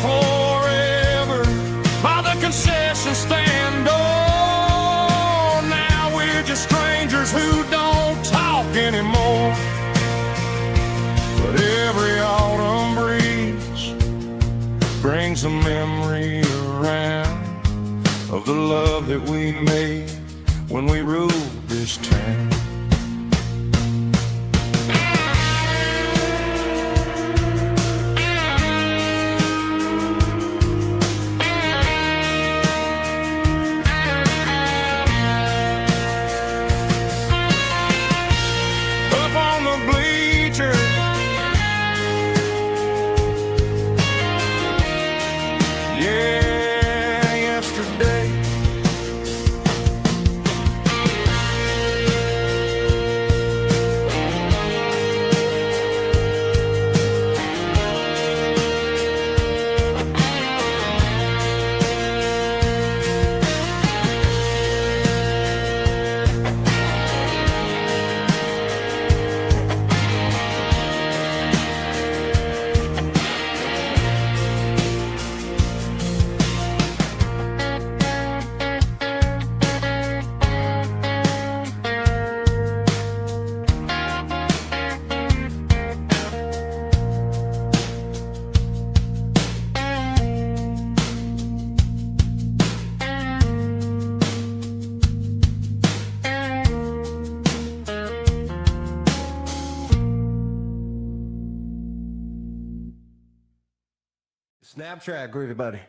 forever by the concession stand. Oh, now we're just strangers who don't talk anymore. But every autumn breeze brings a memory around of the love that we made when we ruled this town. Up on the bleachers, yeah, yesterday. Snap track, groovy buddy.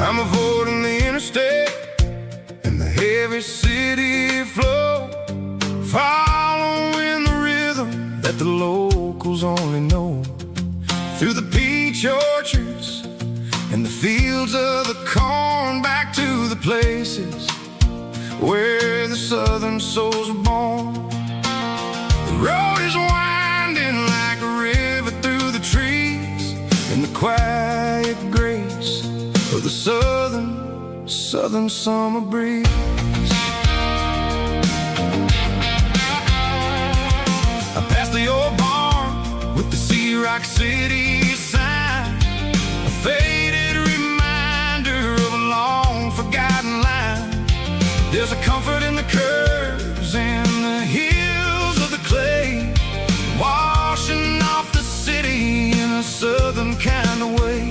I'm avoiding the interstate and the heavy city flow, following the rhythm that the locals only know. Through the peach orchards and the fields of the corn, back to the places where the southern souls were born. The road is winding like a river through the trees in the quiet grace of the southern summer breeze. I passed the old barn with the Sea Rock City sign, a faded reminder of a long forgotten line. There's a comfort in the curves and the hills of the clay, washing off the city in a southern kind of way.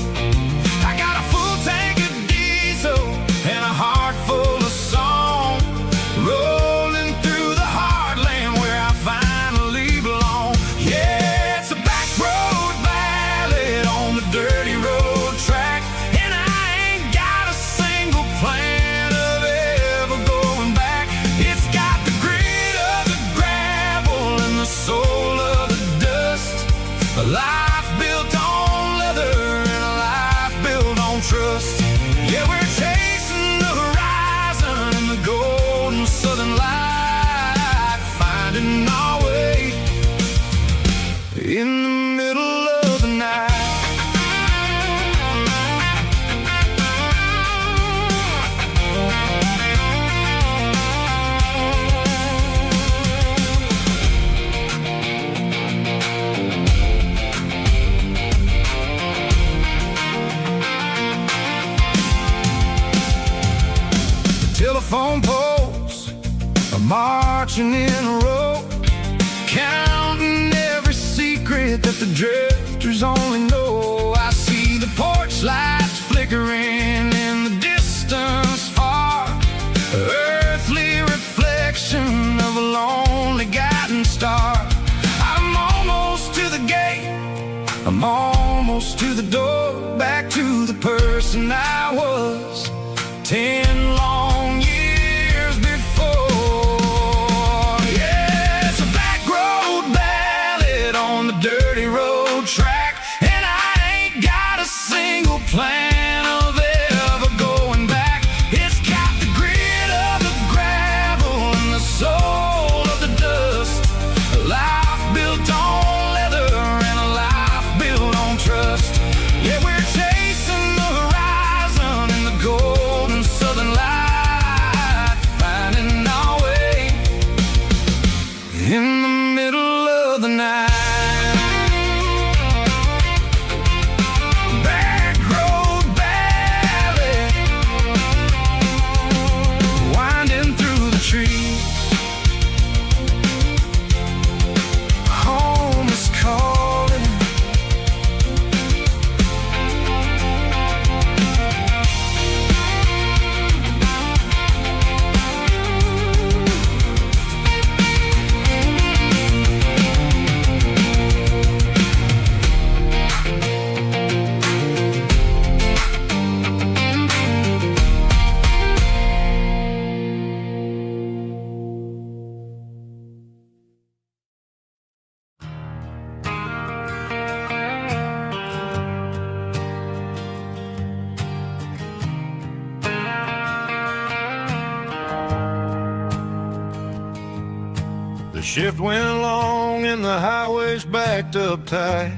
I got a full tank of diesel and a heart full of song, rolling through the heartland where I finally belong. Yeah, it's a back road ballad on the dirty road track, and I ain't got a single plan of ever going back. It's got the grit of the gravel and the soul of the dust, a life built on leather and a life built on trust. Yeah, we're chasing the horizon and the golden southern light, finding our way in the middle of the night. Telephone poles are marching in a row, counting every secret that the drifters only know. I see the porch lights flickering in the distance far, earthly reflection of a lonely guiding star. I'm almost to the gate, I'm almost to the door, back to the person I was 10 long years before. Yeah, it's a back road ballad on the dirty road track, and I ain't got a single plan of ever going back. It's got the grit of the gravel and the soul of the dust, a in the middle of the night. Back road valley, winding through the trees. Home is calling. The shift went along and the highway's backed up tight.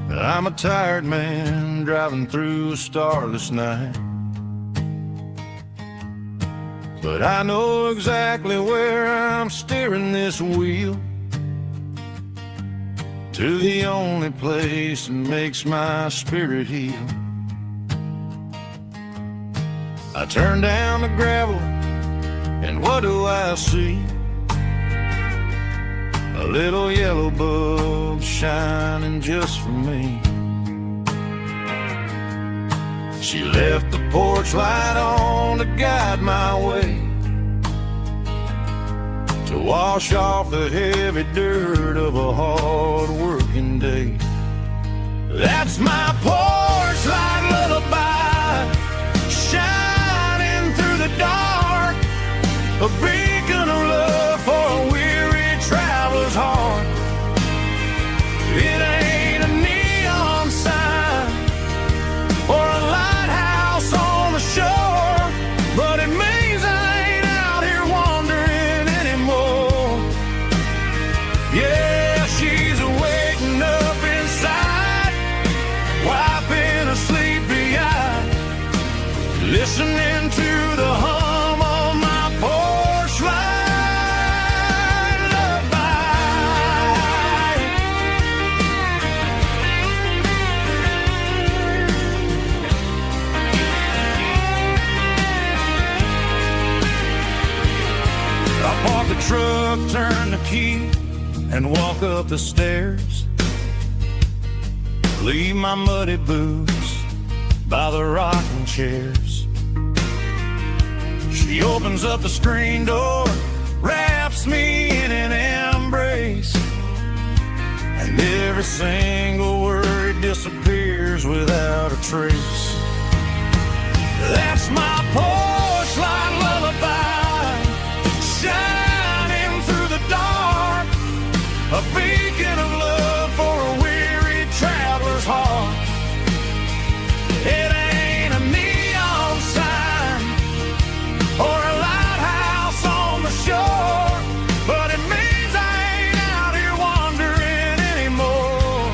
I'm a tired man driving through a starless night. But I know exactly where I'm steering this wheel, to the only place that makes my spirit heal. I turn down the gravel, and what do I see? A little yellow bulb shining just for me. She left the porch light on to guide my way, to wash off the heavy dirt of a hard-working day. That's my porch light lullaby, shining through the dark, a beacon of love for a weary traveler's heart. It ain't a neon sign or a lighthouse on the shore, but it means I ain't out here wandering anymore. Yeah, she's waking up inside, wiping a sleepy eye, listening to the hum of my porch light lullaby. I park the truck, turn the key, and walk up the stairs. Leave my muddy boots by the rocking chairs. She opens up the screen door, wraps me in an embrace, and every single word disappears without a trace. That's my porch light lullaby, shining through the dark, a beacon of love for a weary traveler's heart. It ain't a neon sign or a lighthouse on the shore, but it means I ain't out here wandering anymore.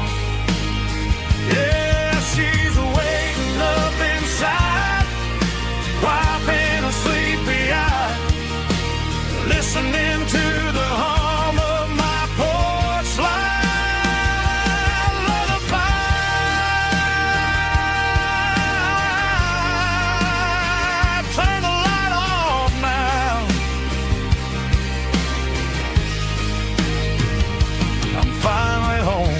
Yeah, she's waking up inside, wiping a sleepy eye, listening to the hum of my porch light lullaby. Turn the light off now. I'm finally home.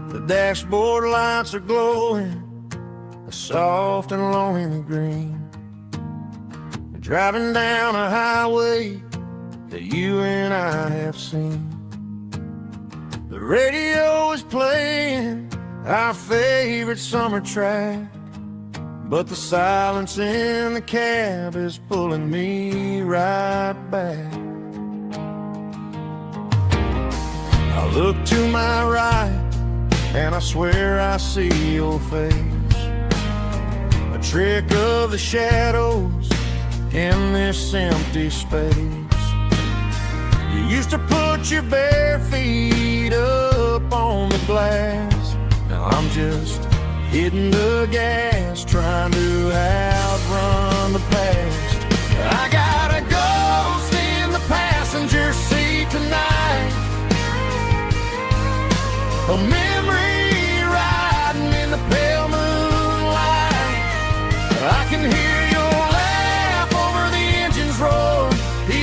The dashboard lights are glowing, a soft and lonely green. Driving down a highway that you and I have seen. The radio is playing our favorite summer track, but the silence in the cab is pulling me right back. I look to my right and I swear I see your face, a trick of the shadows in this empty space. You used to put your bare feet up on the glass. Now I'm just hitting the gas, trying to outrun the past. I got a ghost in the passenger seat tonight, a memory riding in the pale moonlight. I can hear your laugh over the engine's roar,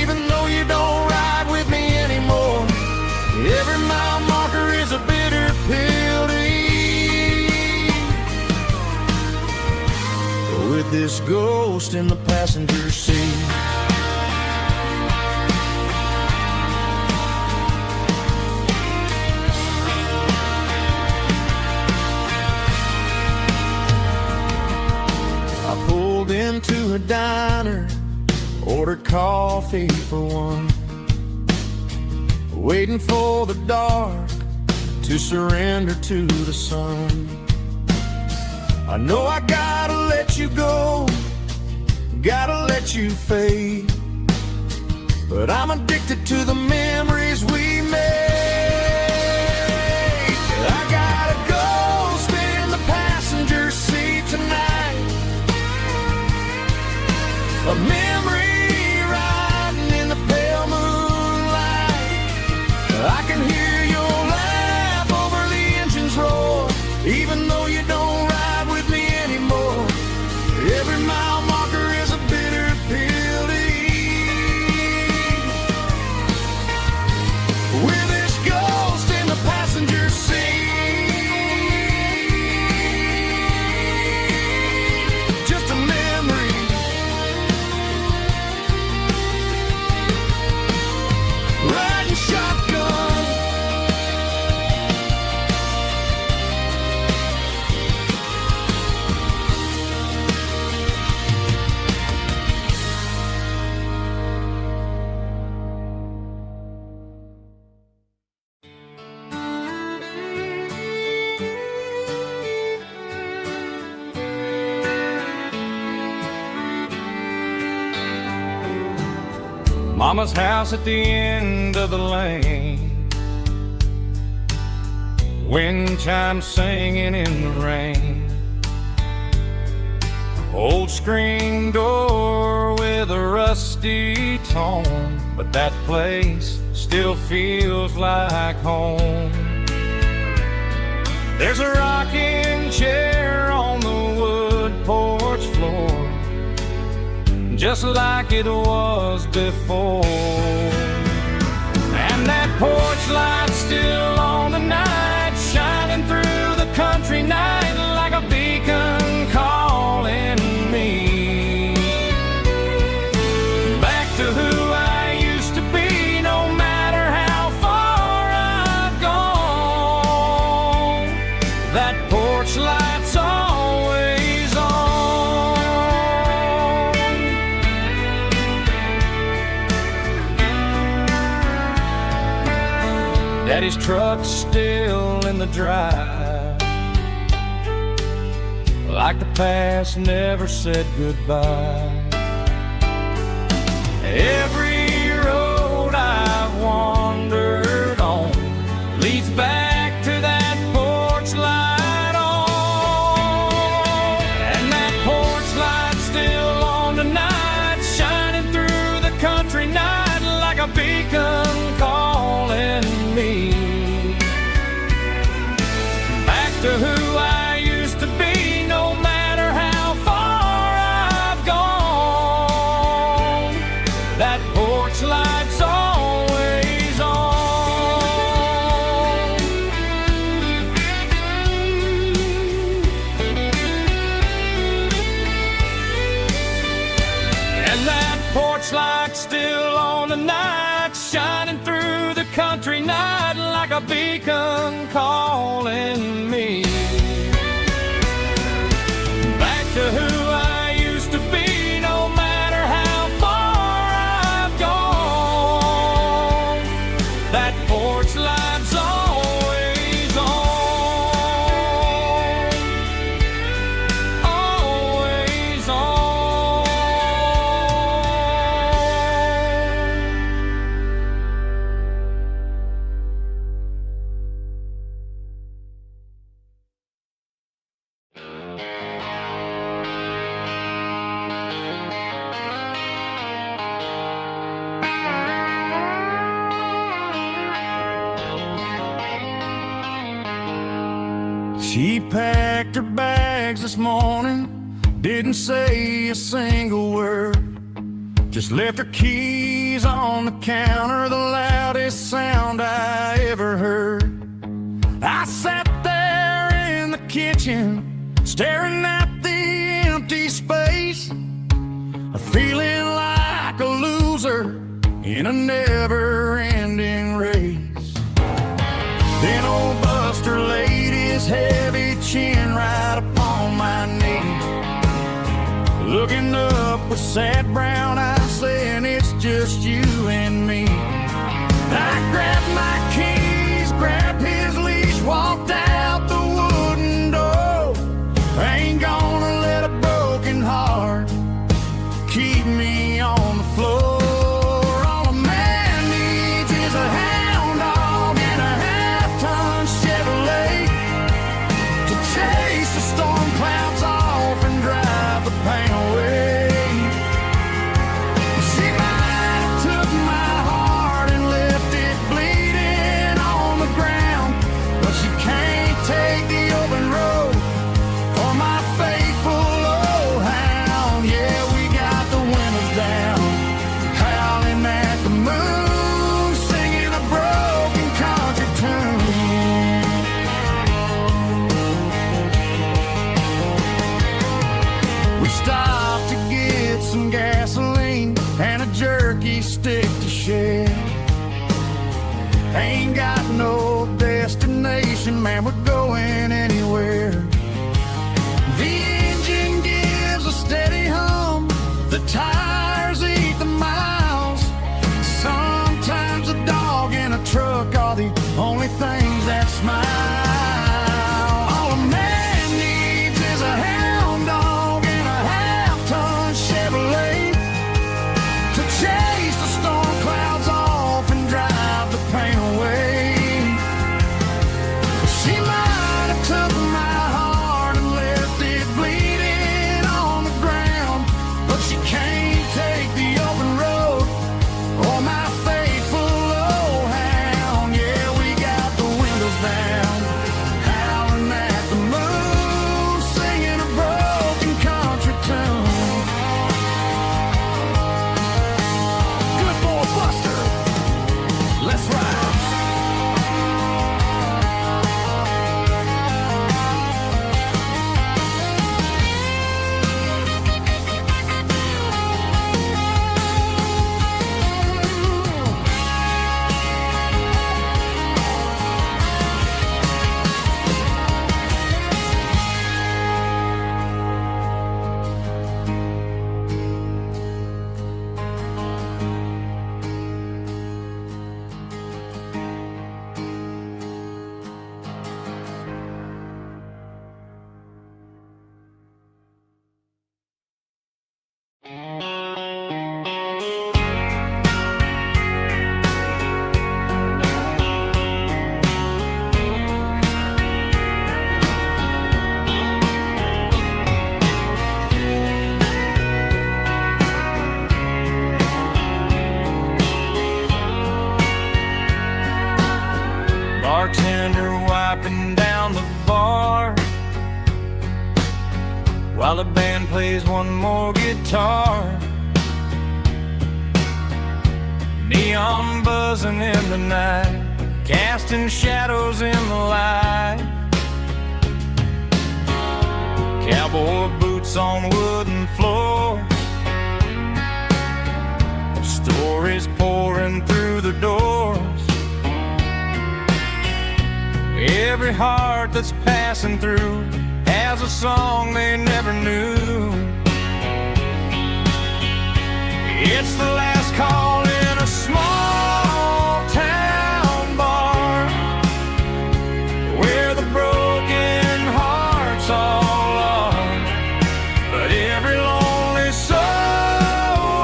even though you don't ride with me anymore. Every mile marker is a bitter pill to eat, with this ghost in the passenger seat. I pulled into a diner, ordered coffee for one, waiting for the dark to surrender to the sun. I know I gotta let you go, gotta let you fade, but I'm addicted to the memories we made. I got a ghost in the passenger seat tonight, a memory riding in the pale moonlight. I can hear your laugh over the engine's roar, even though you don't ride with me anymore. Every mile marker is a bitter pill to eat, with this ghost in the passenger seat. Just a memory, riding shotgun. Mama's house at the end of the lane, wind chimes singing in the rain, old screen door with a rusty tone, but that place still feels like home. There's a rocking chair on the wood porch floor, just like it was before, and that porch light's still on tonight, shining through the country night like a beacon calling me back to who I used to be. No matter how far I've gone, that porch light's always on. Daddy's truck's still in the drive, like the past never said goodbye. Every road I've wandered on leads back to that porch light on, and that porch light's still on tonight, shining through the country night like a beacon calling me back to who I used to be. No matter how far I've gone, that porch light's always on. And that porch light's still on tonight, shining through the country night like a beacon calling me back to who She packed her bags this morning, didn't say a single word, just left her keys on the counter, the loudest sound I ever heard. I sat there in the kitchen, staring at the empty space, feeling like a loser in a never-ending race. Then old Buster laid his heavy chin right upon my knee, looking up with sad brown eyes, saying it's just you and me. I grabbed my keys, grabbed his leash, walked out the wooden door. I ain't gonna let a broken heart keep me on the floor. All a man needs is a hound dog and a half-ton Chevrolet to chase the storm clouds off and drive the pain away. She might have took my heart and left it bleeding on the ground, but she can't take the open road for my faithful old hound. Yeah, we got the windows down, howling at the moon, singing a broken country tune. We stopped to get some gasoline and a jerky stick to share. Ain't got no destination, man, we're going anywhere. The engine gives a steady hum, the tires eat the miles. Sometimes a dog and a truck are the only things that smile. All a man needs is a hound dog and a half-ton Chevrolet to chase the storm clouds off and drive the pain away. She might have took my heart and left it bleeding on the ground, but she can't take the open road or my faithful old hound. Yeah, we got the windows down, howling at the moon, singing a broken country tune. Good boy Buster, let's ride. Bartender wiping down the bar while the band plays one more guitar. Neon buzzing in the night, casting shadows in the light. Cowboy boots on wooden floors, stories pouring through the doors. Every heart that's passing through has a song they never knew. It's the last call in a small town bar where the broken hearts all are. But every lonely soul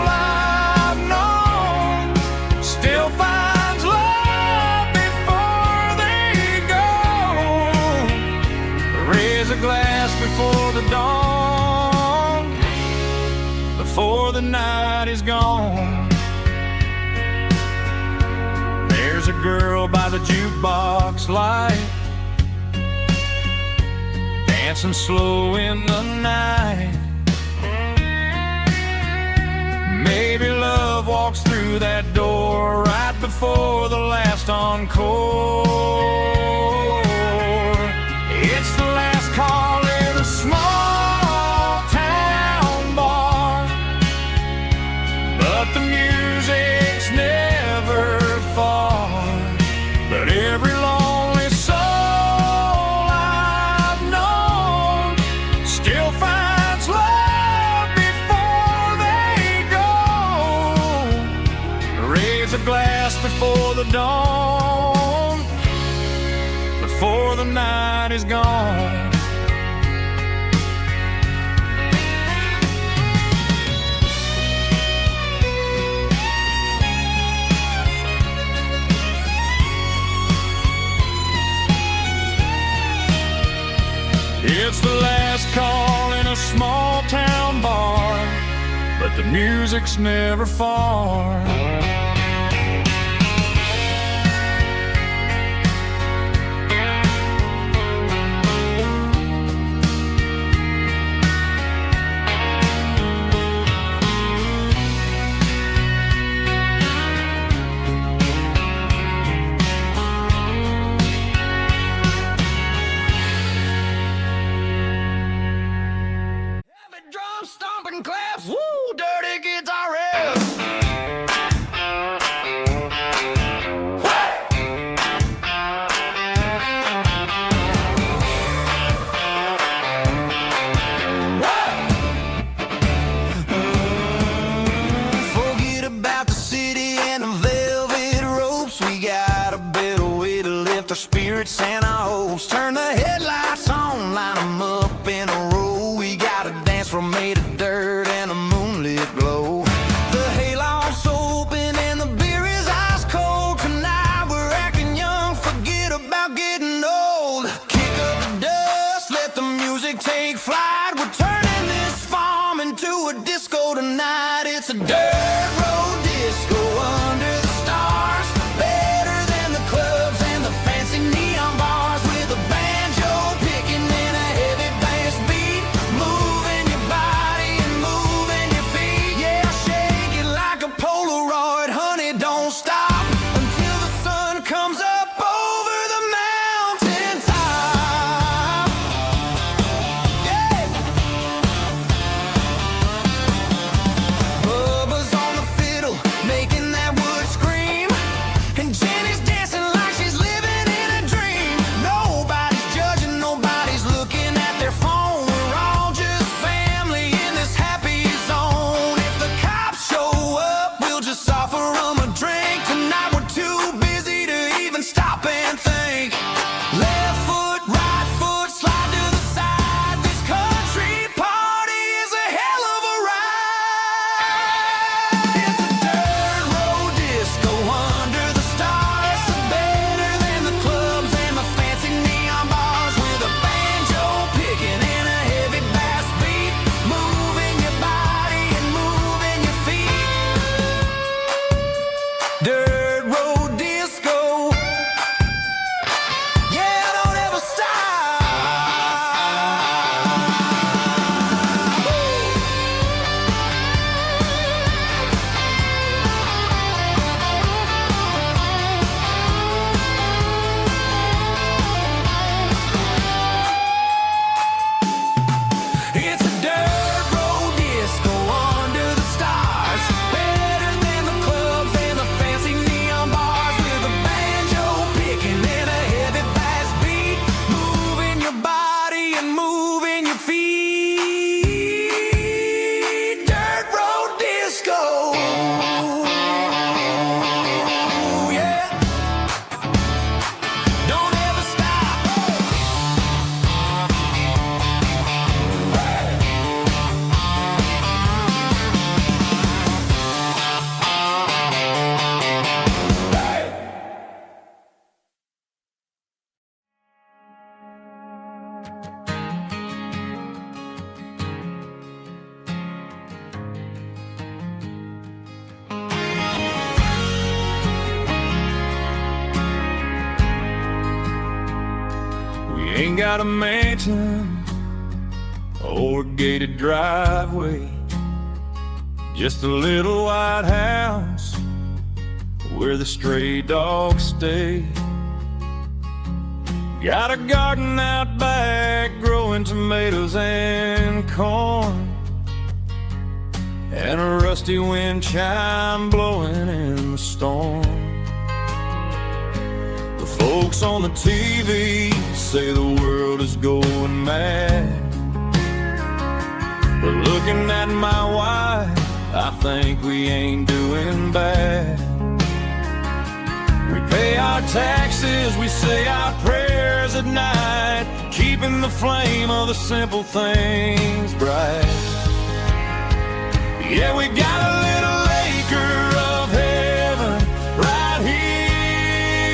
I've known still finds love before they go. Raise a glass before the dawn, before the night is gone. There's a girl by the jukebox light dancing slow in the night. Maybe love walks through that door right before the last encore. It's the last call in a small town bar, but the music's never far. But every lonely soul I've known still finds love before they go. Raise a glass before the dawn, before the night is gone. It's the last call in a small town bar, but the music's never far. Drum stomping claps, woo, dirty guitar riffs. Forget about the city and the velvet ropes. We got a better way to lift our spirits and our hopes. Turn the headlights on, line them up in a row. We got a dance floor made of dirt and a moonlit glow. The hayloft's open and the beer is ice cold. Tonight we're acting young, forget about getting old. Kick up the dust, let the music take flight. We're turning this farm into a disco tonight. It's a dirt road disco under the stars. Better than the clubs and the fancy neon bars. With a banjo picking and a heavy bass beat. Moving your body and moving your feet. Yeah, shake it like a Polaroid, honey, don't stop until the sun comes up over the mountain top. Yeah. Bubba's on the fiddle, making that wood scream. And Jenny's dancing like she's living in a dream. Nobody's judging, nobody's looking at their phone. We're all just family in this happy zone. If the cops show up, we'll just offer them a drink. Tonight we're too busy to even stop and think. Left foot, right foot, slide to the side. This country party is a hell of a ride. It's a dirt road disco under the stars. Better than the clubs and the fancy neon bars. With a banjo picking and a heavy bass beat. Moving your body and moving your feet. Dirt road disco. Yeah, don't ever stop. It's a dirt road disco under the stars. Better than the clubs and the fancy neon bars. With a banjo picking and a heavy bass beat. Moving your body and moving your feet. Dirt road disco. Yeah. Don't ever stop. We ain't got a mansion or a gated driveway. Just a little white house where the stray dogs stay. Got a garden out back growing tomatoes and corn, and a rusty wind chime blowing in the storm. The folks on the TV say the world is going mad, but looking at my wife, I think we ain't doing bad. We pay our taxes, we say our prayers at night, keeping the flame of the simple things bright. Yeah, we got a little acre of heaven right here,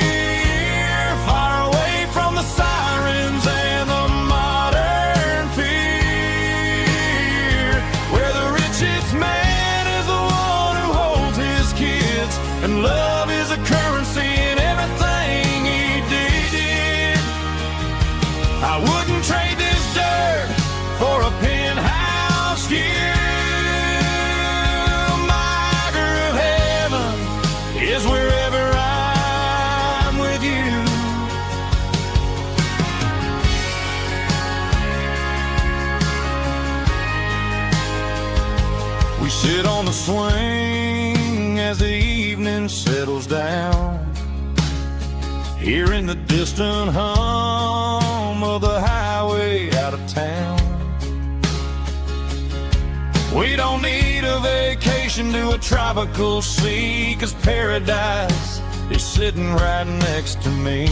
far away from the sirens and the modern fear, where the richest man is the one who holds his kids, and love is a currency in everything he did. I wouldn't trade this dirt for a penthouse view. Is wherever I'm with you. We sit on the swing as the evening settles down, hearing the distant hum of the highway out of town. We don't need a vacation to a tropical sea, 'cause paradise is sitting right next to me.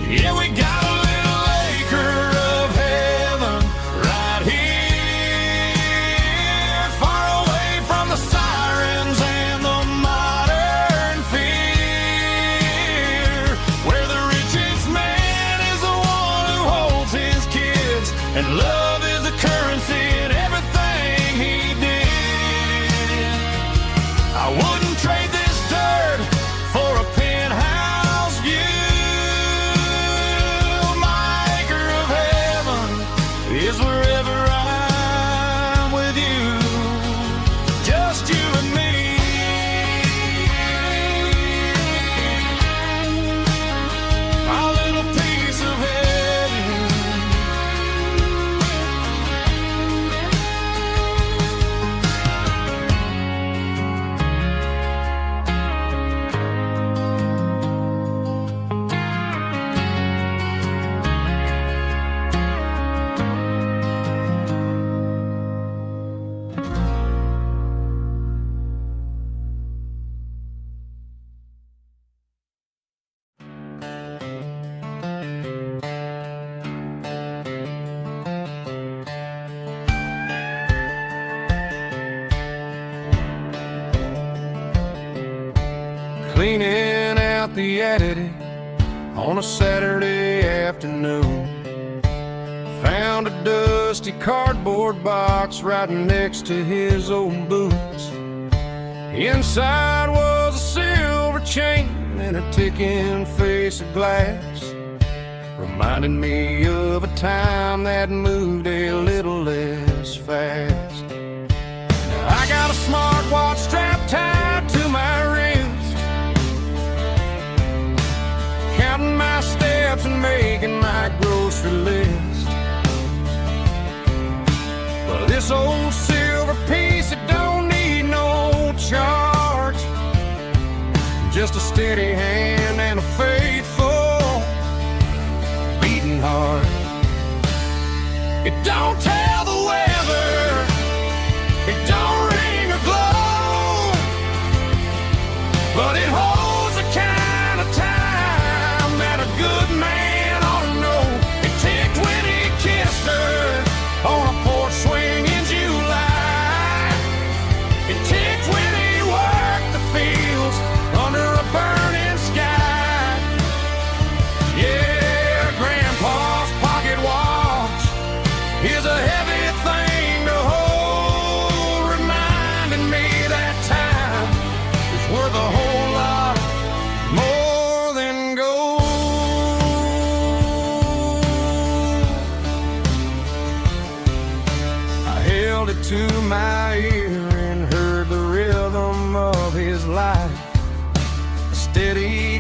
Yeah, we got a little acre of heaven right here, far away from the sirens and the modern fear, where the richest man is the one who holds his kids, and love is the currency in everything he did. I wouldn't trade this dirt for a penthouse view. My acre of heaven is wherever I'm with you, just you and me. My little piece of heaven. Cleaning out the attic on a Saturday afternoon, found a dusty cardboard box right next to his old boots. Inside was a silver chain and a ticking face of glass, reminding me of a time that moved a little less fast. Now I got a smartwatch strapped tied to my wrist, counting my steps and making my grocery list. But this old silver piece, it don't need no charge, just a steady hand and a faithful beating heart. It don't tell the weather, it don't ring or glow, but it holds the kind of time that a good man ought to know. It ticked when he kissed her on a porch swing in July. It ticked when he worked the fields under a burning sky.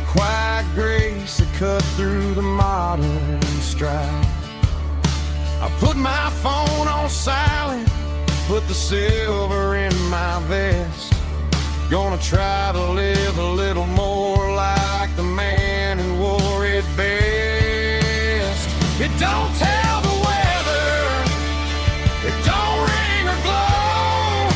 quiet grace that cut through the modern strife. I put my phone on silent, put the silver in my vest. Gonna try to live a little more like the man who wore it best. It don't tell the weather, it don't ring or glow,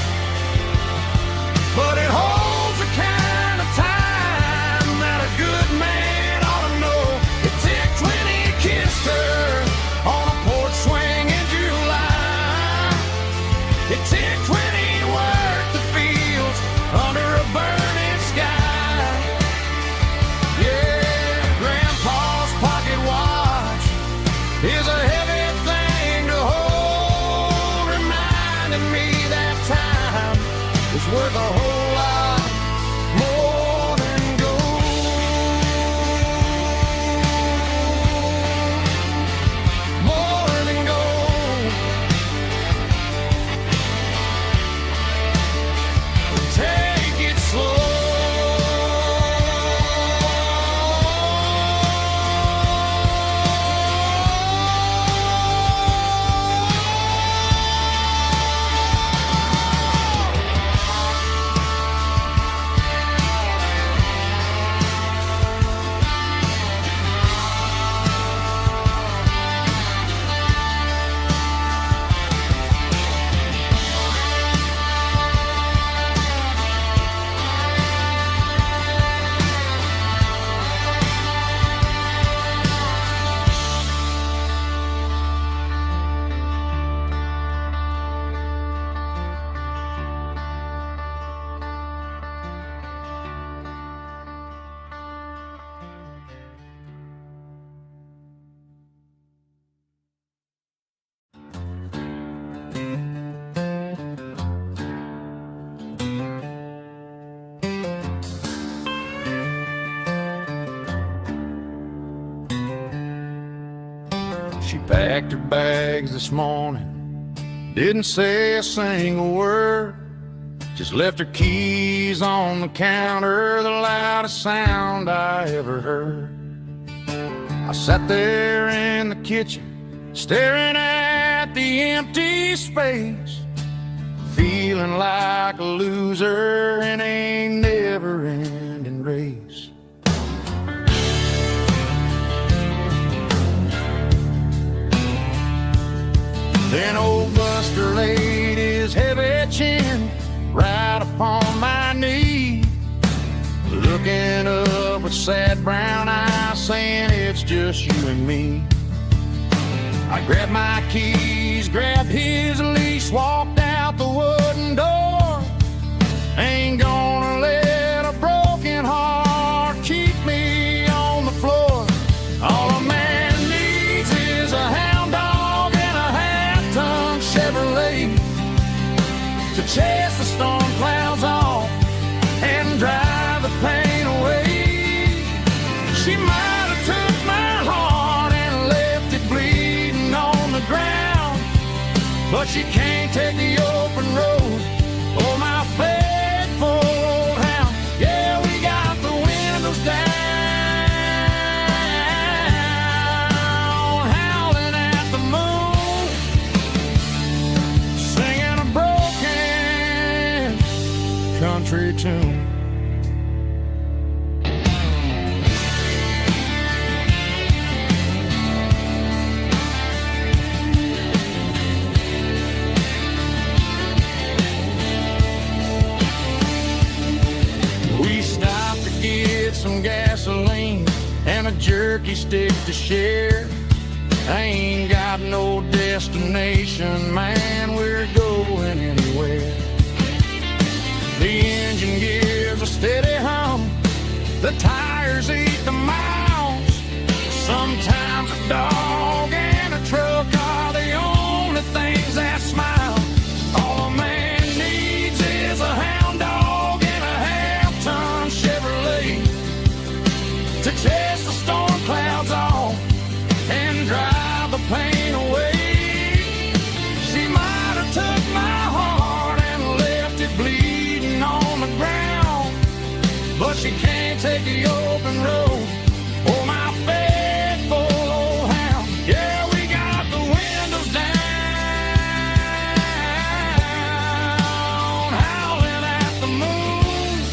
but it holds the kind of time that a good man ought to know. It ticked when he kissed her on a porch swing in July. It ticked when he worked the fields under a burning sky. Yeah, Grandpa's pocket watch is a heavy thing to hold, reminding me that time is worth a whole lot more than gold. More than gold. Take it slow. She packed her bags this morning, didn't say a single word, just left her keys on the counter, the loudest sound I ever heard. I sat there in the kitchen, staring at the empty space, feeling like a loser in a never-ending race. Then old Buster laid his heavy chin right upon my knee, looking up with sad brown eyes, saying it's just you and me. I grabbed my keys, grabbed his leash, walked out the wooden door. Ain't gonna let a broken heart keep me on the floor. All a man needs is a hound dog and a half-ton Chevrolet to chase the storm clouds off and drive the pain away. She might have took my heart and left it bleeding on the ground, but she can't take the open road or my faithful old hound. Yeah, we got the windows down, howling at the moon, singing a broken country tune. We stopped to get some gasoline and a jerky stick to share. I ain't got no destination, man, we're going anywhere. The engine gives a steady hum, the tires eat the miles. Sometimes a dog and a truck are the only things that smile. All a man needs is a hound dog and a half-ton Chevrolet to chase the storm clouds off and drive the pain away. She might have took my heart and left it bleeding on the ground, but she can't take the open road. Oh, my faithful old hound. Yeah, we got the windows down, howling at the moon,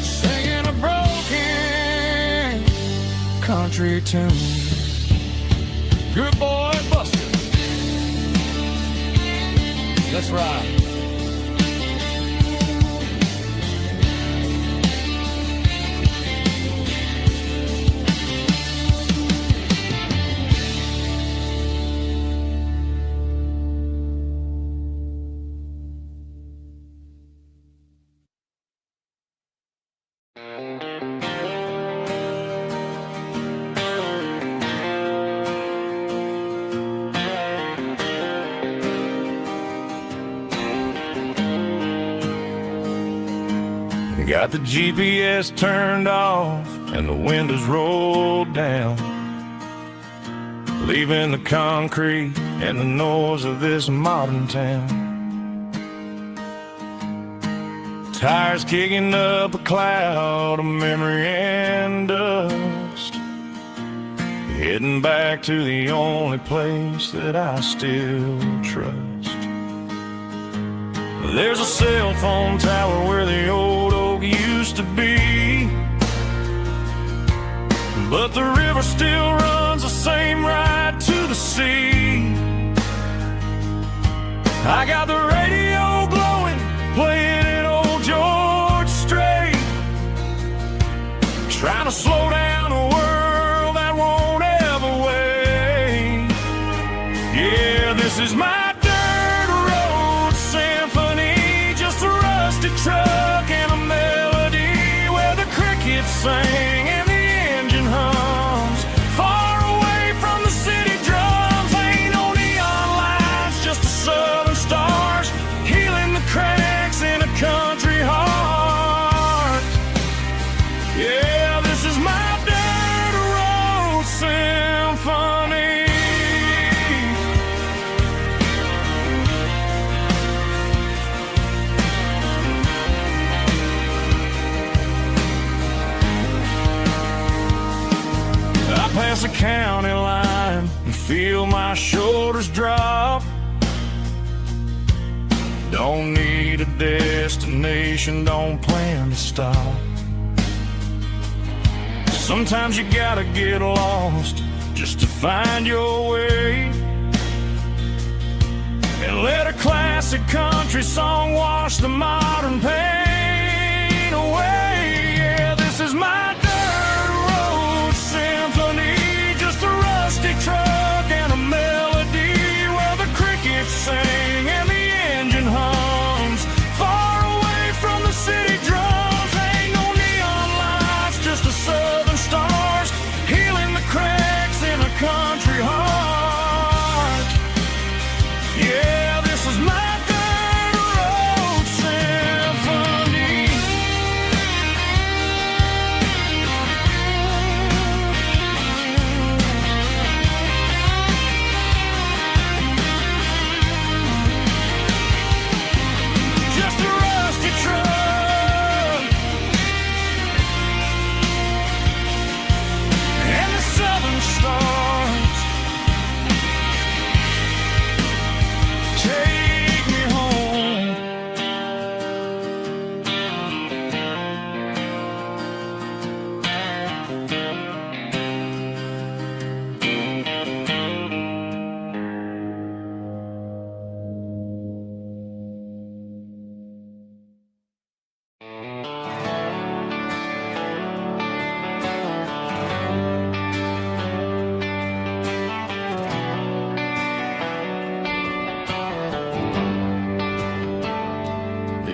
singing a broken country tune. Good boy, Buster. Let's ride. Got the GPS turned off and the windows rolled down, leaving the concrete and the noise of this modern town. Tires kicking up a cloud of memory and dust, heading back to the only place that I still trust. There's a cell phone tower where the old oak used to be, but the river still runs the same right to the sea. I got the radio glowing, playing it old George Strait, trying to slow down a world that won't ever wait. Yeah, this is my truck and a melody where the crickets sing and the engine hums, far away from the city drums. Ain't no neon lights, just the southern stars healing the cracks in a country heart. Yeah, this is my dirt road symphony. Past the county line and feel my shoulders drop. Don't need a destination, don't plan to stop. Sometimes you gotta get lost just to find your way, and let a classic country song wash the modern pain away. Yeah, this is my symphony, just a rusty truck and a melody where the crickets sing and the engine hums, far away from the city drums. Ain't no neon lights, just the southern stars healing the cracks in a country heart. Yeah, this is my dirt road symphony.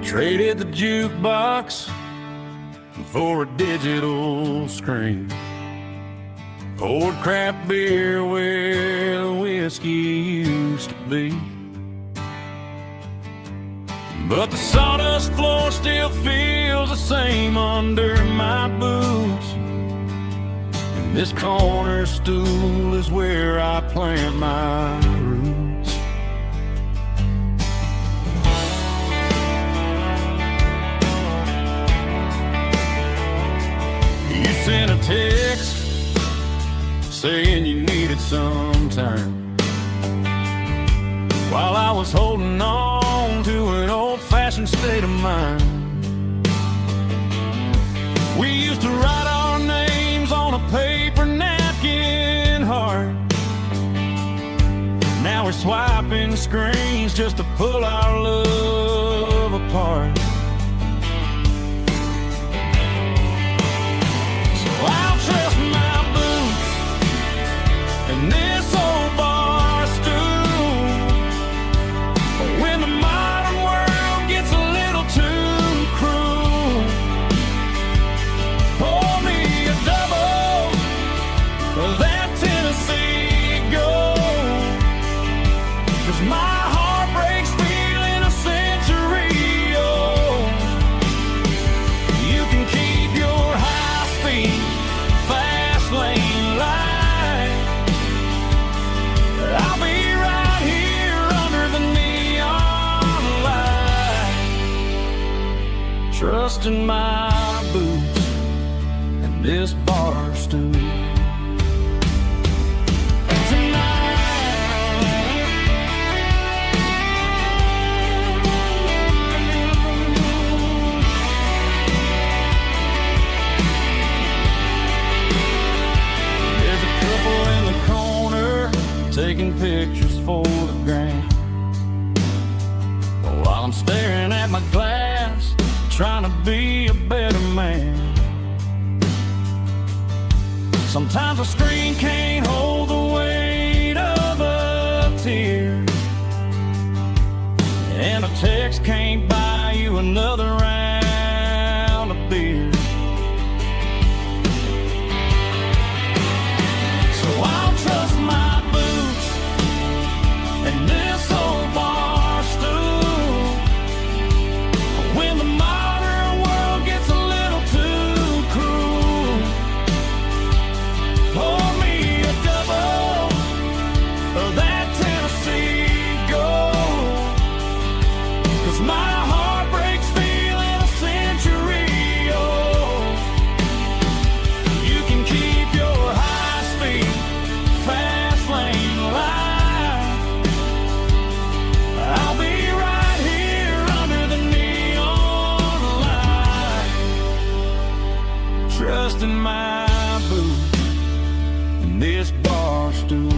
Traded the jukebox for a digital screen, poured craft beer where the whiskey used to be. But the sawdust floor still feels the same under my boots, and this corner stool is where I plant my roots. saying you needed some time, while I was holding on to an old-fashioned state of mind. We used to write our names on a paper napkin heart. Now we're swiping screens just to pull our love apart. So I'll trust my boots and this old bar stool. But when the modern world gets a little too cruel, pour me a double of that Tennessee Gold. 'Cause my heart breaks feeling a century old. You can keep your high-speed, fast lane light. I'll be right here under the neon light, trusting my boots and this bar stool. Taking pictures for the gram, while I'm staring at my glass, trying to be a better man. Sometimes a screen can't hold the weight of a tear, and a text can't buy you another round of beer. So I'll trust my and this old bar stool. When the modern world gets a little too cruel, pour me a double of that Tennessee Gold. 'Cause my heart breaks feeling a century old. You can keep your high-speed, fast lane light. I'll be right here under the neon light, trusting my boots and this bar stool.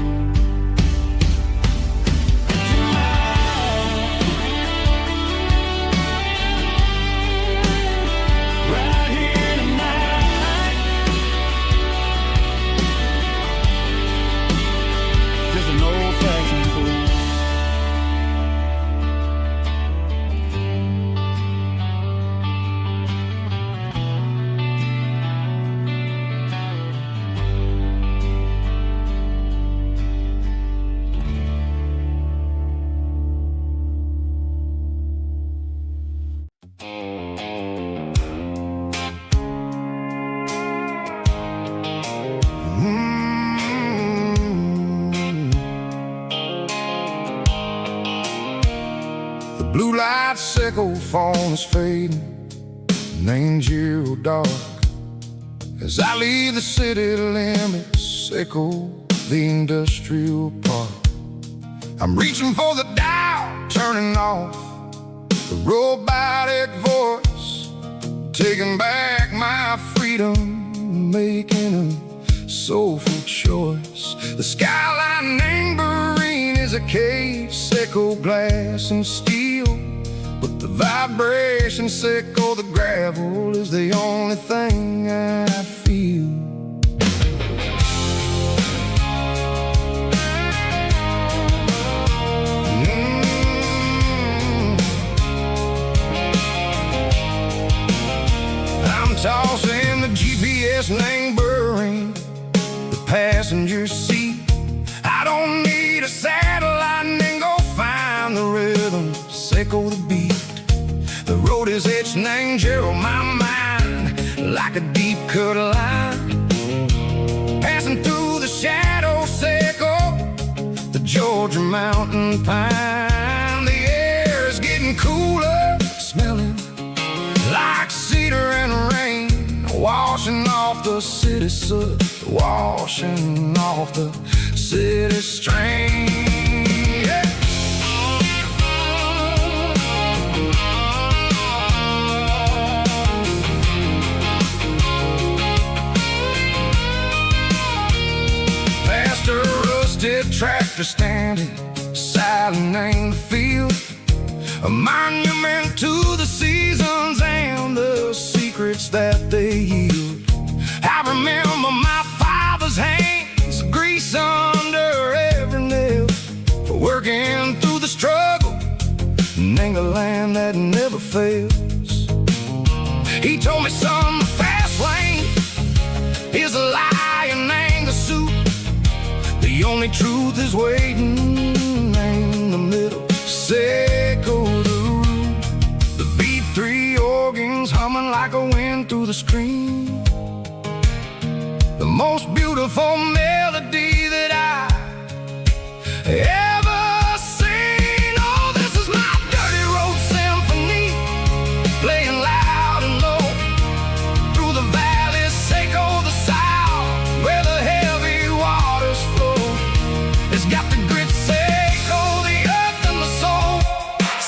Right here tonight, just an old-fashioned fool. The blue light sickle phone is fading, and angel dark. As I leave the city limits, sickle the industrial park. I'm reaching for the dial, turning off the robotic voice, taking back my freedom, making a soulful choice. The skyline neighboring is a cave, sickle glass and steel, but the vibration sickle, the gravel, is the only thing I feel. I'm tossing the GPS neighboring the passenger seat. I don't need a satellite and go find the rhythm, sickle the beat. The road is etched and angel on my mind like a deep cut line, passing through the shadow sickle, the Georgia mountain pine. The air is getting cooler, smelling like cedar and rain, washing off the city soot, washing off the city strain. Yeah. Past a rusted tractor standing silent in the field, a monument to the seasons and the secrets that they yield. I remember my father's hands, grease under every nail, for working through the struggle in a land that never fails. He told me, son, the fast lane is a lie and anger suit. The only truth is waiting in the middle. Say go the root. The B3 organs humming like a wind through the screen. The most beautiful melody that I ever seen. Oh, this is my dirty road symphony, playing loud and low through the valleys, Seiko the south, where the heavy waters flow. It's got the grit, Seiko the earth and the soul,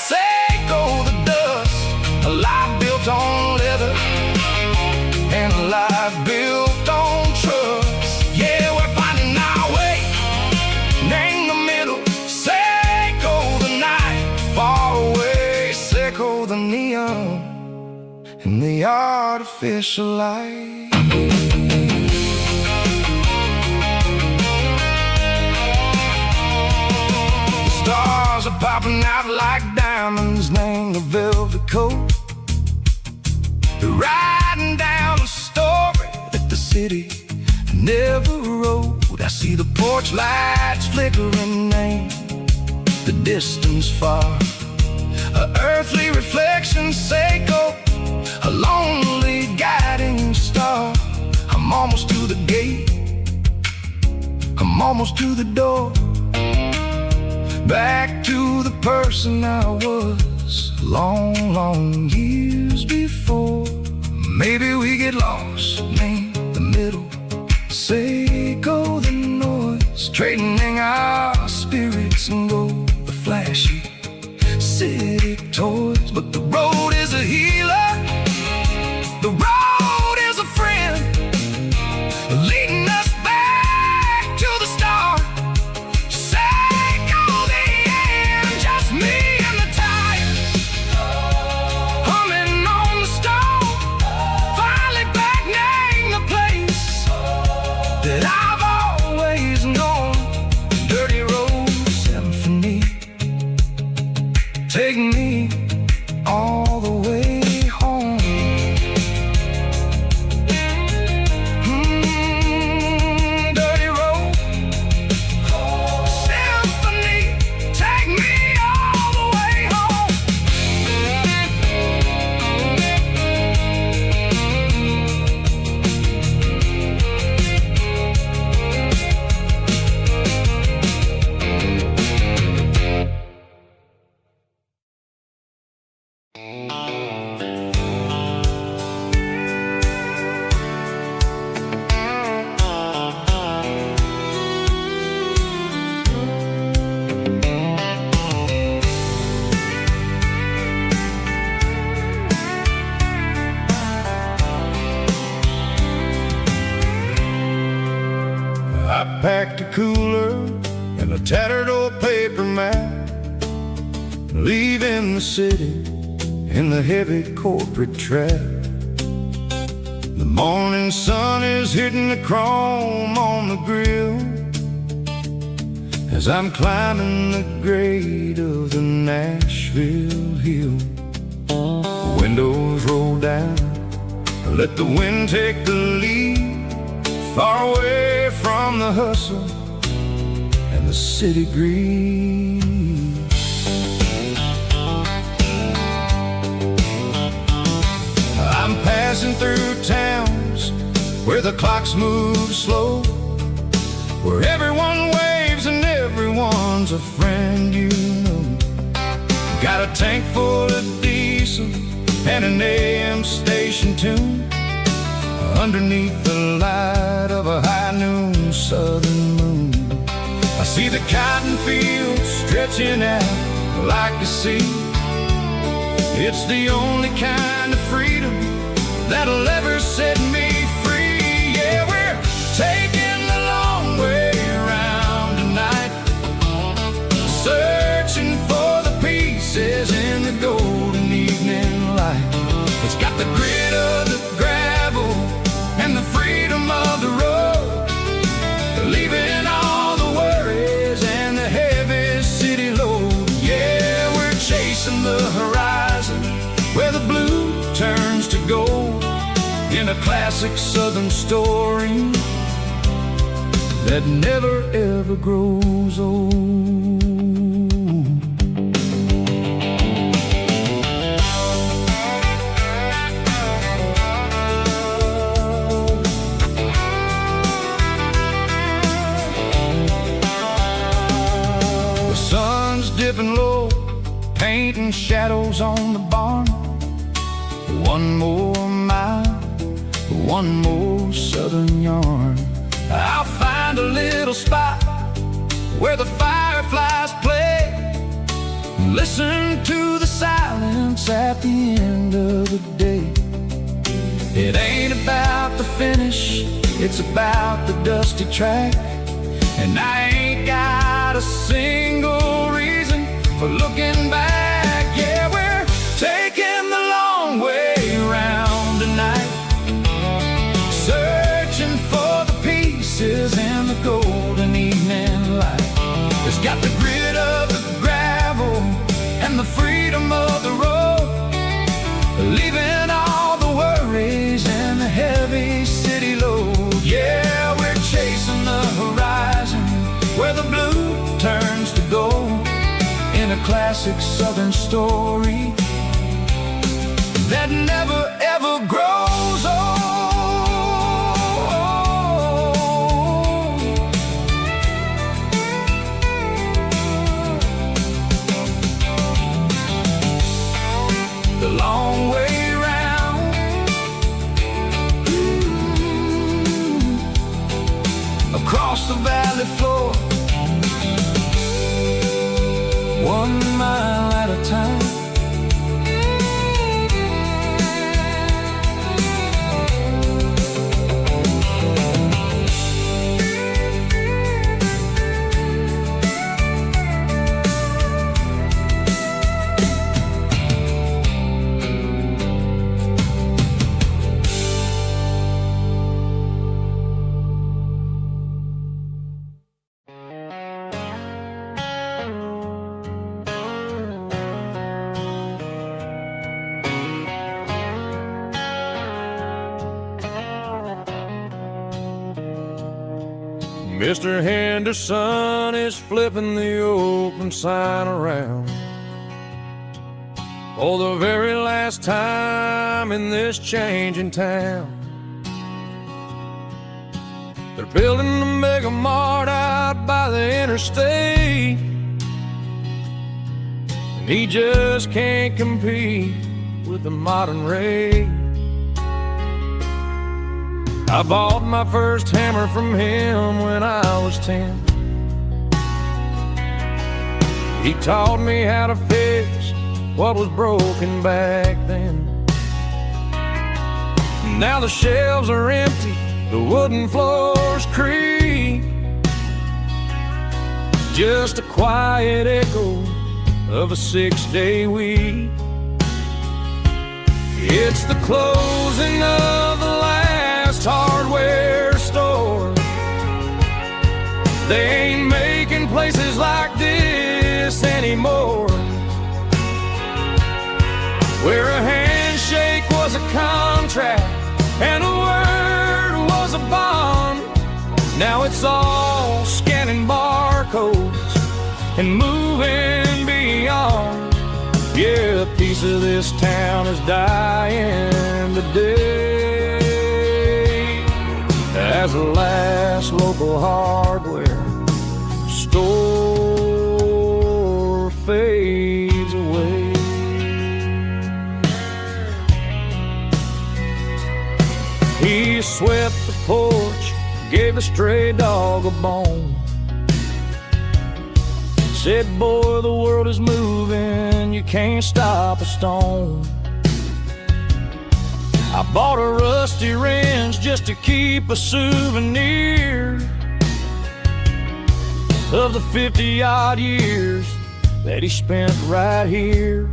Seiko the dust, a life built on leather and a life built on trust. Yeah, we're finding our way in the middle. Seiko the night, far away, Seiko the neon and the artificial light. The stars are popping out like diamonds, name the velvet coat. They're riding down a story that the city never wrote. I see the porch lights flickering in the distance far, a earthly reflection, Seiko, a lonely guiding star. I'm almost to the gate, I'm almost to the door, back to the person I was long, long years before. Maybe we get lost in the middle, Seiko the noise, trading our spirits and gold, the flashy city toys. But the road is a healer, the road is a friend, leading us back to the start. Seiko the end, just me and the tires, humming on the stove, finally back name the place that I've always known. Dirty road symphony, take me all the way home. Dirty road symphony, take me all the way home. I packed a cooler and a tattered old paper map, leaving the city in the heavy corporate trap. The morning sun is hitting the chrome on the grill as I'm climbing the grade of the Nashville hill. Windows roll down, let the wind take the lead, far away from the hustle and the city greed. I'm passing through towns where the clocks move slow, where everyone waves and everyone's a friend you know. Got a tank full of diesel and an AM station tune, underneath the light of a high noon southern moon. I see the cotton fields stretching out like the sea. It's the only kind of freedom that'll ever set me free. Yeah, we're taking the long way around tonight, searching for the pieces in the golden evening light. It's got the grit of the gravel and the freedom of the road, leaving all the worries and the heavy city load. Yeah, we're chasing the horizon where the blue turns to gold, in a classic southern story that never ever grows old. Dipping low, painting shadows on the barn. One more mile, one more southern yarn. I'll find a little spot where the fireflies play, listen to the silence at the end of the day. It ain't about the finish, it's about the dusty track. And I ain't got a single reason for looking back. Yeah, we're taking the long way around tonight, searching for the pieces in the golden evening light. It's got the grit of the gravel and the freedom of the road, leaving all the worries and the heavy city load. Yeah, we're chasing the horizon where the blue turns to gold, in a classic southern story that never ever grows old. The long way round, across the valley floor, 1 mile at a time. Mr. Henderson is flipping the open sign around for the very last time in this changing town. They're building a mega mart out by the interstate, and he just can't compete with the modern rate. I bought my first hammer from him when I was 10. He taught me how to fix what was broken back then. Now the shelves are empty, the wooden floors creak, just a quiet echo of a 6-day week. It's the closing of the last hardware store. They ain't making places like this anymore, where a handshake was a contract and a word was a bond. Now it's all scanning barcodes and moving beyond. Yeah, a piece of this town is dying today as the last local hardware store fades away. He swept the porch, gave the stray dog a bone. Said, boy, the world is moving, you can't stop a stone. I bought a rusty wrench just to keep a souvenir of the 50-odd years that he spent right here.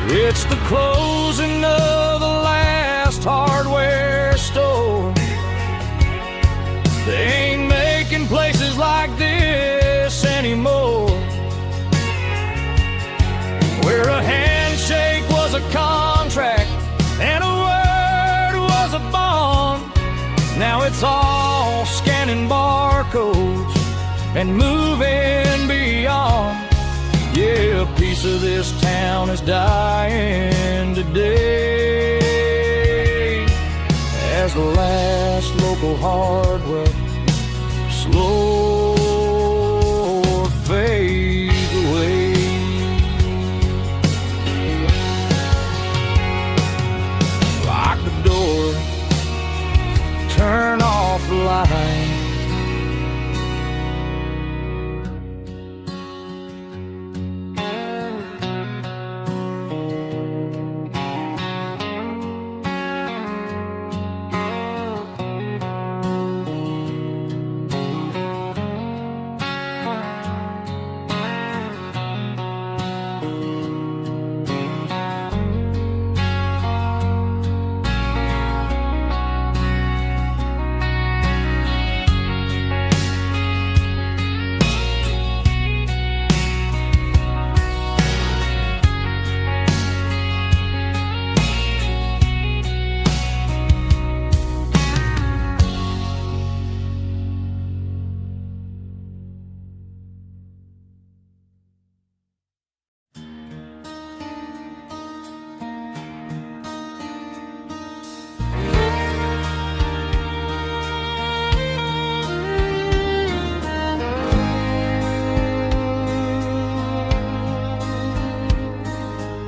It's the closing of the last hardware store. They ain't making places like this anymore, where a handshake was a contract and a word was a bond. Now it's all scanning barcodes and moving beyond. Yeah, a piece of this town is dying today as the last local hardware slow fades away. Lock the door, turn off the light.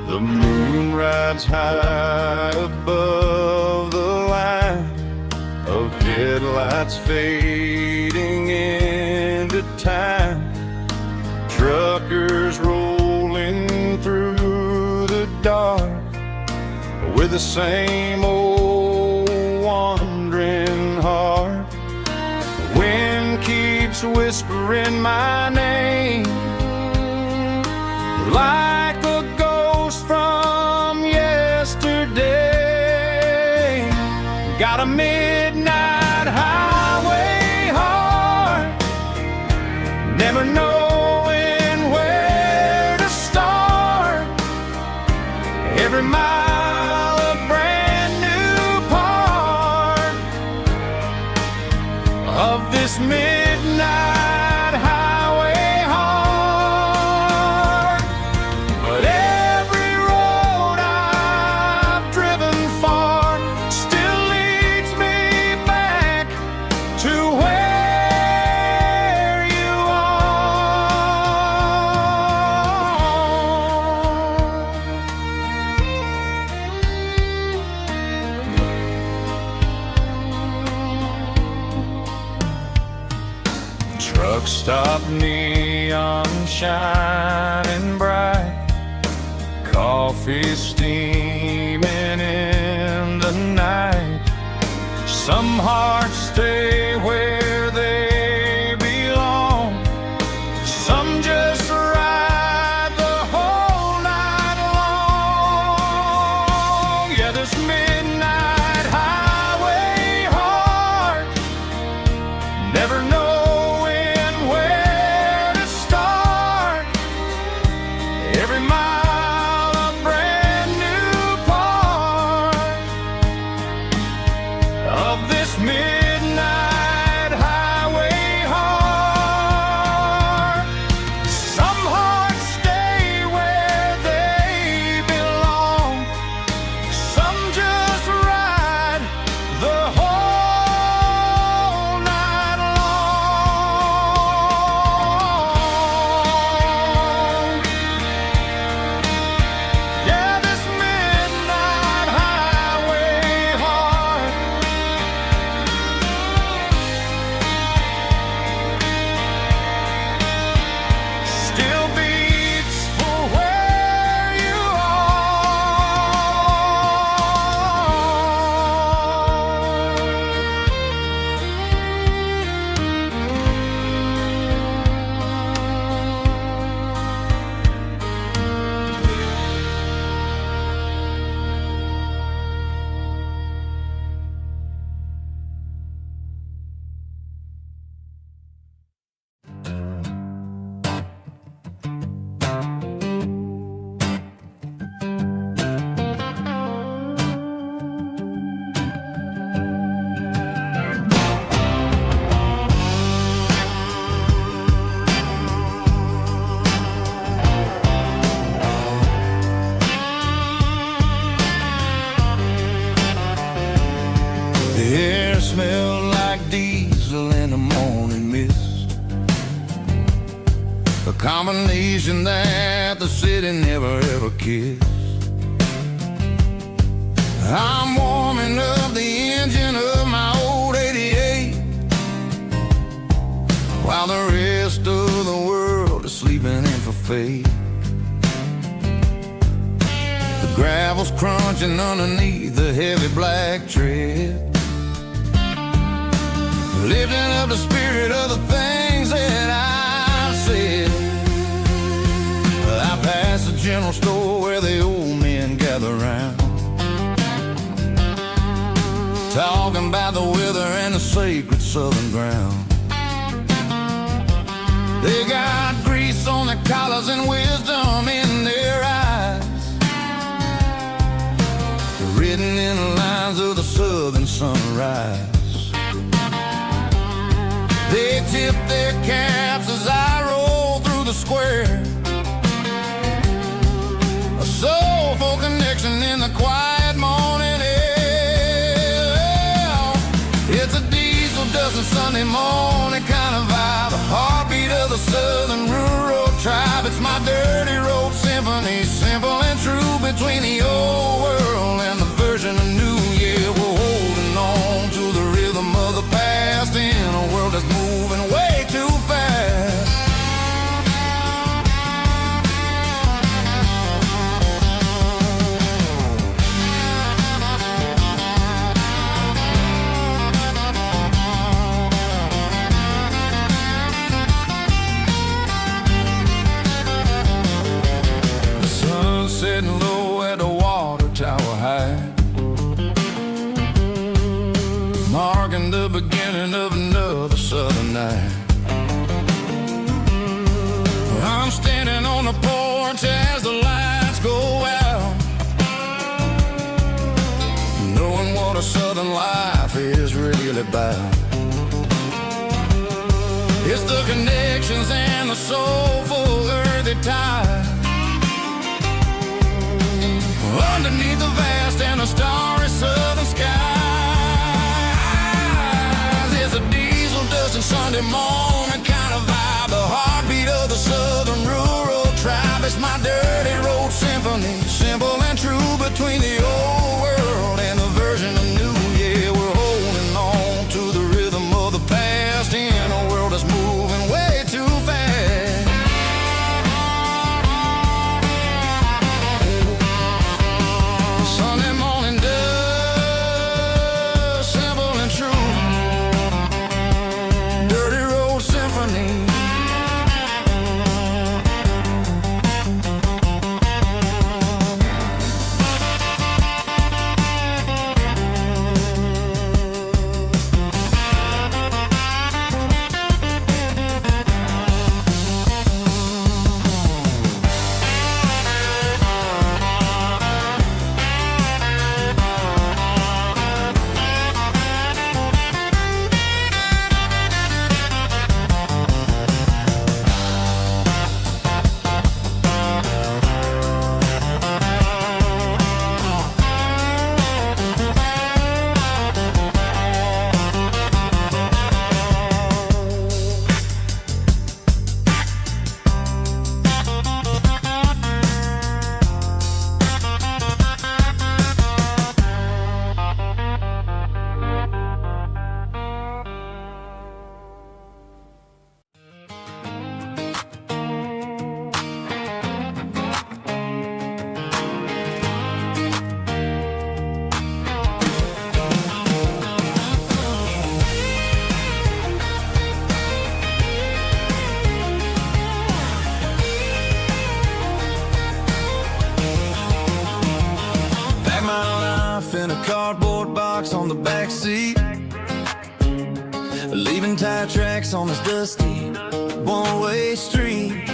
The moon rides high above the line of headlights fading into time. Truckers rolling through the dark with the same old wandering heart. The wind keeps whispering my name like a ghost from yesterday. Got a midnight highway heart, never knowing where to start. Every mile a brand new part of this midnight highway heart. But every road I've driven far still leads me back to where you are. Truck stop, neon shining bright, coffee steaming in the night. Some hearts stay where they belong, some just ride the whole night long. Yeah, this midnight highway heart, never knowing where to start. Every mile a brand new part of this midnight highway heart. Some hearts stay where they belong, some just combination that the city never ever kissed. I'm warming up the engine of my old 88, while the rest of the world is sleeping in for fate. The gravel's crunching underneath the heavy black tread, lifting up the spirit of the things that I've said. I pass the general store where the old men gather round, talking about the weather and the sacred southern ground. They got grease on their collars and wisdom in their eyes, written in the lines of the southern sunrise. They tip their caps as I roll through the square, a soulful connection in the quiet morning air. It's a diesel dusting Sunday morning kind of vibe, the heartbeat of the southern rural tribe. It's my dirty road symphony, simple and true, between the old world and the version of new. Yeah, we're holding on to the rhythm of the past in a world that's moving way too fast. The sun's setting low at the water tower high, marking the beginning of another southern night. I'm standing on the porch as the lights go out, knowing what a southern life is really about. It's the connections and the soulful earthy tide, underneath the vast and the starry southern skies. It's a diesel dusting Sunday morning kind of vibe, the heartbeat of the southern rural tribe. It's my dirty road symphony, simple and true, between the old world and the version of new. Yeah, we're holding on to the rhythm of the past in a world that's moving way too fast. Sunday morning dust, simple and true, dirty road symphony. In a cardboard box on the back seat, leaving tire tracks on this dusty one-way street.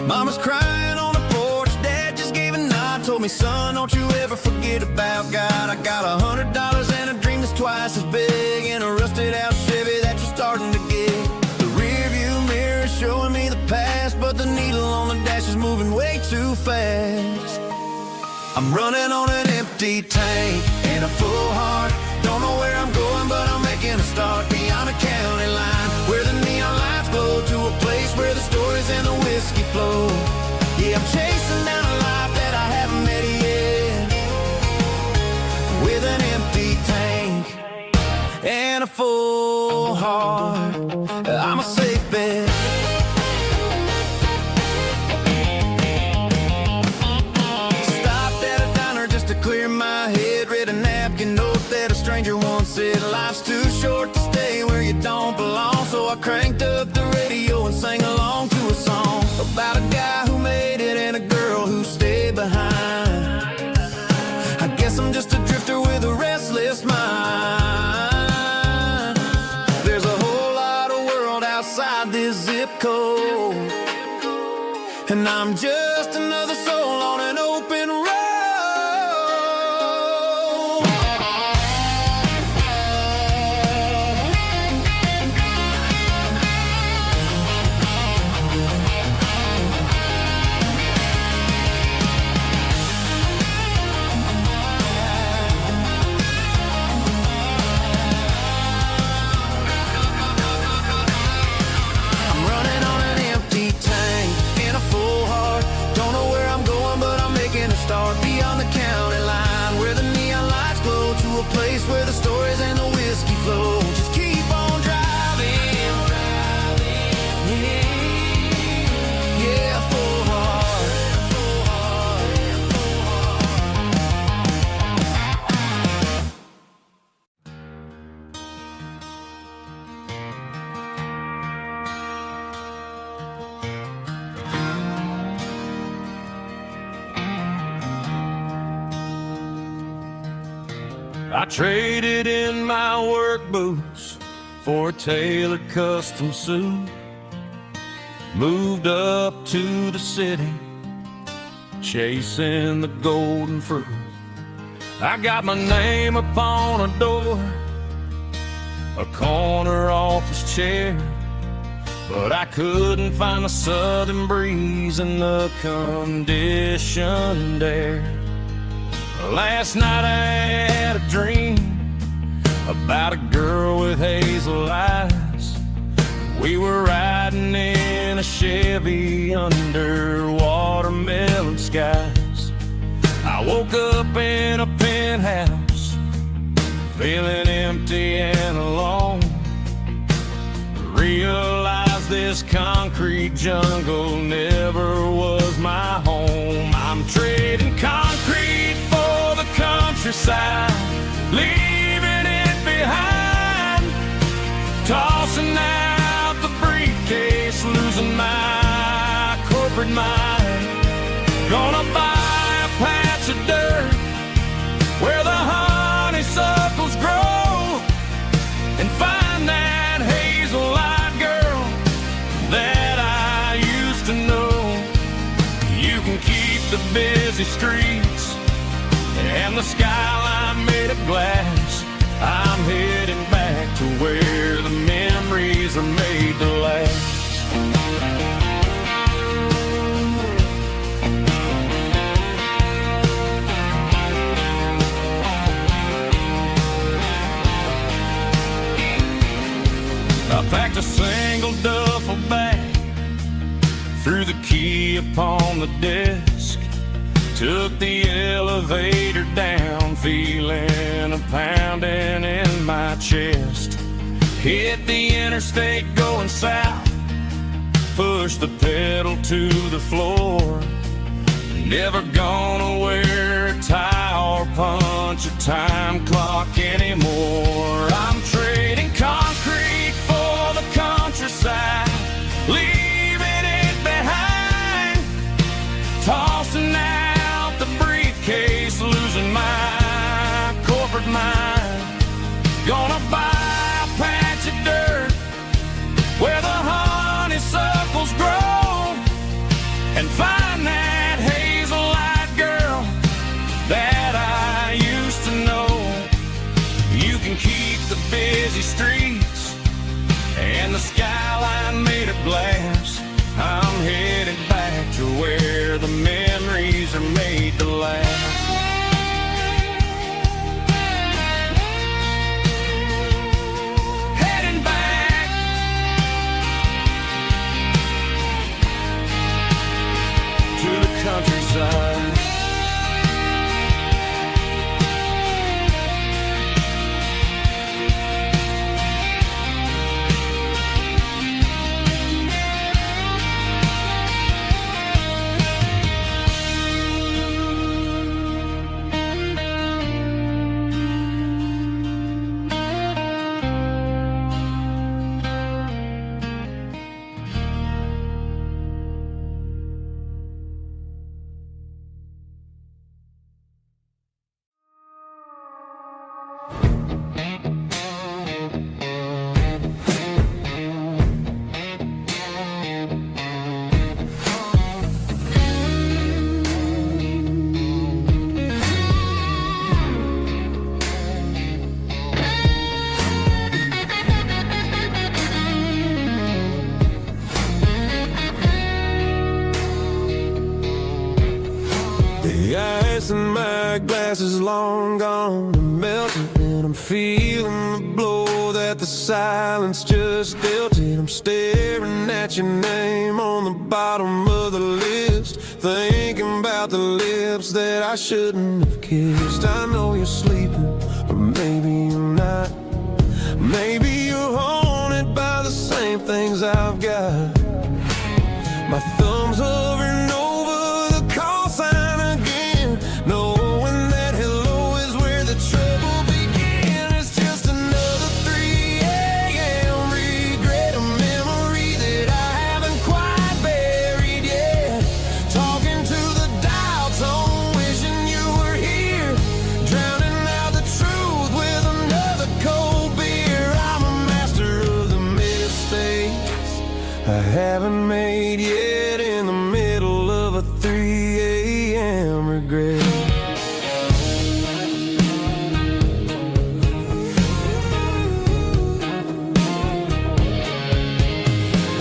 Mama's crying on the porch, Dad just gave a nod, told me, son, don't you ever forget about God. I got $100 and a dream that's twice as big, in a rusted out Chevy that you're starting to get. The rear view mirror is showing me the past, but the needle on the dash is moving way too fast. I'm running on an empty tank and a full heart. Don't know where I'm going, but I'm making a start beyond a county line, where the neon lights glow, to a place where the story flow. Yeah, I'm chasing down a life that I haven't met yet, with an empty tank and a full heart. I'm a safe bet. Stopped at a diner just to clear my head. Read a napkin note that a stranger once said, life's too short to stay where you don't belong. So I cranked up the radio and sang along to a song about a guy who made it and a girl who stayed behind. I guess I'm just a drifter with a restless mind. There's a whole lot of world outside this zip code, and I'm just another soul on an open road. Start beyond the county line, where the neon lights glow, to a place where the stories and the whiskey flow. Just keep on driving, yeah, full heart. I traded in my work boots for a tailored custom suit. Moved up to the city, chasing the golden fruit. I got my name upon a door, a corner office chair, but I couldn't find the southern breeze in the conditioned air. Last night I had a dream about a girl with hazel eyes. We were riding in a Chevy under watermelon skies. I woke up in a penthouse, feeling empty and alone. Realized this concrete jungle never was my home. I'm trading concrete for the countryside, leaving it behind. Tossing out the briefcase, losing my corporate mind. Gonna buy a patch of dirt where the honeysuckles grow, and find that hazel-eyed girl that I used to know. You can keep the busy streets and the skyline made of glass. I'm heading back to where the memories are made to last. I packed a single duffel bag, threw the key upon the desk, took the elevator down, feeling a pounding in my chest. Hit the interstate going south, pushed the pedal to the floor. Never gonna wear a tie or punch a time clock anymore. I'm trading concrete for the countryside, leaving it behind. Tossing out the briefcase, losing my corporate mind. Gonna buy a patch of dirt where the honeysuckles grow, and find that hazel-eyed girl that I used to know. You can keep the busy streets and the skyline made of glass. I'm headed back to where the memories are made to last. Heading back. my glass is long gone and melting, and I'm feeling the blow that the silence just dealt it. I'm staring at your name on the bottom of the list, thinking about the lips that I shouldn't have kissed. I know you're sleeping, but maybe you're not. Maybe you're haunted by the same things I've got. My thumb's hovering over the call sign again, knowing that hello is where the trouble began. It's just another 3 a.m. regret, a memory that I haven't quite buried yet. Talking to the dial tone, wishing you were here, drowning out the truth with another cold beer. I'm a master of the mistakes I haven't made yet, in the middle of a 3 a.m. regret.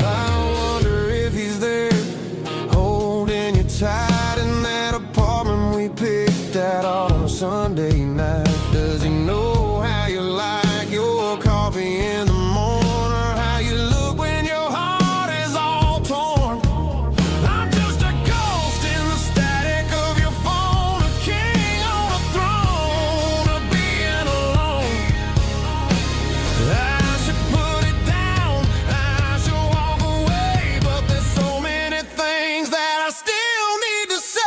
I wonder if he's there, holding you tight in that apartment we picked out on a Sunday night. Does he know how you like your coffee in the morning, or how you look when your heart is all torn? I'm just a ghost in the static of your phone, a king on a throne of being alone. I should put it down, I should walk away, but there's so many things that I still need to say.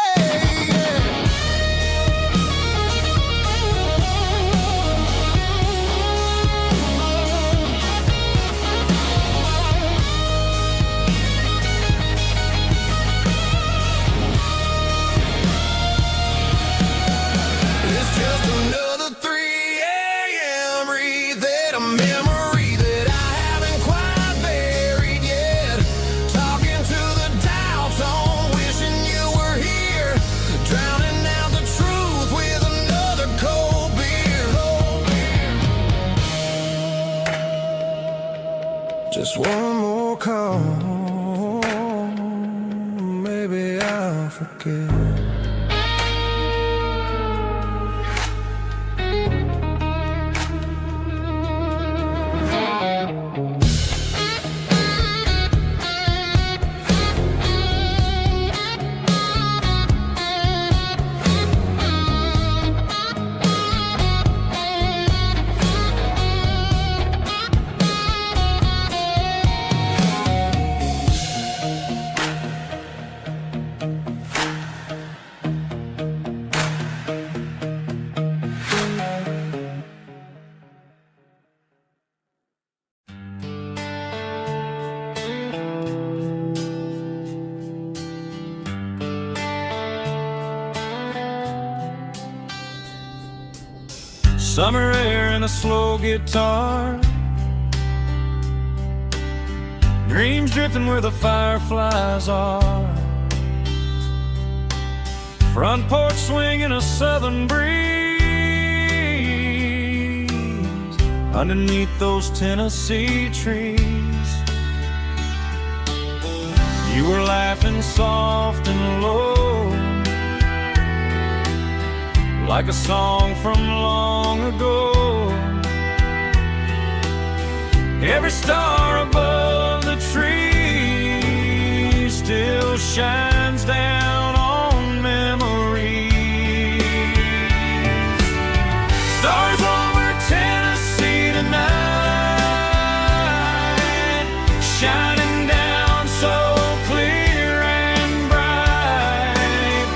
It's just another 3 a.m. read, a memory that I haven't quite buried yet. Talking to the dial tone, wishing you were here, drowning out the truth with another cold beer. Just one more call, maybe I'll forget. Summer air and a slow guitar, dreams drifting where the fireflies are. Front porch swinging a southern breeze, underneath those Tennessee trees. You were laughing soft and low, like a song from long ago. Every star above the tree still shines down on memories. Stars over Tennessee tonight, shining down so clear and bright.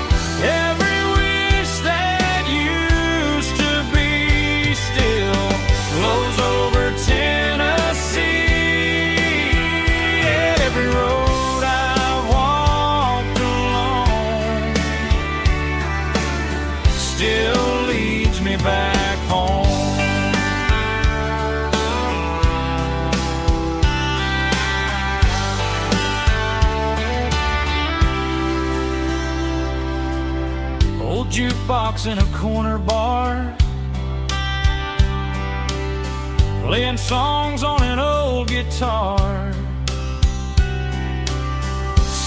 Every wish that used to be still glows over Tennessee. Every road I've walked along still leads me back home. Old jukebox in a corner bar, playing songs on an old guitar.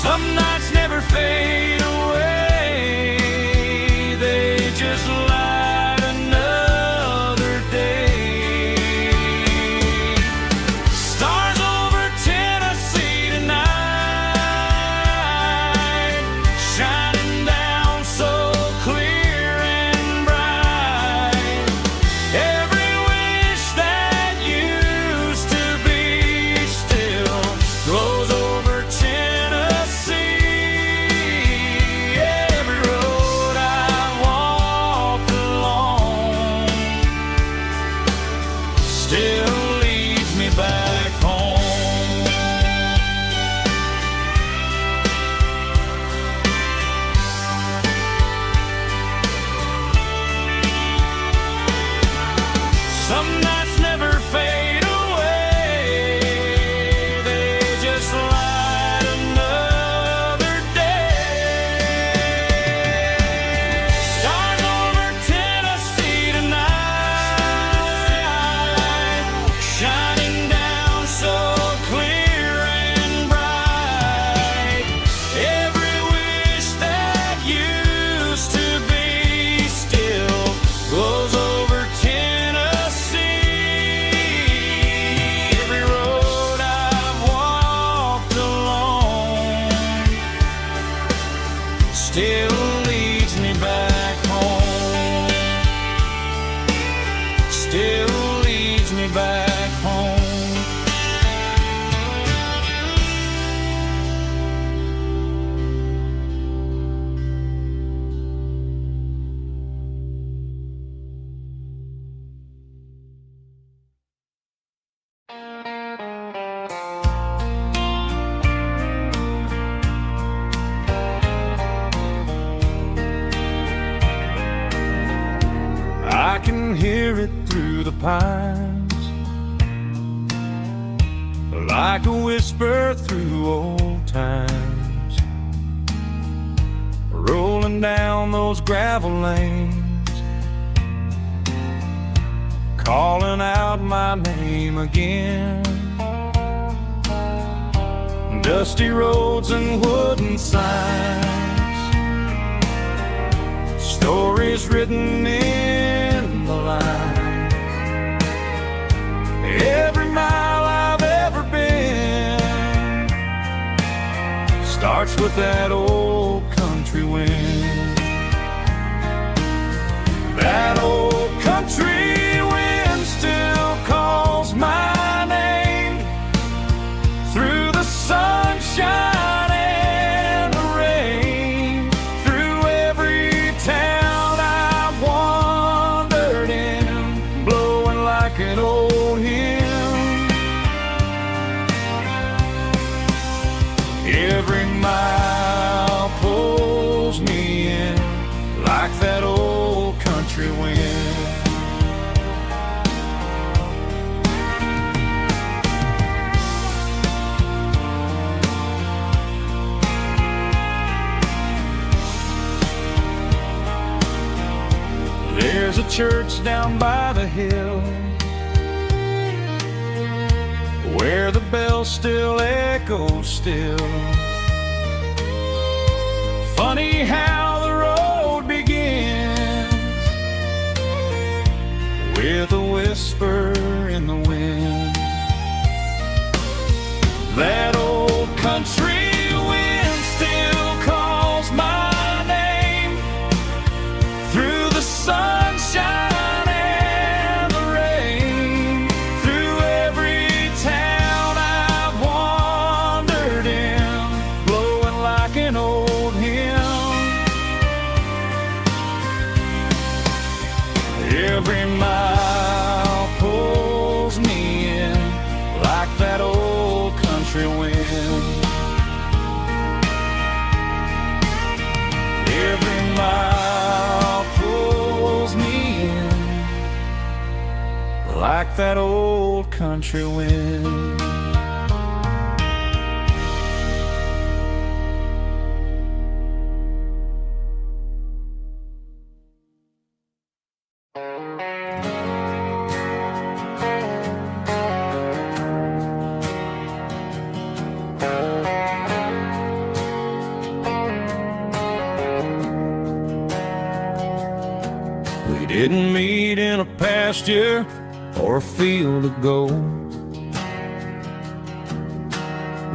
Some nights never fade away, they just still leads me back home. I can hear it through the pines, like a whisper through old times, rolling down those gravel lanes, calling out my name again. Dusty roads and wooden signs, stories written in the lines. Every mile I've ever been starts with that old country wind. That old country wind still calls my name through the sunshine and the rain, through every town I've wandered in, blowing like an old hymn. Every mile pulls me in like that old country wind. There's a church down by the hill where the bell still echoes still. Funny how the road begins with a whisper in the wind. That old country wind still calls my name through the sunshine and the rain, through every town I've wandered in, blowing like an old hymn. Every mile pulls me in like that old country wind. Every mile pulls me in like that old country wind. We didn't meet in a pasture or a field of gold.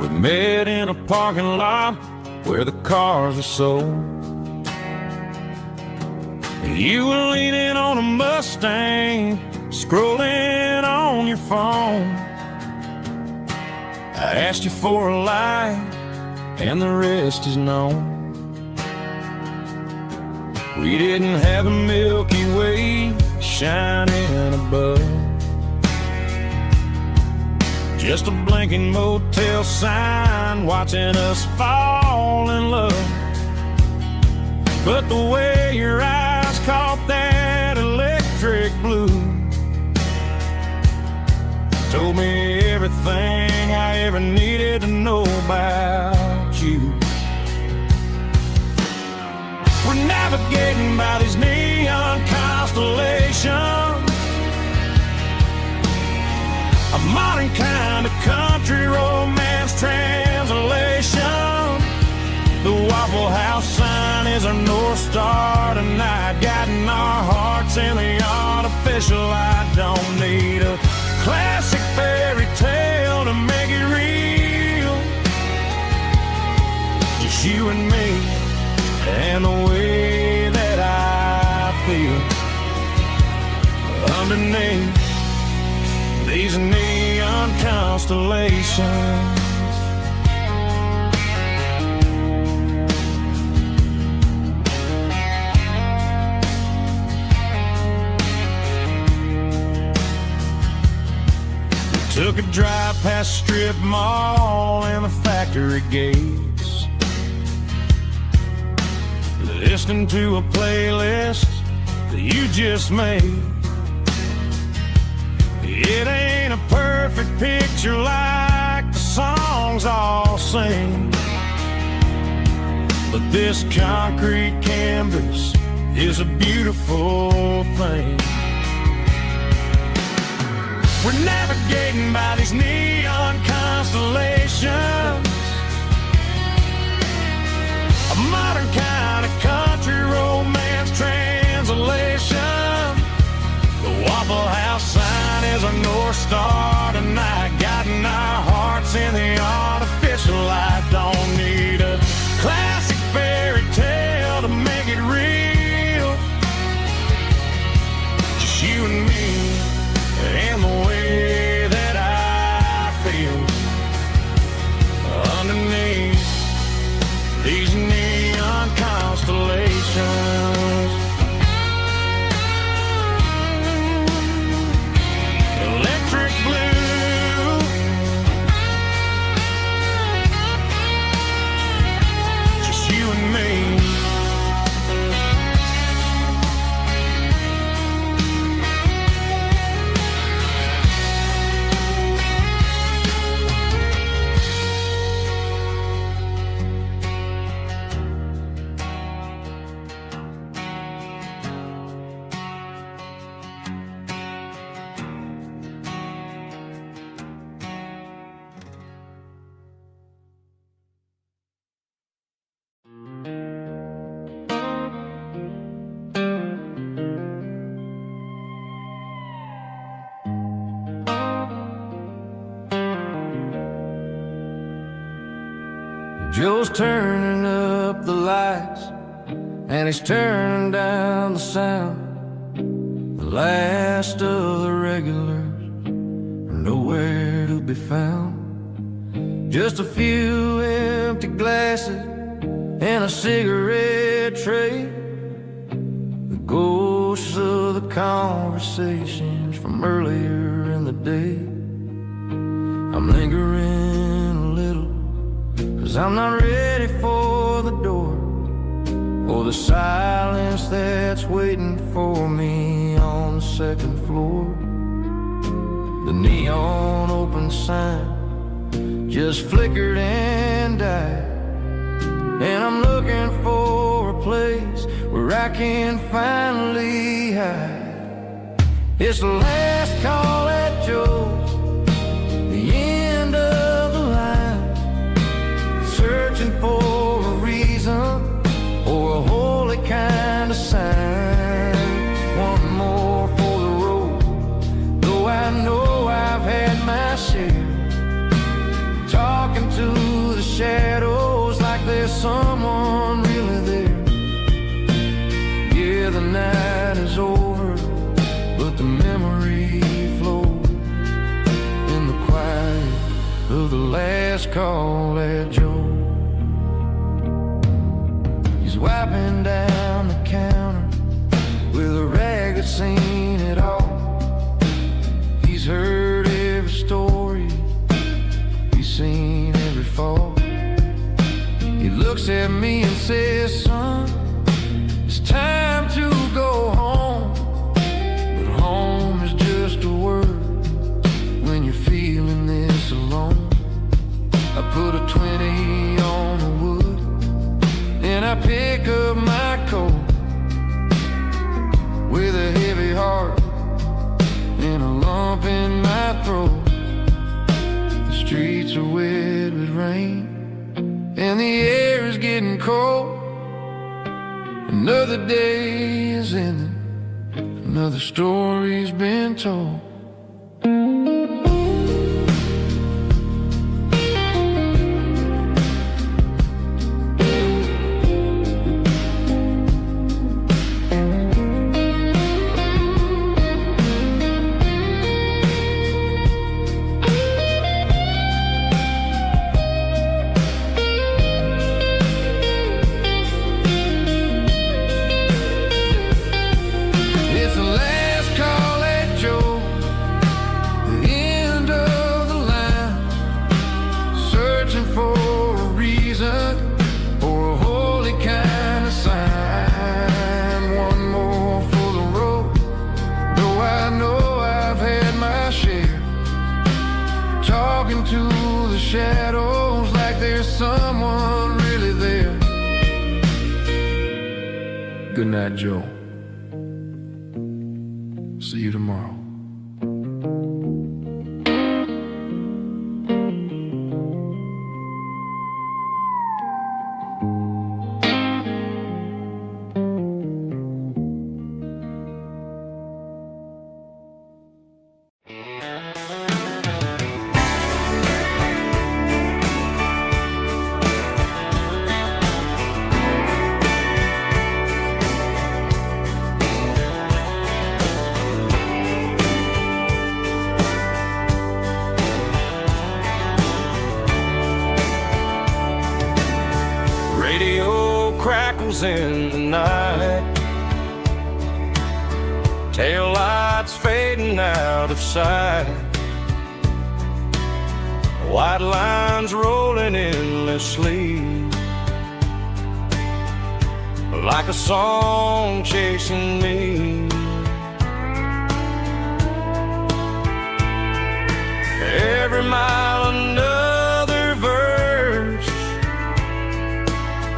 We met in a parking lot where the cars are sold. You were leaning on a Mustang, scrolling on your phone. I asked you for a light, and the rest is known. We didn't have a Milky Way shining above, just a blinking motel sign watching us fall in love. But the way your eyes caught that electric blue told me everything I ever needed to know about you. We're navigating by these neon constellations, a modern kind of country romance translation. The Waffle House sign is our North Star tonight, guiding our hearts in the artificial light. Don't need a classic fairy tale to make it real, just you and me and the way that I feel. underneath these neon constellations. Took a drive past strip mall and the factory gates, listening to a playlist that you just made. It ain't a perfect picture like the songs all sing, but this concrete canvas is a beautiful thing. We're navigating by these neon constellations, a modern kind of country romance translation. The Waffle House sign is a North Star tonight, guiding our hearts in the artificial light. Don't need a classic fairy tale to make it real, just you and me and the way that I feel underneath these neon constellations. Electric blue, just you and me. Joe's turning up the lights and he's turning down the sound. The last of the regulars are nowhere to be found. Just a few empty glasses and a cigarette tray, the ghosts of the conversations from earlier in the day. I'm lingering a little, 'cause I'm not ready for the door or the silence that's waiting for me on the second floor. The neon open sign just flickered and died, and I'm looking for a place where I can finally hide. It's the last call at Joe's, the end of the line, searching for a reason or a holy kind of sign. One more for the road, though I know I've had my share. Talking to the shadows like there's someone really there. Yeah, the night is over, but the memory flows in the quiet of the last call at Joe. He's wiping down the counter with a rag that's seen it all. He's heard every story, he's seen every fall. He looks at me and says, son, it's time to go home. But home is just a word when you're feeling this alone. I put a 20 on the wood and I pick up my coat with a heavy heart and a lump in my throat. The streets are wet with rain and the air is getting cold. Another day is ending, another story's been told. I know I've had my share, talking to the shadows like there's someone really there. Good night, Joe. See you tomorrow. Crackles in the night, tail lights fading out of sight, white lines rolling endlessly, like a song chasing me. Every mile another verse,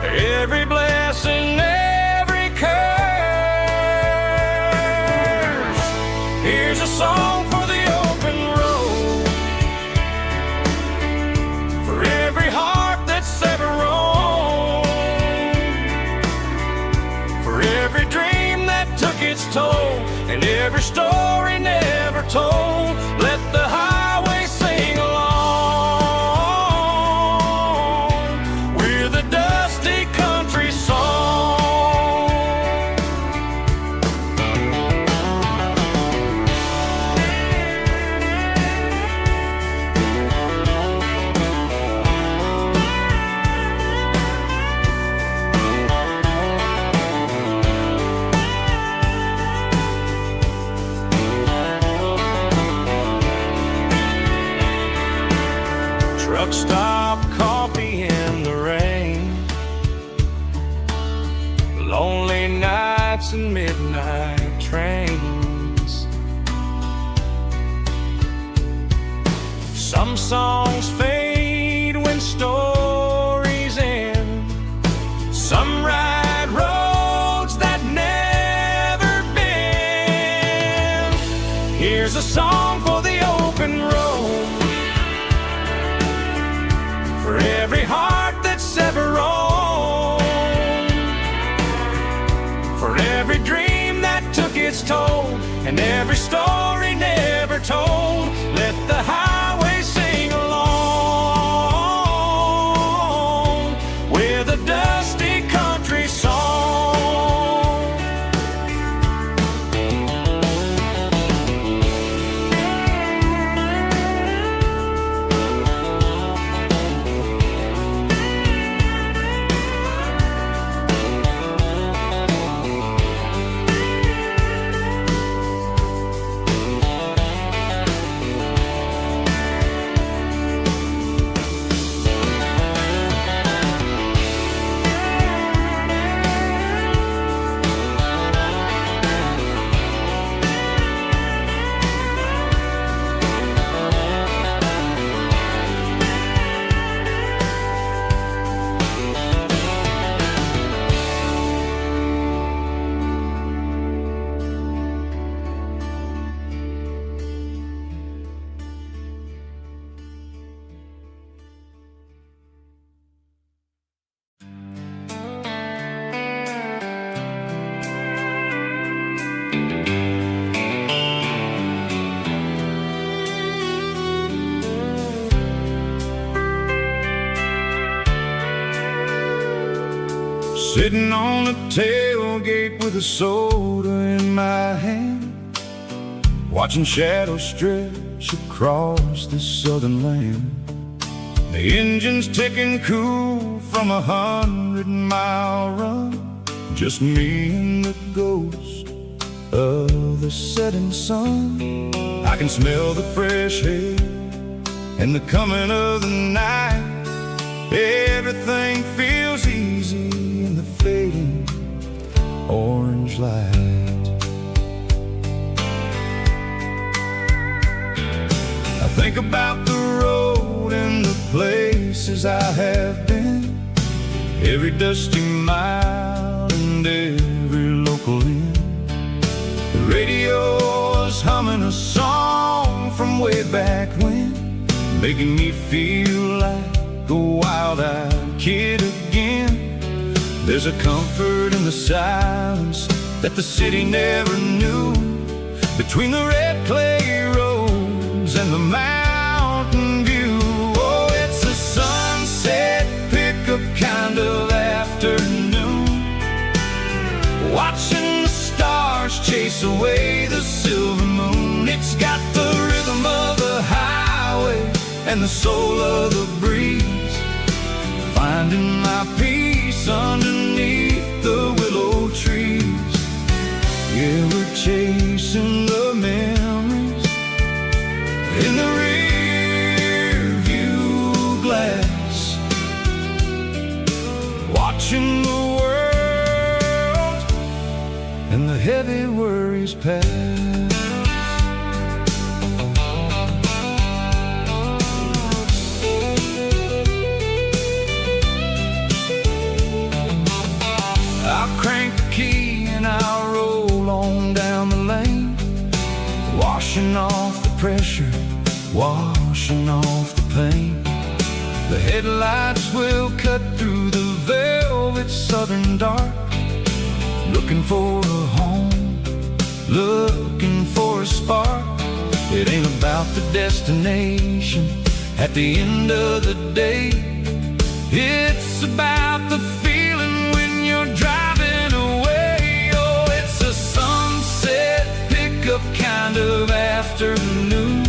every blessing, every curse. Here's a song for the open road, for every heart that's ever roamed, for every dream that took its toll, and every story never told. Let the highway sing along with a dusty country song. Truck stop, coffee in the rain, lonely nights and midnight trains. Some songs fade when stories end, some ride roads that never bend. Here's a song for the open road, for every heart that's ever roamed, for every dream that took its toll, and every story never told. Let the highway sing along with a dusty country song. Sitting on a tailgate with a soda in my hand, watching shadows stretch across this southern land. The engine's ticking cool from 100-mile run, just me and the ghost of the setting sun. I can smell the fresh air and the coming of the night. Everything feels easy in the fading orange light. think about the road and the places I have been, every dusty mile and every local inn. The radio is humming a song from way back when, making me feel like a wild-eyed kid again. There's a comfort in the silence that the city never knew, between the red clay roads and the mountain view. Oh, it's a sunset pickup kind of afternoon, watching the stars chase away the silver moon. It's got the rhythm of the highway and the soul of the breeze, finding my peace underneath the willow trees. Yeah, we're chasing the memories in the rear view glass, watching the world and the heavy worries pass. I'll crank the key and I'll roll on down the lane, washing off the pressure, washing off the pain. The headlights will cut through the velvet southern dark, looking for a home, looking for a spark. It ain't about the destination at the end of the day, it's about the feeling when you're driving away. Oh, it's a sunset pickup kind of afternoon,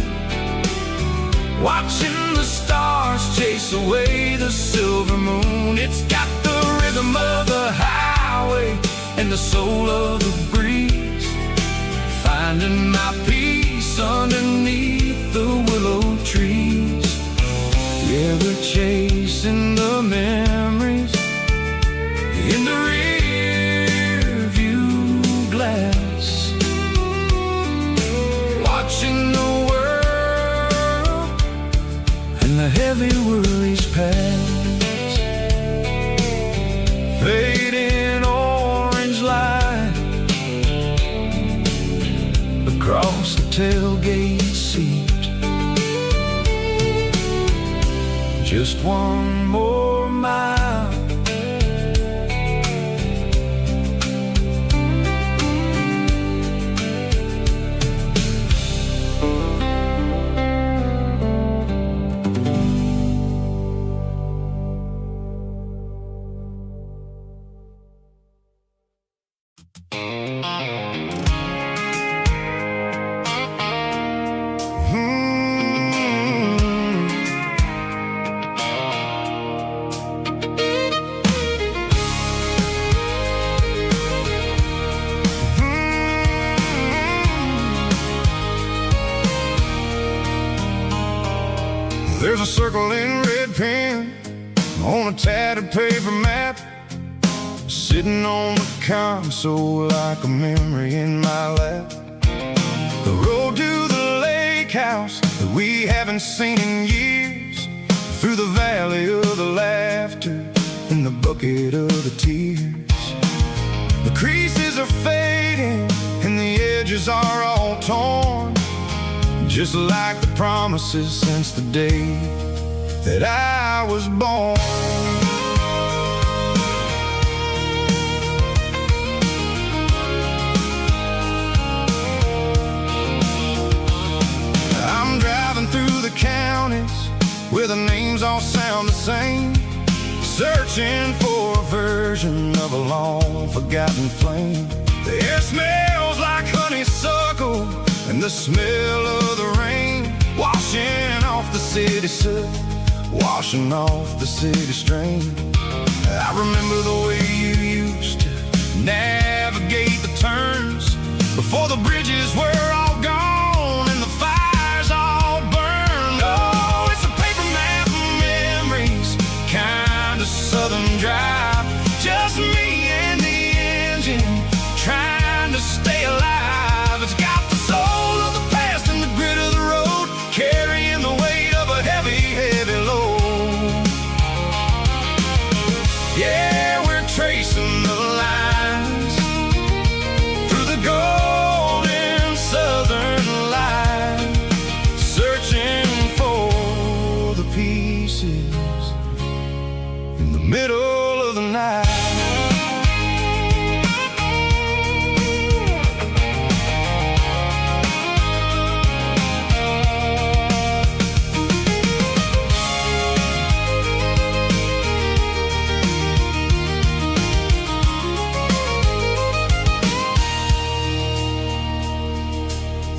watching the stars chase away the silver moon. It's got the rhythm of the highway and the soul of the breeze, finding my peace underneath the willow trees. Yeah, we're chasing the memories in the rear view glass, watching the world and the heavy worries pass. Fading orange light across the tailgate seat, just one more mile. There's a circle in red pen on a tattered paper map, sitting on the console like a memory in my lap. The road to the lake house that we haven't seen in years, through the valley of the laughter and the bucket of the tears. The creases are fading and the edges are all torn, just like the promises since the day that I was born. I'm driving through the counties where the names all sound the same, searching for a version of a long forgotten flame. The air smells like honeysuckle and the smell of the rain, washing off the city soot, washing off the city strain. I remember the way you used to navigate the turns before the bridges were all gone and the fires all burned. Oh, it's a paper map of memories, kind of southern drive, just me and the engine trying to stay alive. It's got the soul of the past and the grit of the road, carrying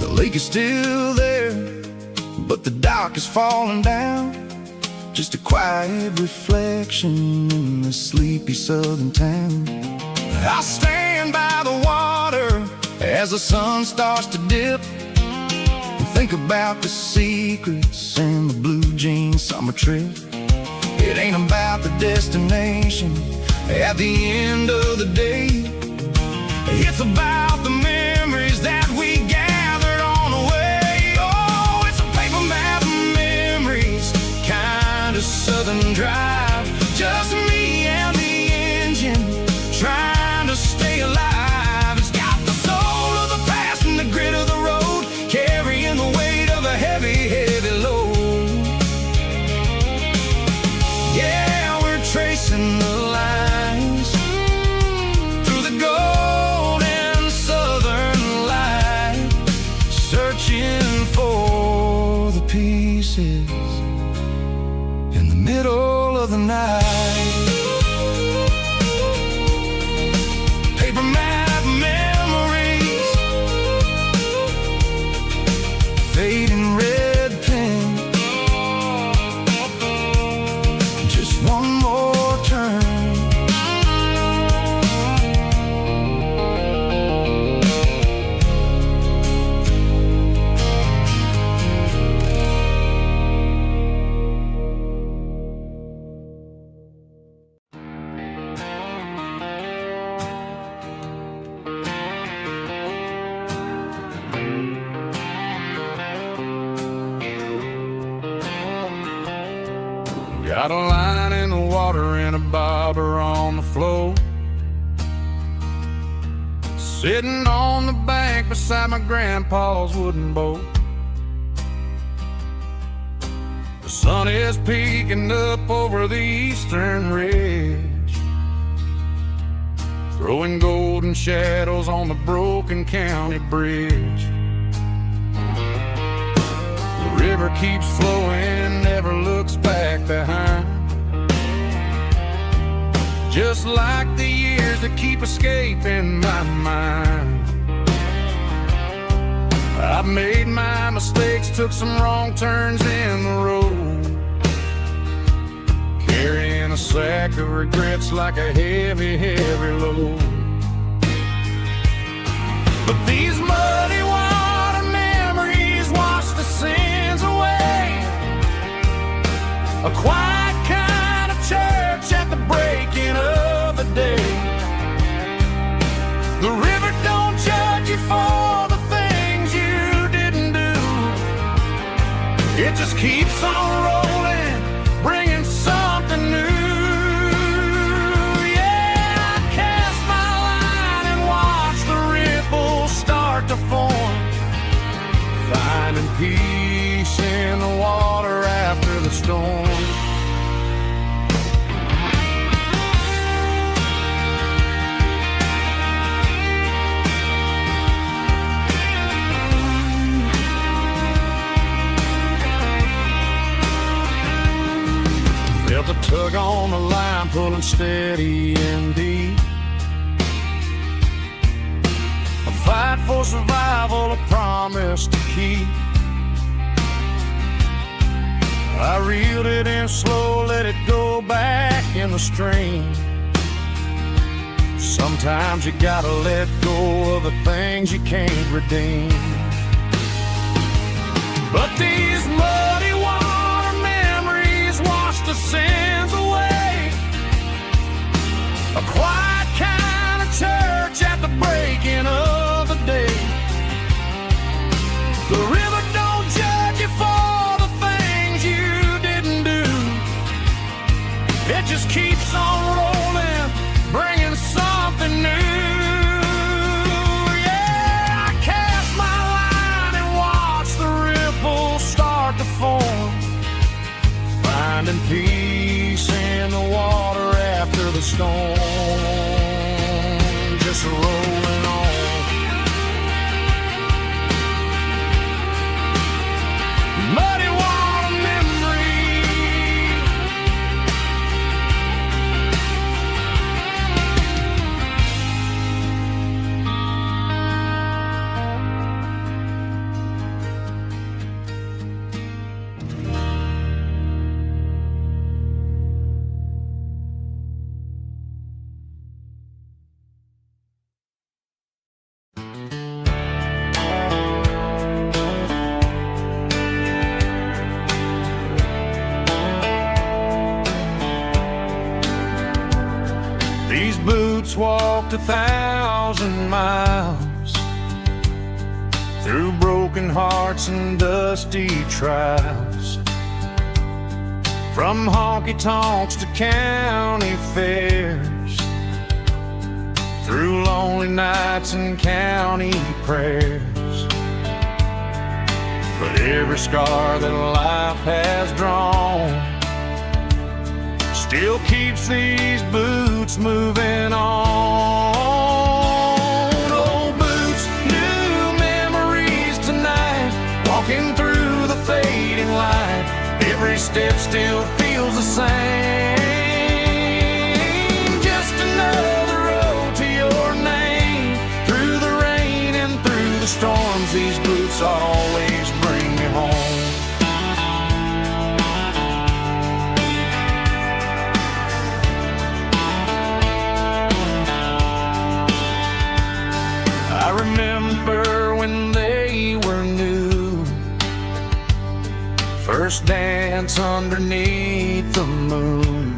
The lake is still there, but the dock is falling down. Just a quiet reflection in the sleepy southern town. I stand by the water as the sun starts to dip, and think about the secrets and the blue jean summer trip. It ain't about the destination at the end of the day. It's about the memories that we gathered on the way. Oh, it's a paper map of memories, kind of southern drive. Just me and the engine, trying to stay alive. It's got the soul of the past and the grit of the road, carrying the weight of a heavy, heavy load. Yeah, we're tracing the lines through the golden southern light, searching for the pieces in the middle of the night. Paper map memories, fading red pen, just one more turn. Got a line in the water and a bobber on the floor, sitting on the bank beside my grandpa's wooden boat. The sun is peeking up over the eastern ridge, throwing golden shadows on the broken county bridge. The river keeps flowing, never looks back behind, just like the years that keep escaping my mind. I've made my mistakes, took some wrong turns in the road, carrying a sack of regrets like a heavy, heavy load. But these muddy water memories wash the sins away. A quiet kind of church at the breaking of the day. The river don't judge you for the things you didn't do. It just keeps on rolling, bringing something new. Yeah, I cast my line and watch the ripples start to form, finding peace in the water after the storm. Felt a tug on the line, pulling steady and deep. A fight for survival, a promise to keep. I reeled it in slow, let it go back in the stream. Sometimes you gotta let go of the things you can't redeem. But these muddy water memories wash the sins away. A quiet kind of church at the breaking of the day. The river don't judge you for the things you didn't do. It just keeps on rolling, bringing something new. Yeah, I cast my line and watch the ripples start to form, finding peace in the water after the storm. Just rolling on. Muddy water memory. boots walked 1,000 miles through broken hearts and dusty trials, from honky-tonks to county fairs, through lonely nights and county prayers. But every scar that life has drawn still keeps these boots moving on. Old boots, new memories tonight, walking through the fading light. Every step still feels the same. Just another road to your name. Through the rain and through the storms, these boots always bring me home. I remember when they were new, first dance underneath the moon.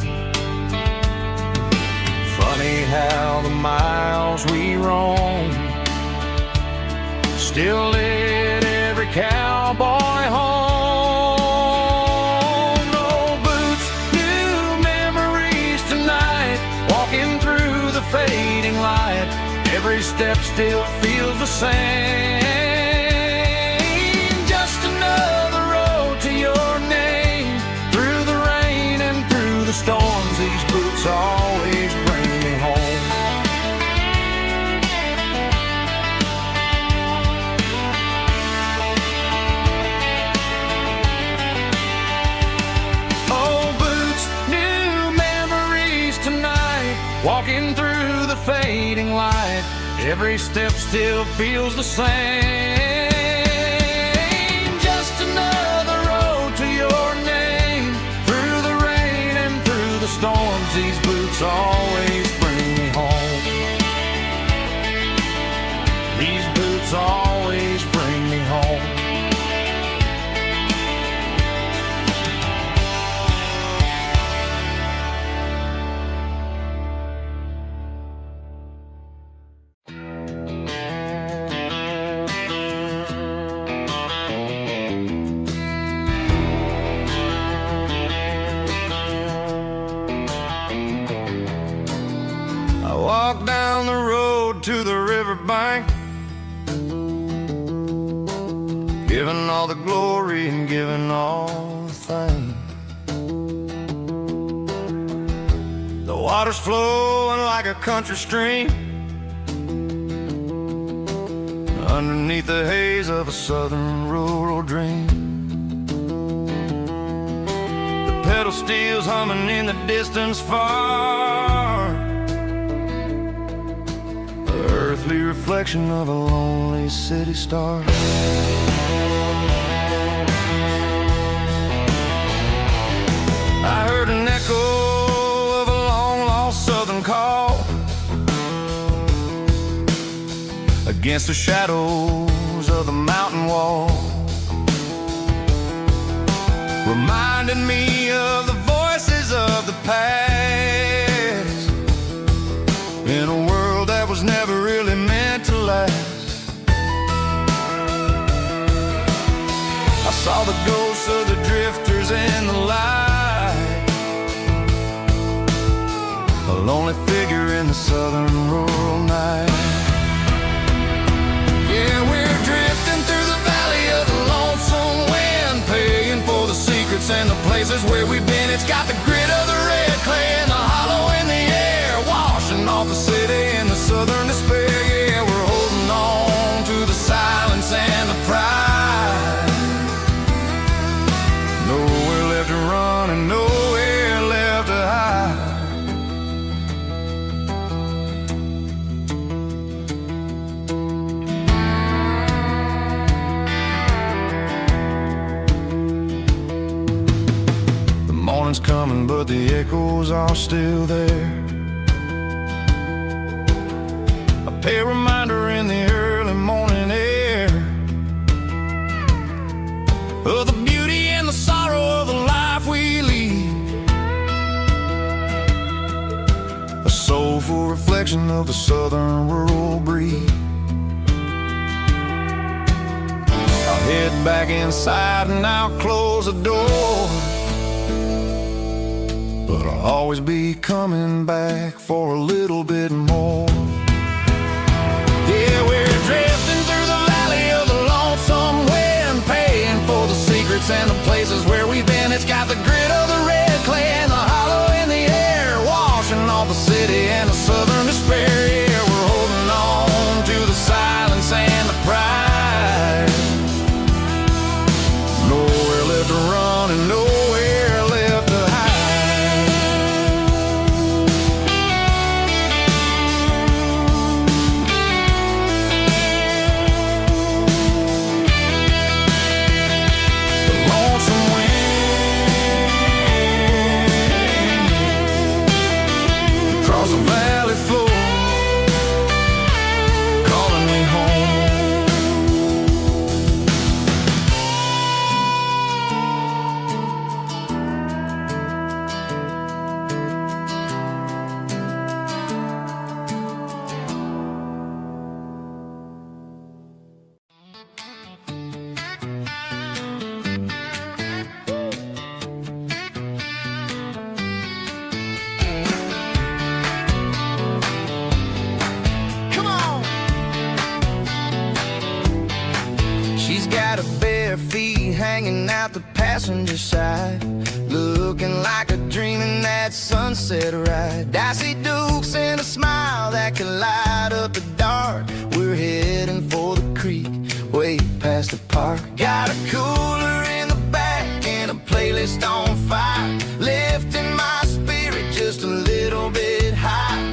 Funny how the miles we roam still lit every cowboy home. Old boots, new memories tonight, walking through the fading light. Every step still feels the same. Just another road to your name. Through the rain and through the storms, these boots always bring me home. Old boots, new memories tonight, walking through the fading light. Every step still feels the same. Just another road to your name. Through the rain and through the storms, these boots always bring me home. These boots always bring me home. Walk down the road to the riverbank, giving all the glory and giving all the thanks. The water's flowing like a country stream underneath the haze of a southern rural dream. The pedal steel's humming in the distance far, earthly reflection of a lonely city star. I heard an echo of a long-lost southern call against the shadows of the mountain wall, reminding me of the voices of the past in a world that was never really meant to last. I saw the ghosts of the drifters in the light, a lonely figure in the southern rural night. Yeah, we're drifting through the valley of the lonesome wind, paying for the secrets and the places where we've been. It's got the grit of the red clay and the hollow in the air, washing off the city in the southern despair. Yeah, we're holding on to the silence and the pride. Nowhere left to run and nowhere left to hide. The morning's coming, but the echoes are still there. A pale reminder in the early morning air of the beauty and the sorrow of the life we lead. A soulful reflection of the southern rural breeze. I'll head back inside and I'll close the door, but I'll always be coming back for a little bit more. Yeah, we're drifting through the valley of the lonesome wind, paying for the secrets and the places where we've been. It's got the grit of the red clay and the hollow in the air, washing off the city and the southern despair. Yeah, we're holding on to the silence and the pride. Nowhere left to run and nowhere left to hide. The lonesome wind across the valley floor, calling me home. Come on! She's got her bare feet hanging out the passenger side, looking like a dream in that sunset ride. I see Dukes and a smile that can light up the dark. We're heading for the creek, way past the park. Got a cooler in the back and a playlist on fire, lifting my spirit just a little bit high.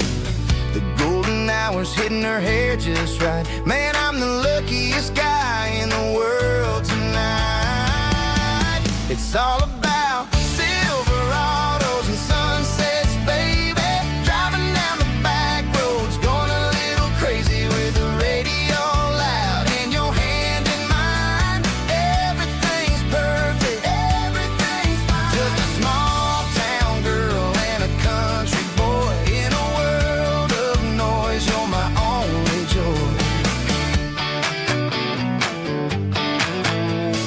The golden hours hitting her hair just right. Man, I'm the luckiest guy in the world tonight. It's all about Silverados and sunsets, baby. Driving down the back roads, going a little crazy with the radio loud and your hand in mine. Everything's perfect, everything's fine. Just a small town girl and a country boy in a world of noise. You're my only joy.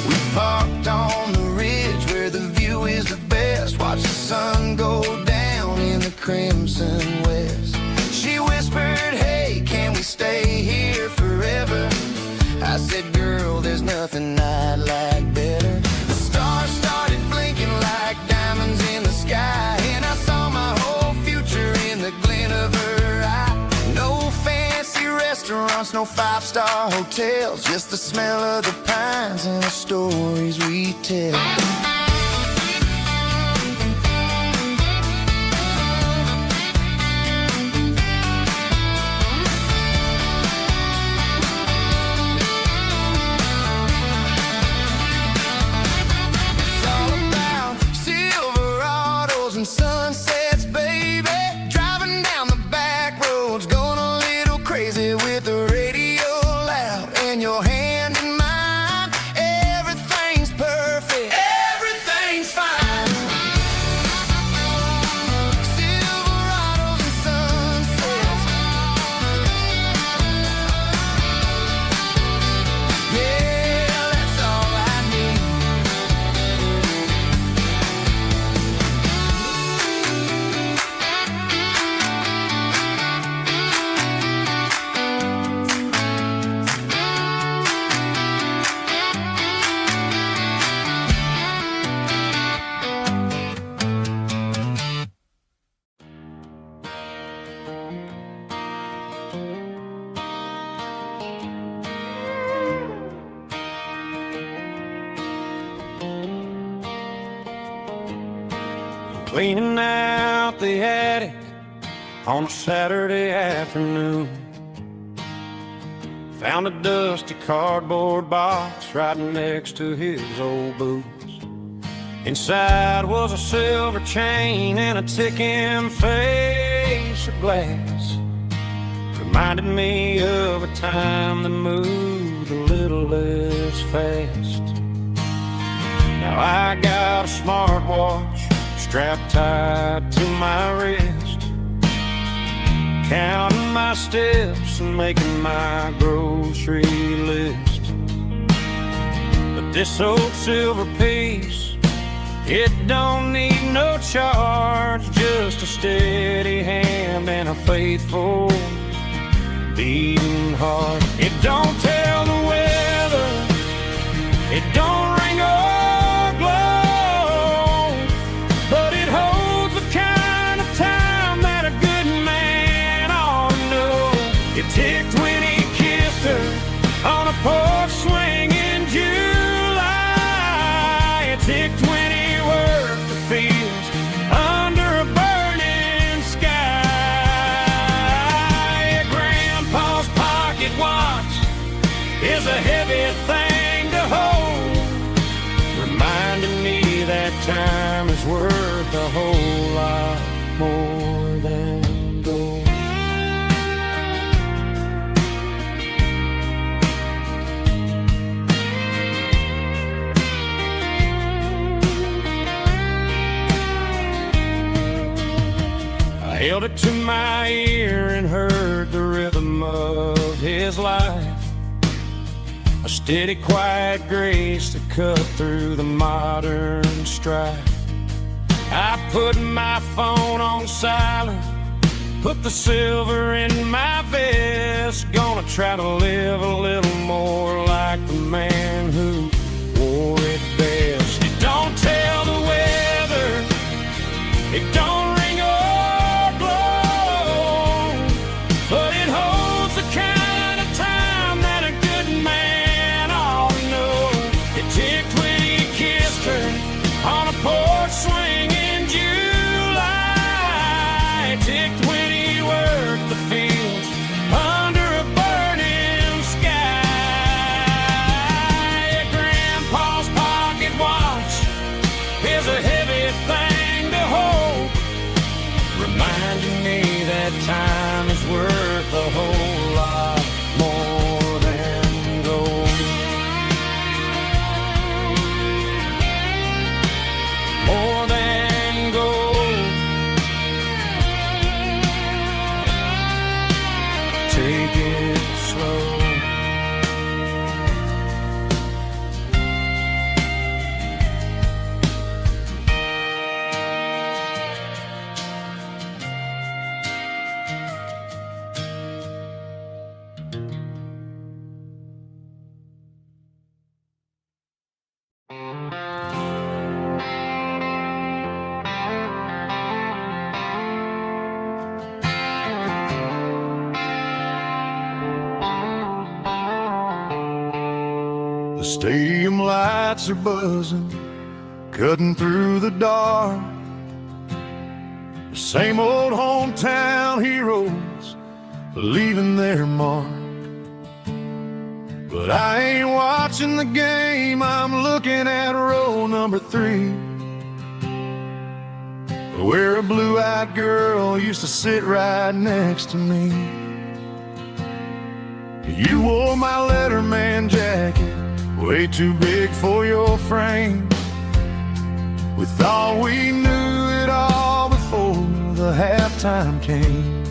We parked on the ridge where the view is the best. Watch the sun go down in the crimson west. She whispered, hey, can we stay here forever? I said, girl, there's nothing I'd like better. The stars started blinking like diamonds in the sky, and I saw my whole future in the glint of her eye. No fancy restaurants, no five-star hotels, just the smell of the pines and the stories we tell. It's all about Silverados and sunsets, baby. Driving down the back roads, going a little crazy with the radio loud and your hand in mine. Everything's perfect, everything's fine. Silverados and sunsets, yeah, that's all I need. Cleaning out the attic on a Saturday afternoon. Found a dusty cardboard box right next to his old boots. Inside was a silver chain and a ticking face of glass. Reminded me of a time that moved a little less fast. Now I got a smartwatch strapped tight to my wrist. counting my steps and making my grocery list. But this old silver piece, it don't need no charge, just a steady hand and a faithful beating heart. It don't tell the weather, it don't ring or glow, but it holds the kind of time that a good man ought to know. It ticked when he kissed her on a porch swing in July. It ticked when he worked the fields under a burning sky. Grandpa's pocket watch is a heavy thing to hold, reminding me that time is worth a whole lot more than gold. I held it to my ear and heard the rhythm of his life, a steady, quiet grace to cut through the modern strife. I put my phone on silent, put the silver in my vest, gonna try to live a little more like the man who wore it best. It don't tell the weather, it don't ring or glow, but it holds the kind of time that a good man ought to know. It ticked when he kissed her on a porch swing in July. It ticked when he worked the fields under a burning sky. Grandpa's pocket watch is a heavy thing to hold, reminding me that time is worth a whole lot more than gold. More than gold. Take it slow. The stadium lights are buzzing, cutting through the dark. The same old hometown heroes leaving their mark. But I ain't watching the game, I'm looking at row number 3, where a blue-eyed girl used to sit right next to me. You wore my Letterman jacket, way too big for your frame. We thought we knew it all before the halftime came.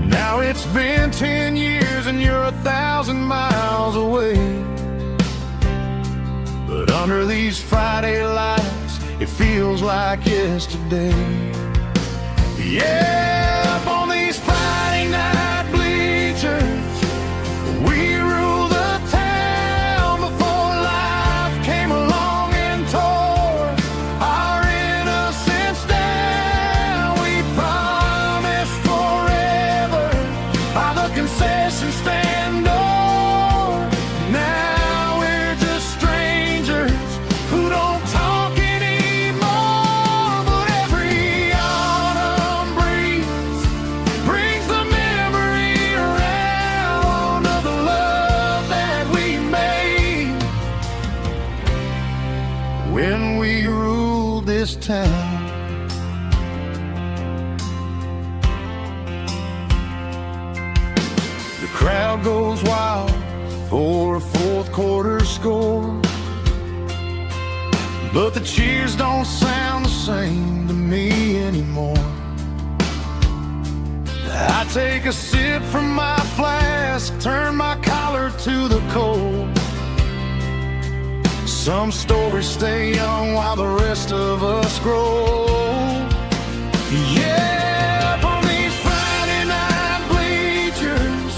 Now it's been 10 years and you're 1,000 miles away, but under these Friday lights it feels like yesterday. Yeah, up on these Friday night bleachers, we rule the town before life came along and tore our innocence down. We promised forever by the concession stand door. Now we're just strangers who don't talk anymore. But every autumn breeze brings the memory around of the love that we made when we ruled this town. The crowd goes wild for a fourth quarter score, but the cheers don't sound the same to me anymore. I take a sip from my flask, turn my collar to the cold. Some stories stay young while the rest of us grow. Yeah, up on these Friday night bleachers,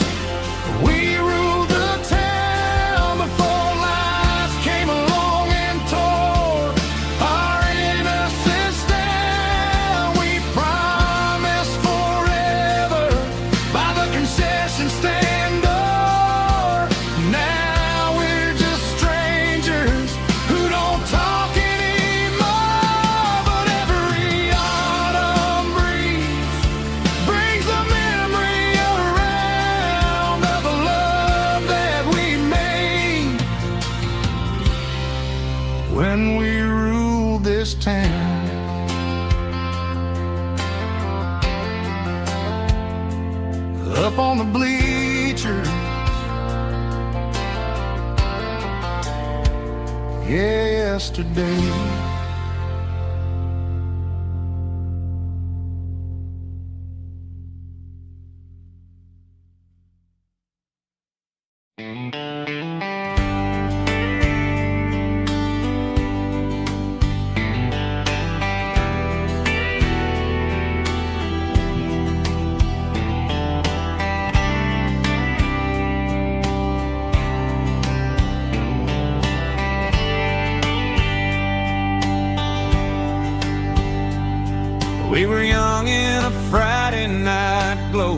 we ruled the town before life came along and tore our innocence down. We promised forever by the concession stand door. Now we're just strangers who don't talk anymore. But every autumn breeze brings the memory around of the love that we made when we ruled this town. Up on the bleachers, yeah, yesterday. We were young in a Friday night glow,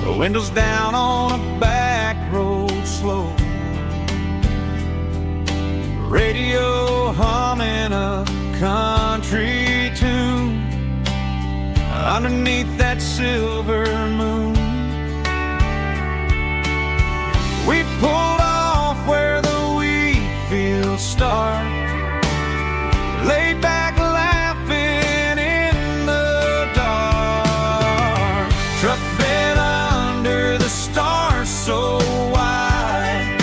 the windows down on a back road slow, radio humming a country tune underneath that silver moon. We pulled off where the wheat fields start, laid back laughing in the dark, truck bed under the stars so wide,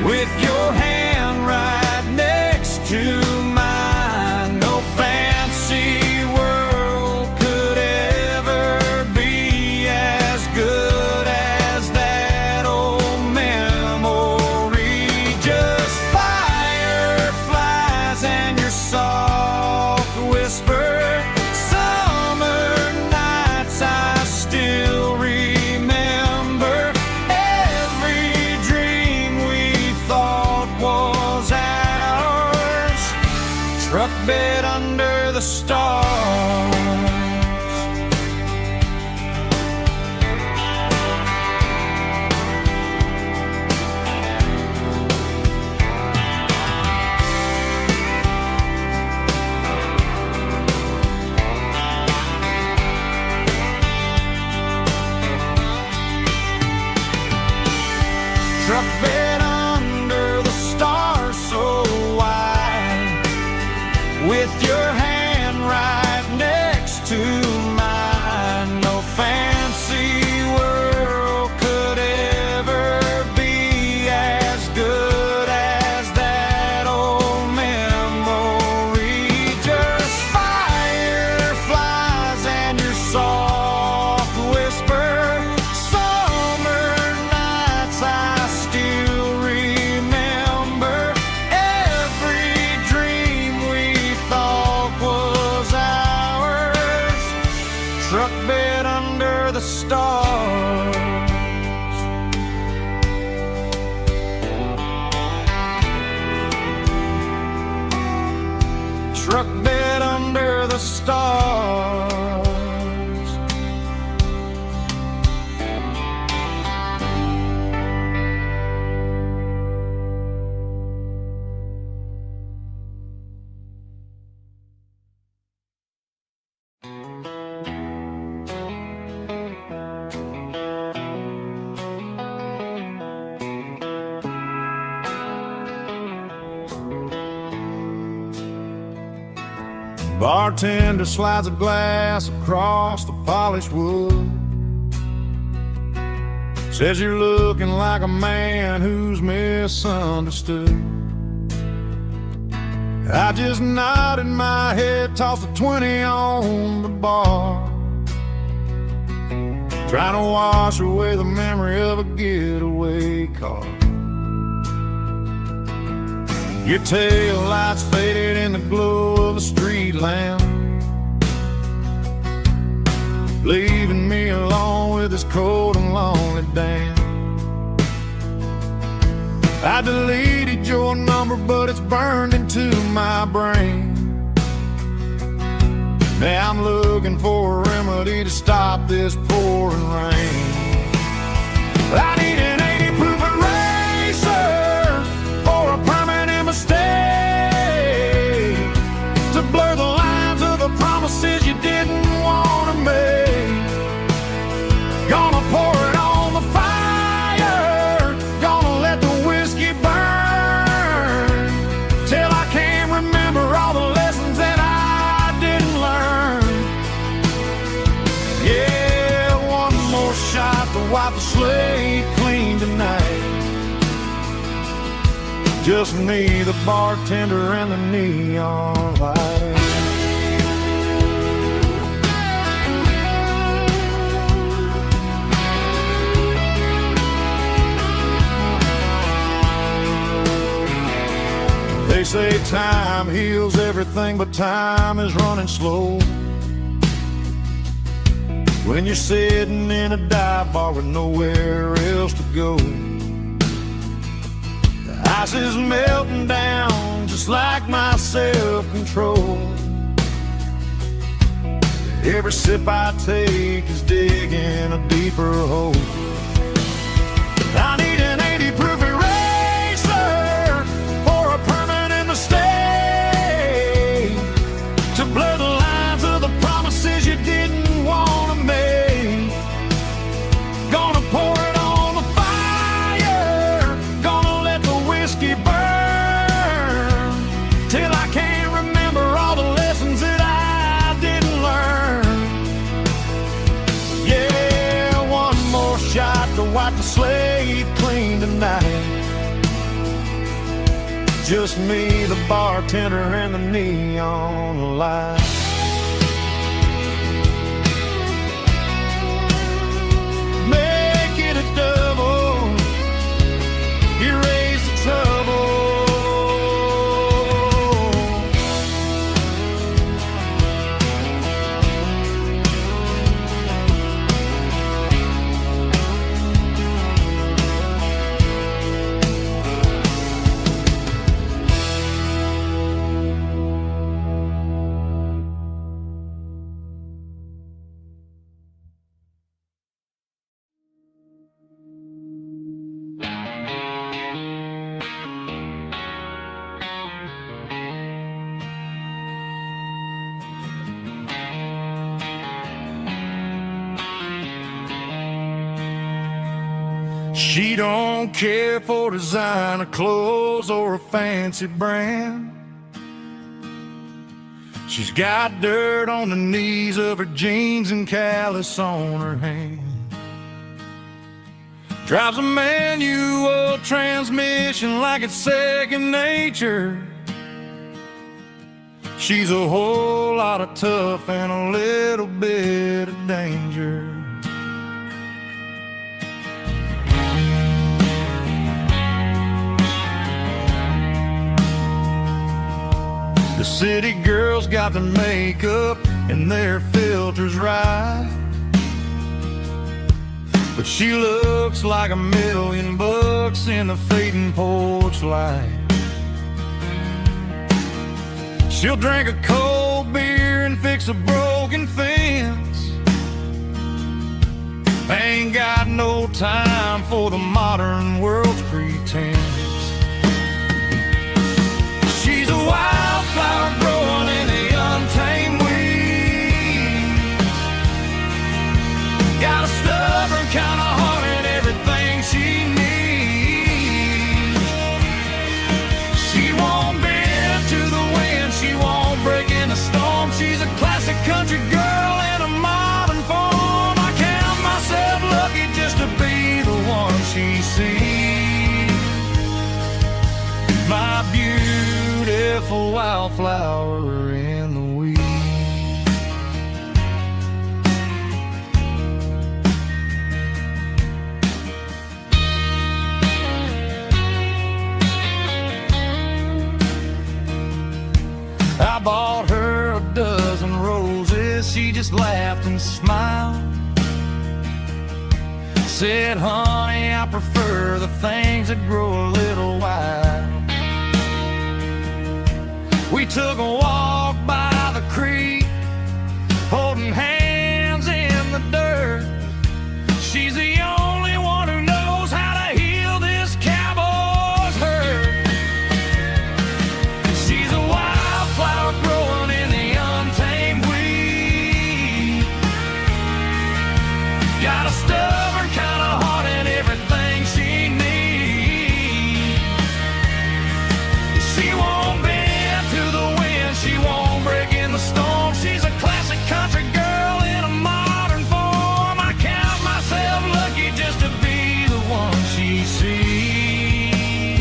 with your hand right next to mine. No fancy world could ever be as good as that old memory. Just fireflies and your soft whisper. Summer nights I still remember. Every dream we thought was ours, truck bed under the stars. Truck bed under the stars so wide, with your hand right next to mine. No fancy world could ever be as good as that old memory. Just fireflies and your soft whisper. Summer nights I still remember. Every dream we thought was ours, truck bed under the stars. Truck bed under the stars. Bartender slides a glass across the polished wood, says you're looking like a man who's misunderstood. I just nodded my head, tossed a 20 on the bar. trying to wash away the memory of a getaway car. Your tail lights faded in the glow of a street lamp, leaving me alone with this cold and lonely damn. I deleted your number, but it's burned into my brain. Now I'm looking for a remedy to stop this pouring rain. I need an 80 proof eraser for a permanent mistake, to blur the lines of the promises you didn't want to make. Gonna pour it on the fire, gonna let the whiskey burn, till I can't remember all the lessons that I didn't learn. Yeah, one more shot to wipe the slate clean tonight. Just me, the bartender, and the neon light. They say time heals everything, but time is running slow when you're sitting in a dive bar with nowhere else to go. The ice is melting down just like my self-control. Every sip I take is digging a deeper hole. I need an 80 proof eraser for a permanent mistake, to blur the lines of the promises you didn't want to make. Gonna pour it on the fire, gonna let the whiskey burn, till I can't remember all the lessons that I didn't learn. Yeah, one more shot to wipe the slate clean tonight. Just me, the bartender, and the neon light. Make it a double, erase the trouble. She don't care for designer clothes or a fancy brand. She's got dirt on the knees of her jeans and callus on her hand. Drives a manual transmission like it's second nature. She's a whole lot of tough and a little bit of danger. The city girls got their makeup and their filters right, but she looks like $1,000,000 in the fading porch light. She'll drink a cold beer and fix a broken fence. Ain't got no time for the modern world's pretense. She's a wildflower growing in the untamed weeds. Got a stubborn kind of heart and everything she needs. She won't bend to the wind, she won't break in a storm. She's a classic country girl in a modern form. I count myself lucky just to be the one she sees. My beautiful wildflower in the weeds. bought her a dozen roses. She just laughed and smiled. Said, honey, I prefer the things that grow a little wild. We took a walk by the creek, holding hands in the dirt. She's the only one who knows how to heal this cowboy's hurt. She's a wildflower growing in the untamed weed. Got a stubborn kind of heart and everything she needs. She won't bend to the wind, she won't break in the storm. She's a classic country girl in a modern form. I count myself lucky just to be the one she sees.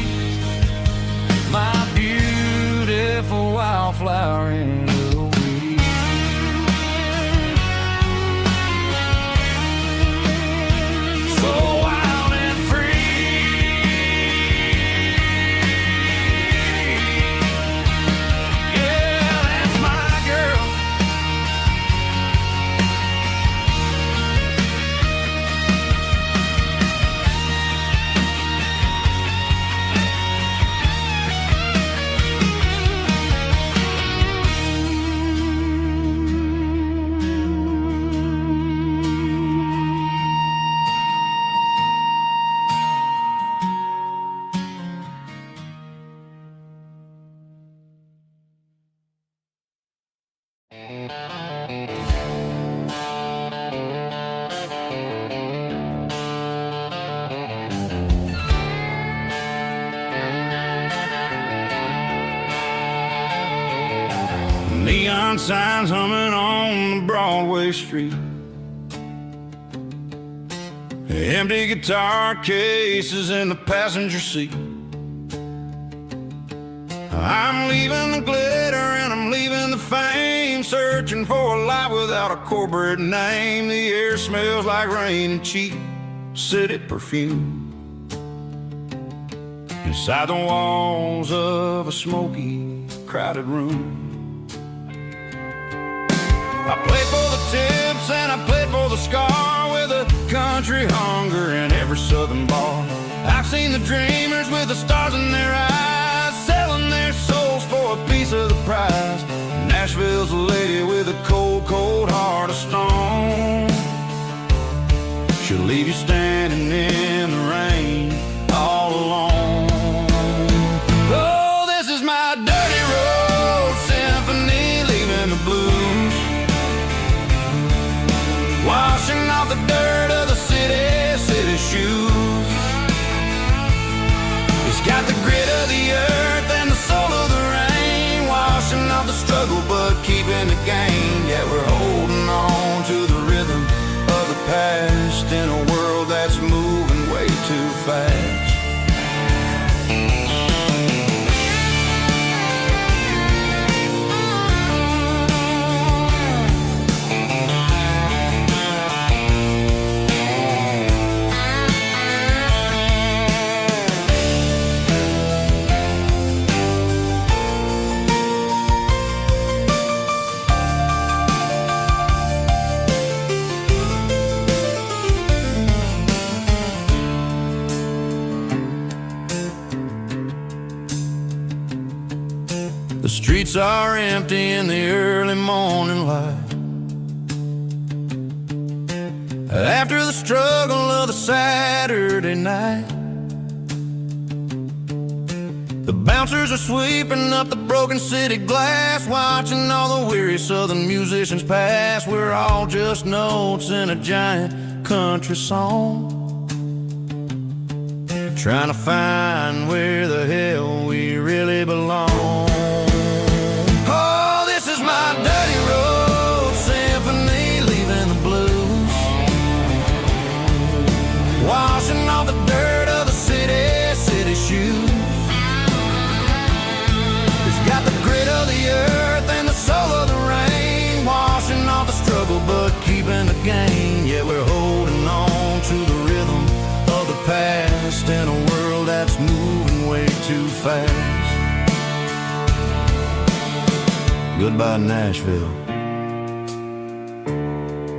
My beautiful wildflower in the weed. So wild and free. Yeah, that's my girl. Neon signs humming on the Broadway street. Empty guitar cases in the passenger seat. I'm leaving the glitter and I'm leaving the fame, searching for a life without a corporate name. The air smells like rain and cheap city perfume. Inside the walls of a smoky, crowded room. I played for the tips and I played for the scar, with a country hunger in every southern bar. I've seen the dreamers with the stars in their eyes, selling their souls for a piece of the prize. Nashville's a lady with a cold, cold heart of stone. She'll leave you standing in the rain all alone. Oh, this is my dirty road symphony, leaving the blues, washing off the dirt of the city shoes. It's got the grit of the earth and the soul of the rain, washing off the struggle but keeping the gain. Yeah, we're holding on to the rhythm of the past in a world that's moving way too fast. The streets are empty in the early morning light, after the struggle of the Saturday night. The bouncers are sweeping up the broken city glass, watching all the weary southern musicians pass. We're all just notes in a giant country song, trying to find where the hell we really belong. Oh, this is my dirty road symphony, leaving the blues, washing off the dirt of the city shoes. It's got the grit of the earth and the soul of the rain, washing off the struggle but keeping the gain. Yeah, we're holding on to the rhythm of the past in a world that's moving way too fast. Goodbye, Nashville.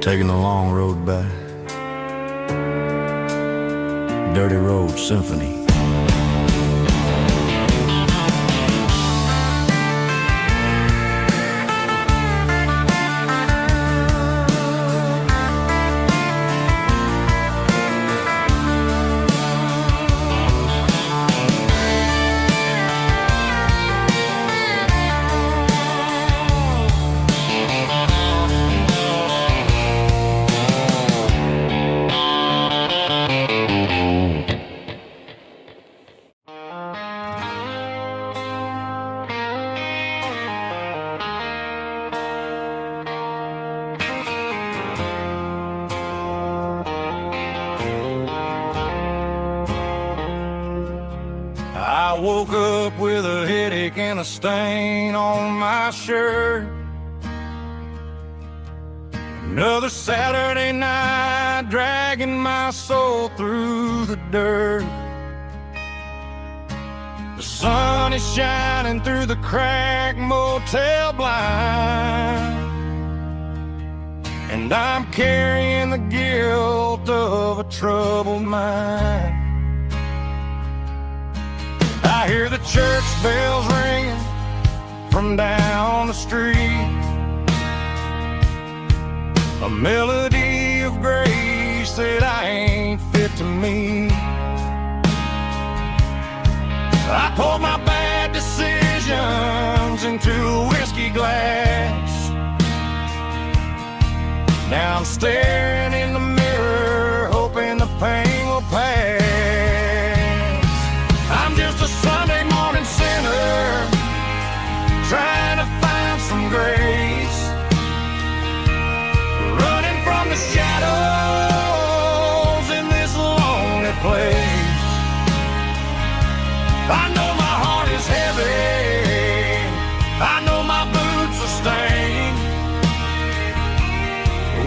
Taking the long road back. Dirty Road Symphony. I woke up with a headache and a stain on my shirt. Another Saturday night, dragging my soul through the dirt. The sun is shining through the cracked motel blind, and I'm carrying the guilt of a troubled mind. I hear the church bells ringing from down the street, a melody of grace that I ain't fit to meet. I poured my bad decisions into a whiskey glass. Now I'm staring in the mirror, hoping the pain will pass. I'm just a Sunday morning sinner, trying to find some grace, running from the shadows in this lonely place. I know my heart is heavy, I know my boots are stained,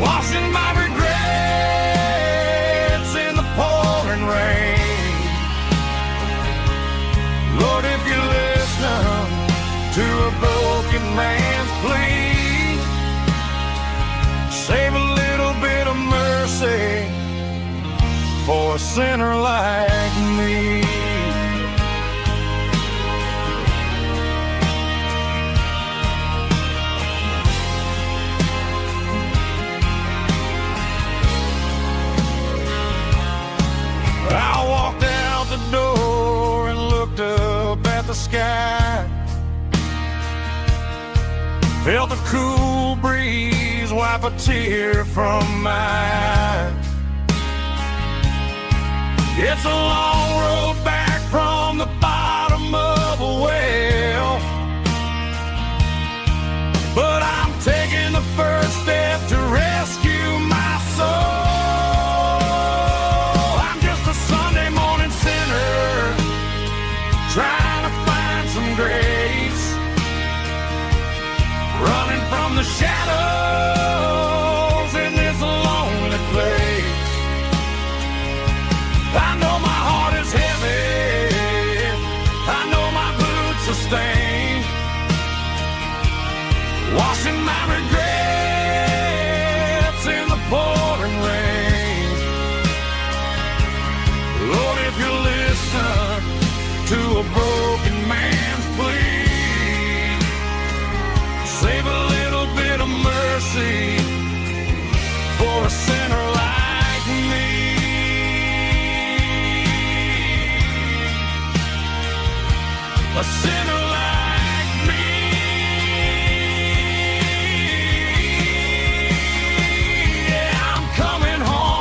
washing my regrets in the pouring rain. Lord, if you listen to a broken man's plea, save a little bit of mercy for a sinner like me. I walked out the door and looked up at the sky, felt the cool breeze wipe a tear from my eye. It's a long road back from the bottom of a well, but I'm taking the first step to rescue my soul. Trying to find some grace, running from the shadows in this lonely place. I know my heart is heavy, I know my boots are stained, washing my regrets in the pouring rain. Lord, if you listen to a broken man's plea, save a little bit of mercy for a sinner like me. A sinner like me. Yeah, I'm coming home.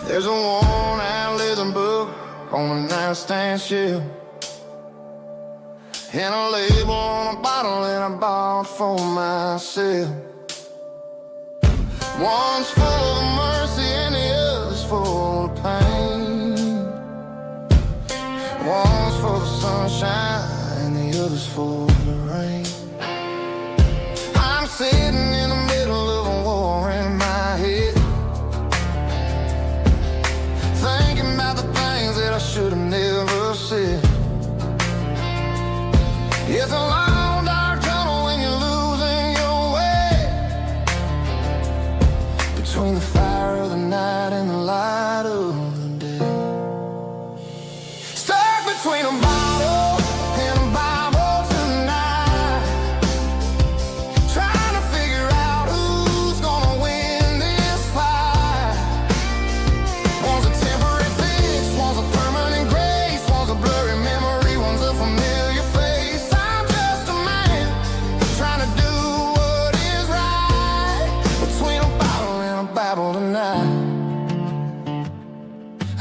There's a worn-out leather book on a nightstand shelf. and a label on a bottle that I bought for myself. One's full of mercy and the other's full of pain. One's for the sunshine and the other's for the rain. I'm sitting in the middle of a war in my head, thinking about the things that I should have never said. It's a long dark tunnel when you're losing your way, between the fire of the night and the light of the day. Stuck between a bottle and a Bible tonight, trying to figure out who's gonna win this fight. One's a temporary fix, one's a permanent grace, one's a blurry memory, one's a familiar face. I'm just a man trying to do what is right, between a bottle and a Bible tonight.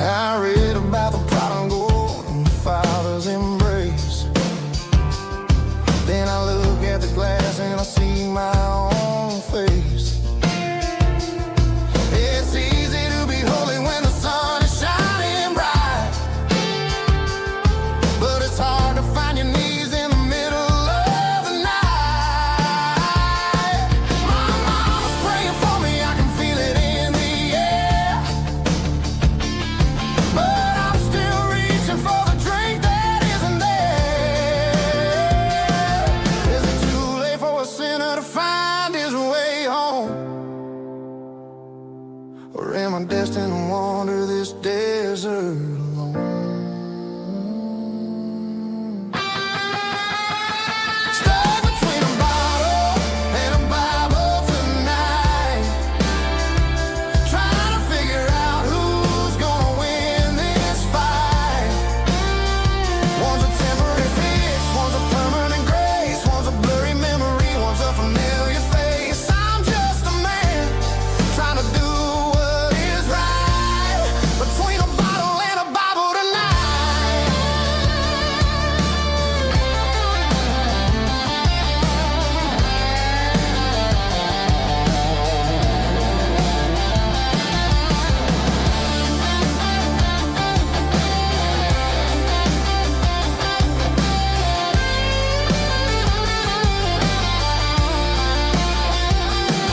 I read about the prodigal and the Father's embrace. Then I look at the glass and I see my own face. It's easy to be holy when the sun is shining bright, but it's hard to find your knees in the middle of the night. My mama's praying for me, I can feel it in the air, but I'm still reaching for the drink that isn't there. Is it too late for a sinner to find his way home? Or am I destined to wander this desert alone? Stuck between a bottle and a Bible tonight, trying to figure out who's gonna win this fight. One's a temporary fix, one's a permanent grace, one's a blurry memory, one's a familiar face. I'm just a man trying to do what is right, between a bottle and a Bible tonight.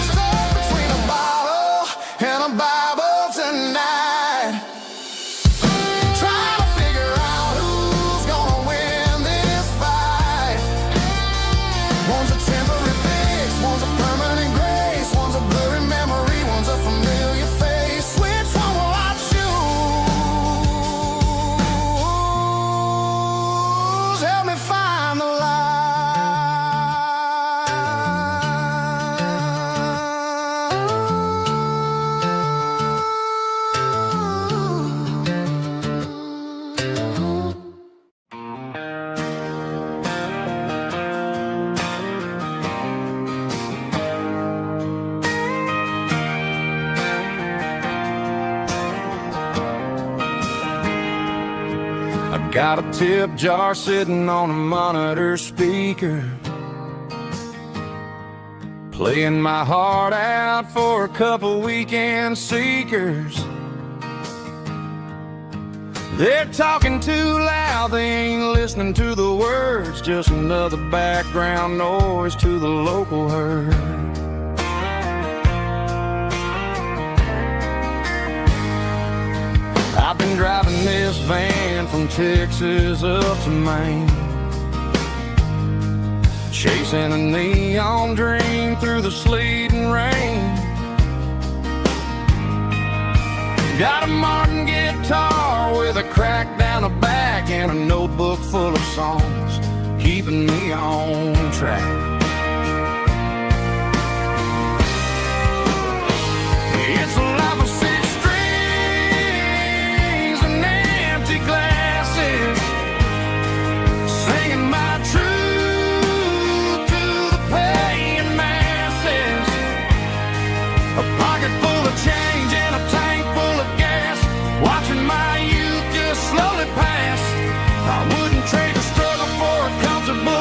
Stuck between a bottle and a Bible tonight, trying to figure out who's gonna win this fight. One's a temporary fix, one's a permanent grace, one's a blurry memory, one's a familiar face. Which one will I choose? Help me find the light. I got a tip jar sitting on a monitor speaker, playing my heart out for a couple weekend seekers. They're talking too loud, they ain't listening to the words, just another background noise to the local herd. I've been driving this van from Texas up to Maine, chasing a neon dream through the sleet and rain. Got a Martin guitar with a crack down the back and a notebook full of songs, keeping me on track. It's a life of six strings and empty glasses, singing my truth to the paying masses. A pocket full of change and a tank full of gas, watching my youth just slowly pass. I wouldn't trade a struggle for a comfortable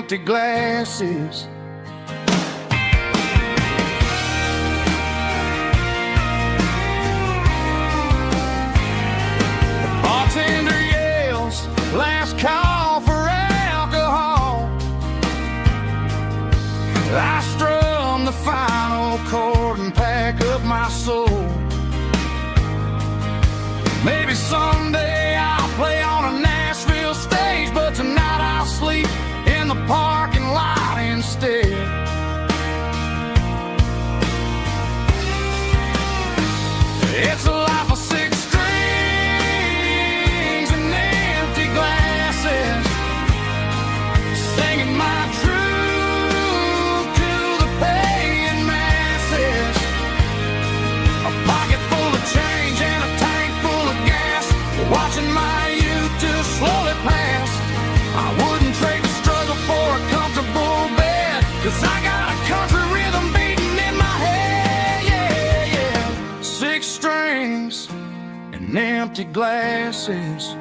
empty glasses. Bartender yells, last call for alcohol. I strum the final chord and pack up my soul. Maybe someday I'll play on a Nashville stage, but tonight I'll sleep in the parking lot instead. It's a life of six strings and empty glasses, singing my truth to the paying masses. A pocket full of change and a tank full of gas, watching my youth just slowly pass. I wouldn't trade the struggle for a comfortable bed, 'cause I got a country rhythm beating in my head, yeah, yeah. Six strings and empty glasses.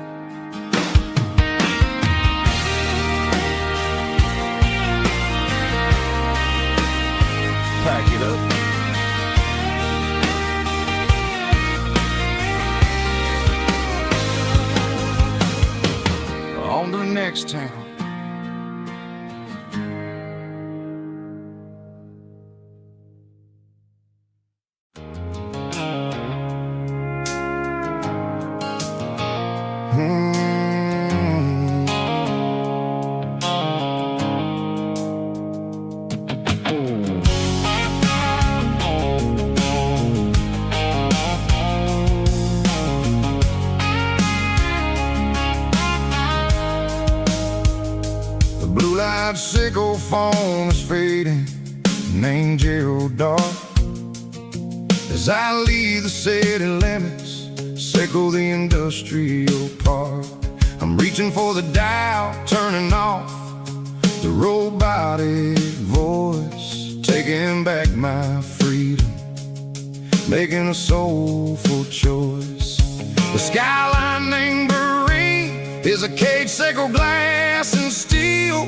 Pack it up. On to the next town. Blue-light sickle phone is fading, named Gerald dark. As I leave the city limits, sickle the industrial park. I'm reaching for the dial, turning off the robotic voice, taking back my freedom, making a soulful choice. The skyline named is a cage, sickle glass and steel,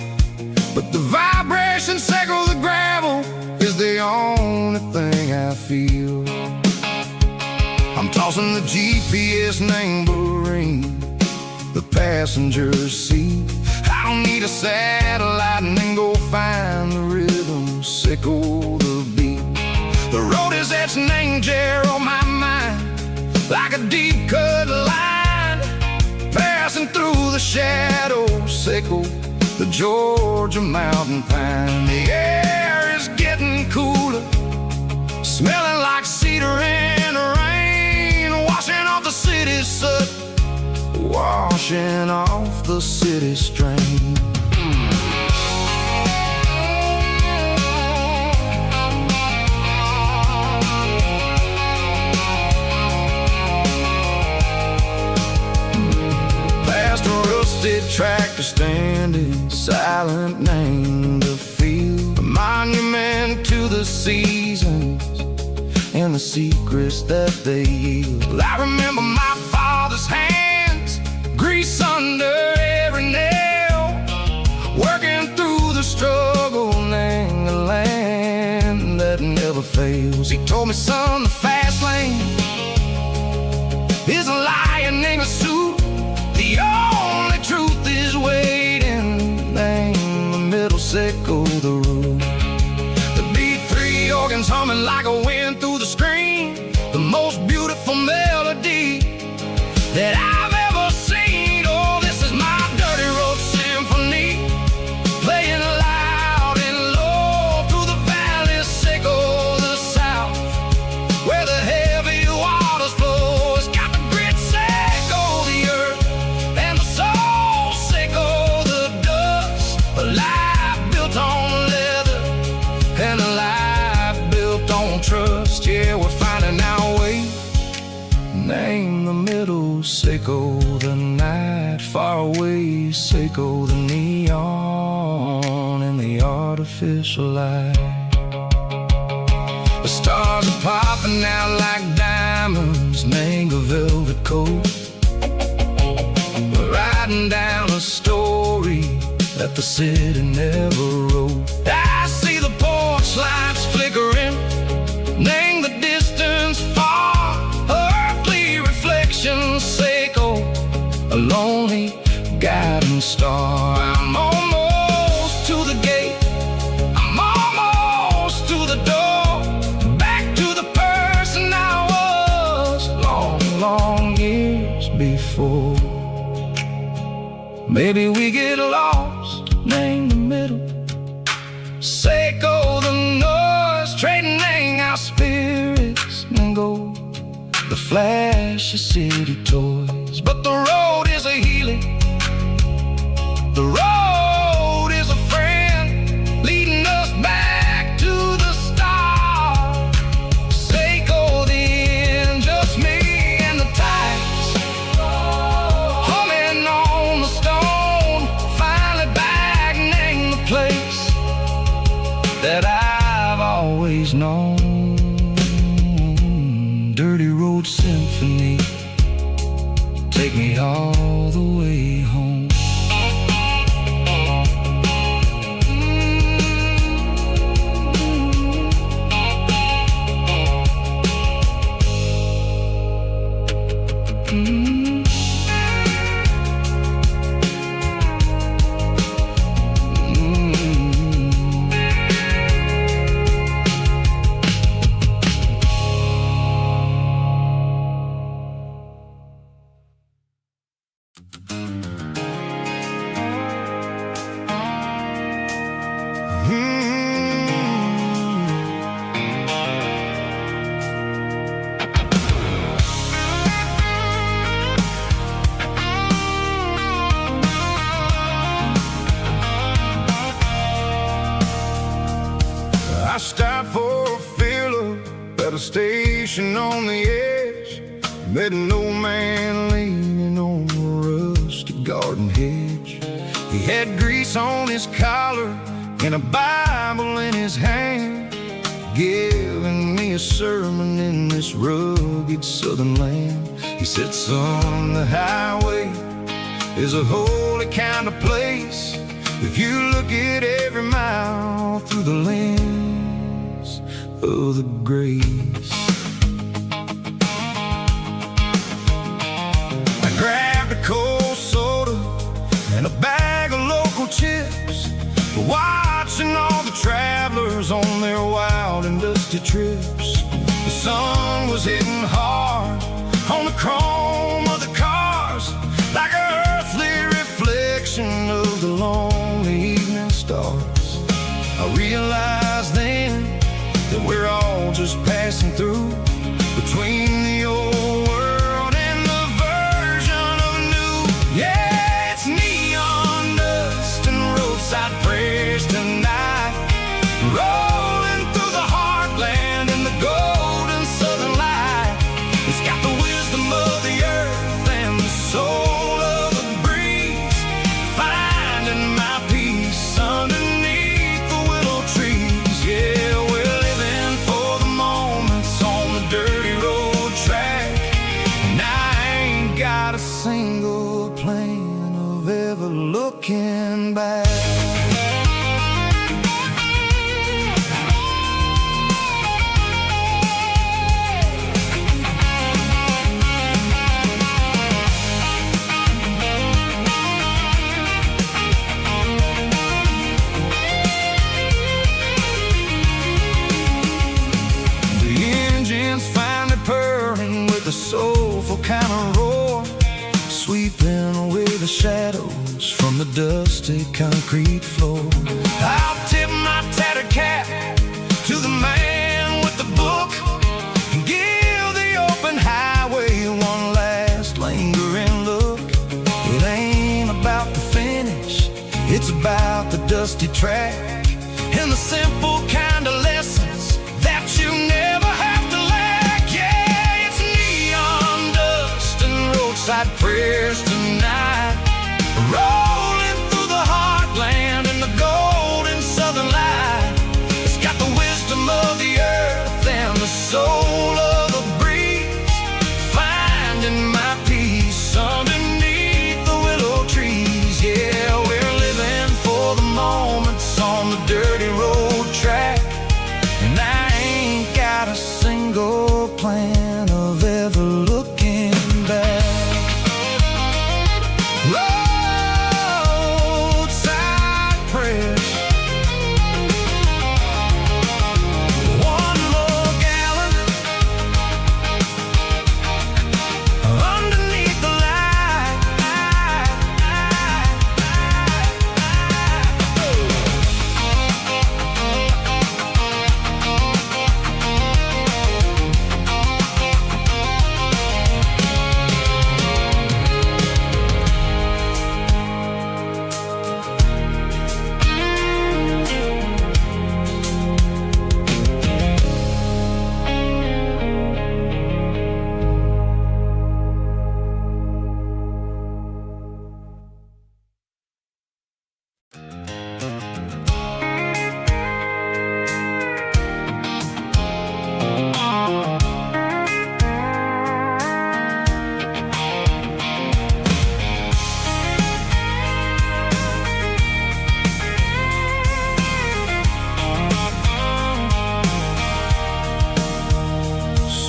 but the vibration sickle the gravel is the only thing I feel. I'm tossing the GPS named Marine, the passenger seat. I don't need a satellite and then go find the rhythm, sickle the beat. The road is etched named Gerald on my mind, like a deep cut line, passing through the shadows, sickle the Georgia mountain pine. The air is getting cooler, smelling like cedar in the rain, washing off the city soot, washing off the city strain. Tractor standing silent, named the field, a monument to the seasons and the secrets that they yield. I remember my father's hands, grease under every nail, working through the struggle, named the land that never fails. He told me, son, the fast lane is a lion in a suit. The only truth is waiting, name the middle, sickle the root. The B3 organs humming like a wind through the screen, the most beautiful melody that I've ever seen. Oh, this is my dirty road symphony, playing loud and low through the valleys, sickle the south, where the heavy waters flow. It's got the grit, sickle the earth, and the soul, sickle the dust. A life built on leather and a life built on trust. Yeah, we're finding our way, name the middle, sickle the night, far away, sickle the neon and the artificial light. The stars are popping out like diamonds, name a velvet coat. We're riding down a story that the city never wrote. I see the porch lights flickering, name the distance far, earthly reflections echo, a lonely guiding star. I'm almost to the gate, I'm almost to the door, back to the person I was long, long years before. Maybe we get lost, name the middle, Seiko the noise, trading our spirits and go the flash of city toys. But the road is a healing, the road is a friend, leading us back to the start. Seiko the end, just me and the tides, humming on the stone, finally back, name the place that I've always known. Dirty Road Symphony, take me all the way home. I stopped for a fill-up at a station on the edge. Met an old man leaning on a rusty garden hedge. He had grease on his collar and a Bible in his hand, giving me a sermon in this rugged southern land. He said, son, the highway is a holy kind of place if you look at every mile through the lens of the grace. I grabbed a cold soda and a bag of local chips, watching all the travelers on their wild and dusty trips. The sun was hitting hard on the chrome of the cars, like an earthly reflection of the lonely evening stars. I realized then that we're all just passing through, between the old world and the version of new. Yeah, it's neon dust and roadside prayers tonight, rolling through the heartland in the golden southern light. It's got the wisdom of the earth and the soul of the breeze, finding my peace underneath the willow trees. Yeah, we're living for the moments on the dirty road track, and I ain't got a single plan of ever looking back. A soulful kind of roar, sweeping away the shadows from the dusty concrete floor. I'll tip my tattered cap to the man with the book and give the open highway one last lingering look. It ain't about the finish, it's about the dusty track and the simple kind of lessons that you never have to lack. Yeah, it's neon dust and roadside prayers tonight, rolling through the heartland in the golden southern light. It's got the wisdom of the earth and the soul of the breeze, finding my peace underneath the willow trees. Yeah, we're living for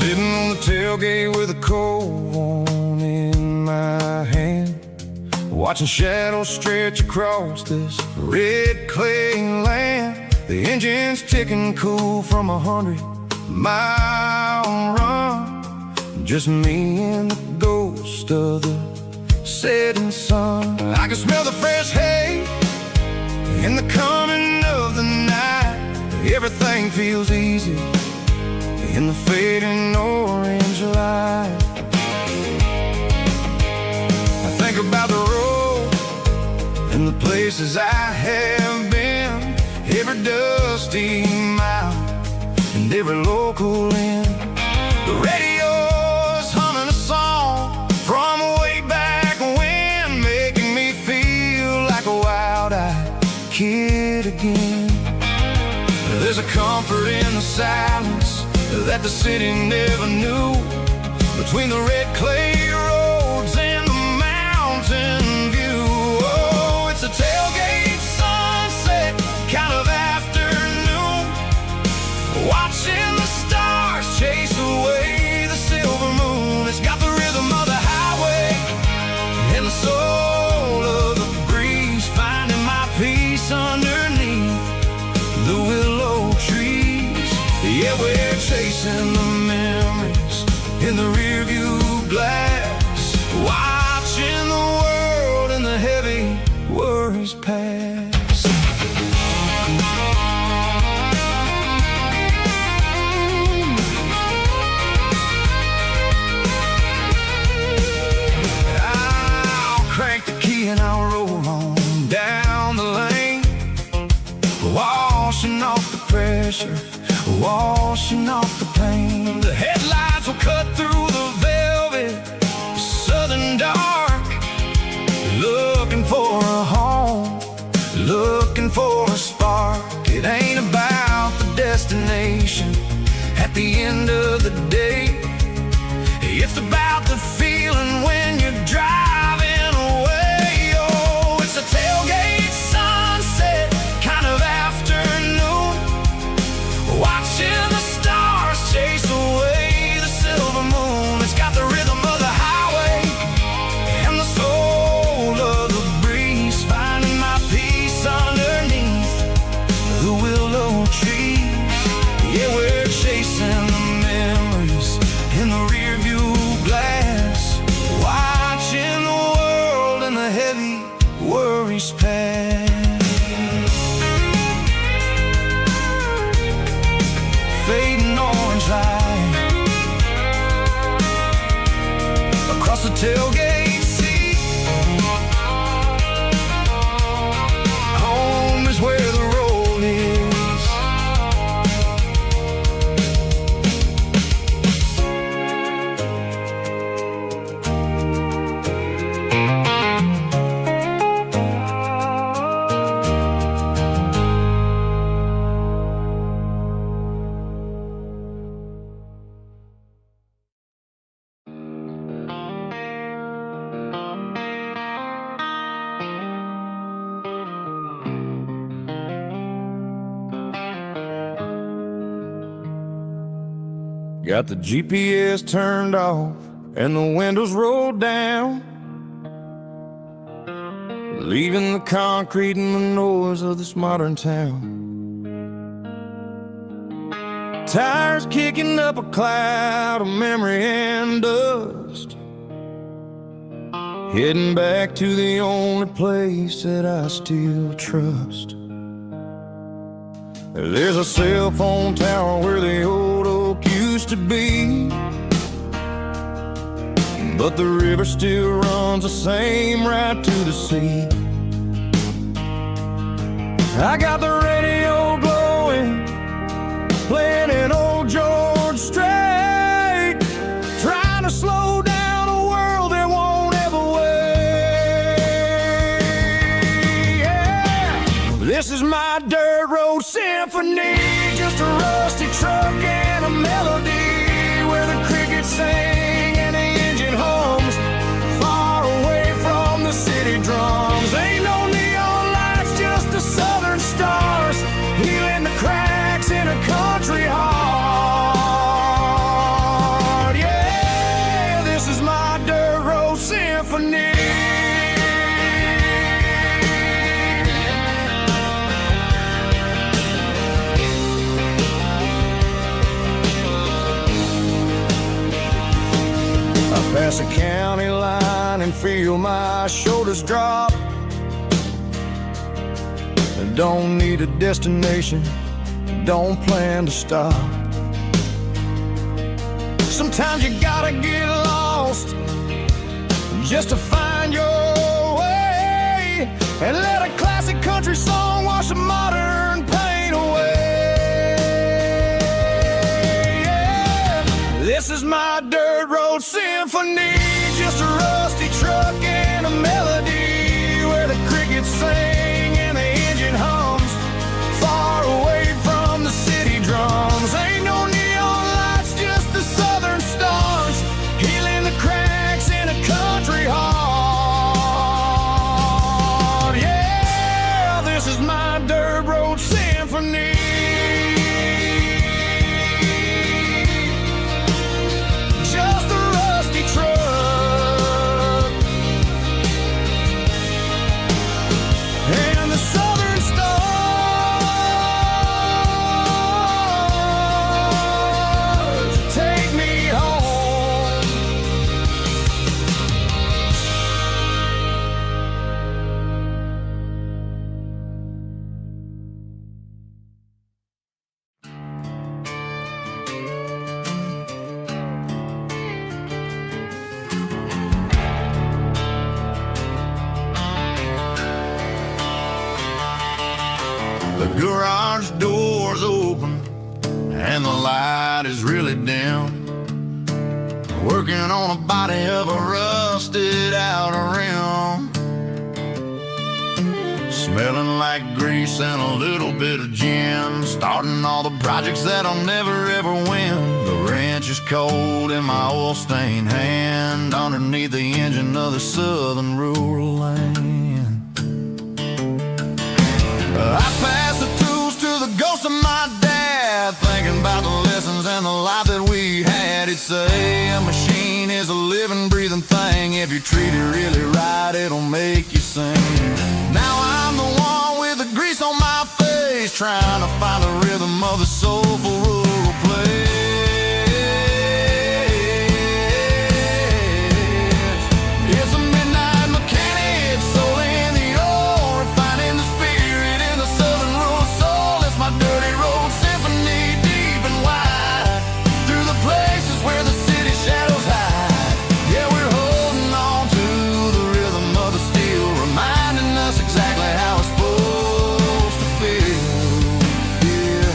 Sitting on the tailgate with a cold one in my hand, watching shadows stretch across this red clay land. The engine's ticking cool from 100-mile run. Just me and the ghost of the setting sun. I can smell the fresh hay in the coming of the night. Everything feels easy in the fading orange light. I think about the road and the places I have been, every dusty mile and every local inn. The radio's humming a song from way back when, making me feel like a wild-eyed kid again. There's a comfort in the silence that the city never knew, between the red clay roads and the mountain view. Oh, it's a tailgate sunset kind of afternoon, watching the stars chase away the silver moon. It's got the rhythm of the highway and the soul of the breeze, finding my peace underneath the willow trees. Yeah, we're chasing the memories in the rearview glass, watching the world and the heavy worries pass. I'll crank the key and I'll roll on down the lane, washing off the pressure, washing off the pain. The headlights will cut through the velvet southern dark, looking for a home, looking for a spark. It ain't about the destination at the end of the day, it's about the feeling when you're driving away. Oh, it's a tailgate sunset kind of afternoon, watching the stars chase away the silver moon. It's got the rhythm of the highway and the soul of the breeze, finding my peace underneath the willow trees. Yeah, we're chasing the memories in the rearview glass, watching the world and the heavy worries pass. Fading orange light across the tailgate seat. Home is where the road is. Got the GPS turned off and the windows rolled down, leaving the concrete and the noise of this modern town. Tires kicking up a cloud of memory and dust, heading back to the only place that I still trust. There's a cell phone tower where the old oak used to be, but the river still runs the same right to the sea. I got the radio glowing, playing an old George Strait, trying to slow down a world that won't ever wait. Yeah. This is my dirt road symphony, just a rusty truck and a melody, where the crickets sing and the engine hums, far away from the city drums. Ain't no neon lights, just the southern stars healing the crowd pass a county line and feel my shoulders drop. I don't need a destination, don't plan to stop. Sometimes you gotta get lost just to find your way, and let a classic country song wash the modern pain away. Yeah. This is my dirt road symphony, just a rusty truck and a melody where the crickets sing and the engine hums, far away from the city drums. Ain't no neon lights, just the southern stars, healing the cracks in a country heart. Yeah, this is my dirt road symphony. Just a rusty truck and the southern stars take me home. The garage door's open and the light is really dim. Working on a body of a rusted out rim, smelling like grease and a little bit of gin. Starting all the projects that I'll never ever win. The wrench is cold in my oil stained hand, underneath the engine of the southern rural land. I pass the tools to the ghost of my dad, thinking about the lessons and the life that we had. He'd say a machine is a living, breathing thing. If you treat it really right, it'll make you sing. Now I'm the one with the grease on my face, trying to find the rhythm of the soulful rural place. It's a midnight mechanic, soul in the ore, refining the spirit in the southern rural soul. It's my dirty road symphony, deep and wide, through the places where the city shadows hide. Yeah, we're holding on to the rhythm of the steel, reminding us exactly how it's supposed to feel. Yeah.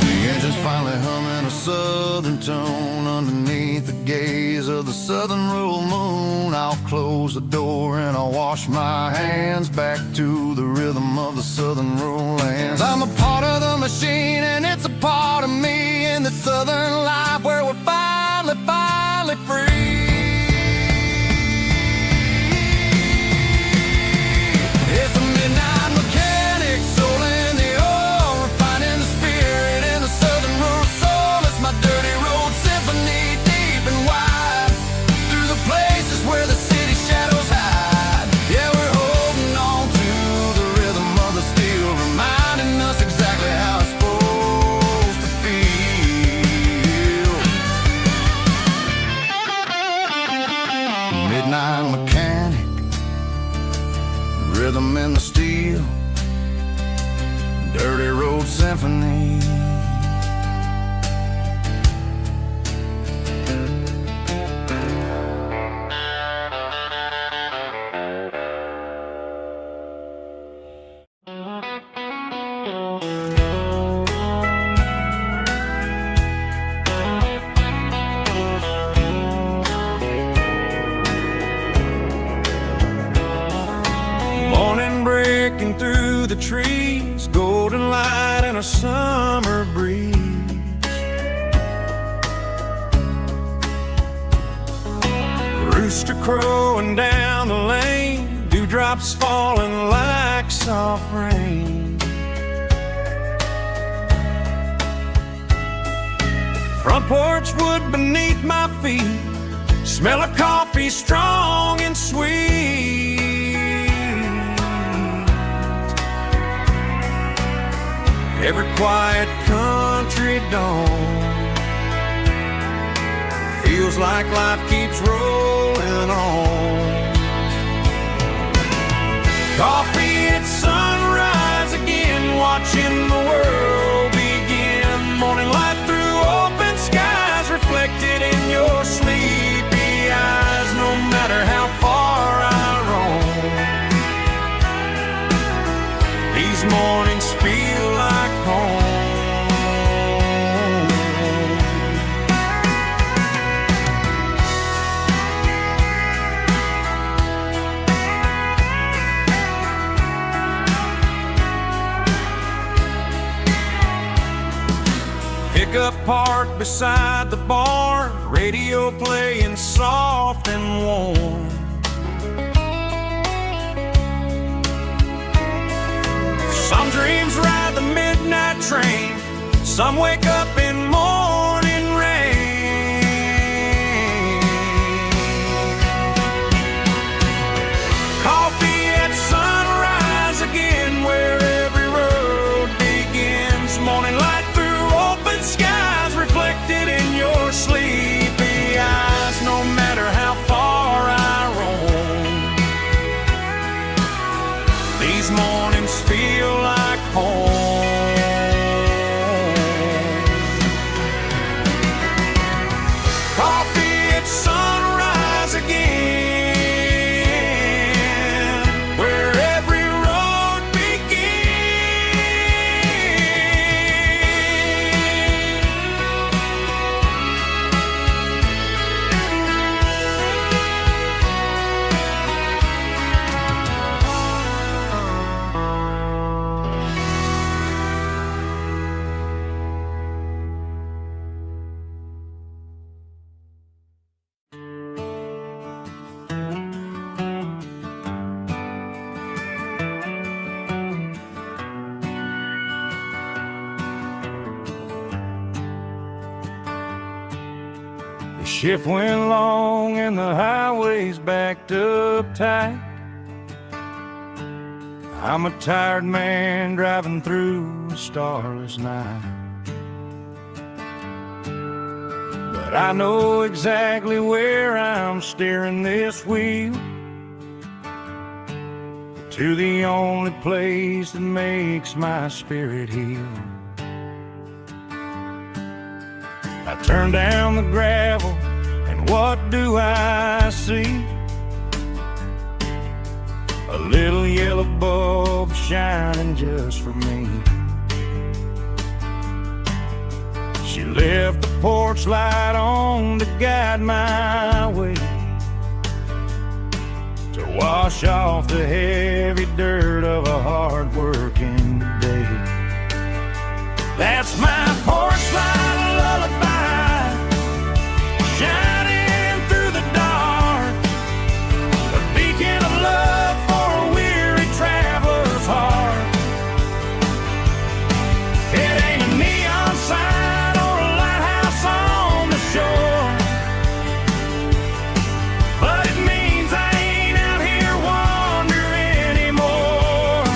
The engine's finally humming a southern tone underneath the gaze of the southern rural moon. I'll close the door and I'll wash my hands back to the rhythm of the southern rural lands. I'm a part of the machine and it's a part of me in the southern life where we're finally free. It's a midnight mechanic, soul in the ore, refining the spirit in the southern rural soul. It's my dirty road symphony, deep and wide, through the places where the city shadows hide. Yeah, we're holding on to the rhythm of the steel, reminding us exactly how it's supposed to feel. Midnight mechanic, rhythm in the steel, dirty road symphony. Morning breaking through the trees, golden light and a summer breeze. Rooster crowing down the lane, dewdrops falling like soft rain. Front porch wood beneath my feet, smell of coffee strong and sweet. Every quiet country dawn feels like life keeps rolling on. Coffee at sunrise again, watching the world begin. Morning light through open skies, reflected in your sleepy eyes. No matter how far I roam, these mornings feel like home. Pickup parked beside the barn, radio playing soft and warm. Some dreams ride the midnight train, some wake up in morning rain. Coffee at sunrise again, where every road begins. Morning light through open skies, reflected in your sleepy eyes. No matter how far I roam, these mornings feel like home. Coffee at sunrise again, where every road The shift went long and the highway's backed up tight. I'm a tired man driving through a starless night. But I know exactly where I'm steering this wheel, to the only place that makes my spirit heal. I turn down the gravel, and what do I see? A little yellow bulb shining just for me. She left the porch light on to guide my way, to wash off the heavy dirt of a hard-working day. That's my porch light lullaby, shining through the dark, a beacon of love for a weary traveler's heart. It ain't a neon sign or a lighthouse on the shore, but it means I ain't out here wandering anymore.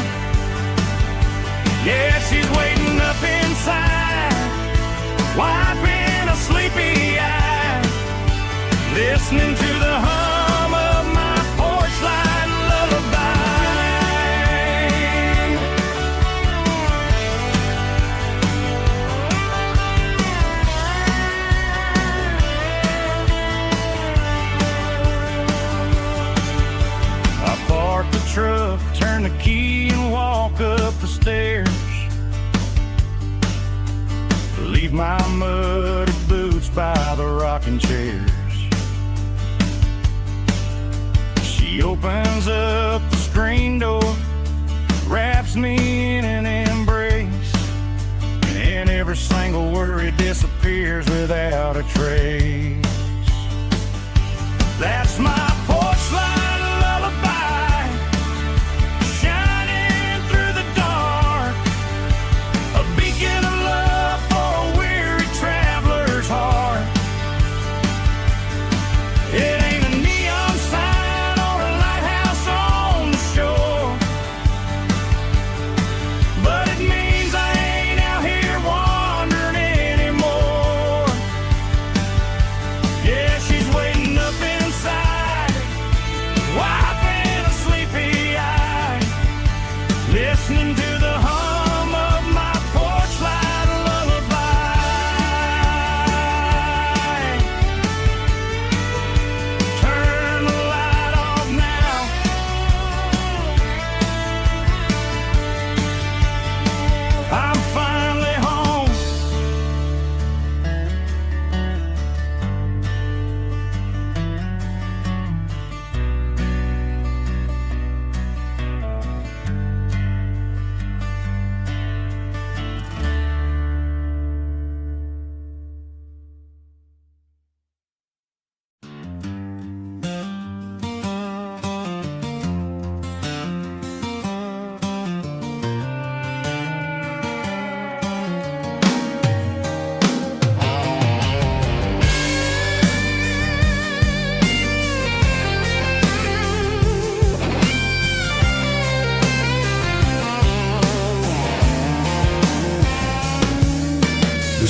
Yeah, she's waiting up inside, wiping a sleepy eye, listening to the hum of my porch light lullaby. I park the truck, turn the key and walk up the stairs, leave my muddy boots by the rocking chairs. She opens up the screen door, wraps me in an embrace, and every single worry disappears without a trace. That's my porch light lullaby, shining through the dark, a beacon of love for a weary traveler's heart.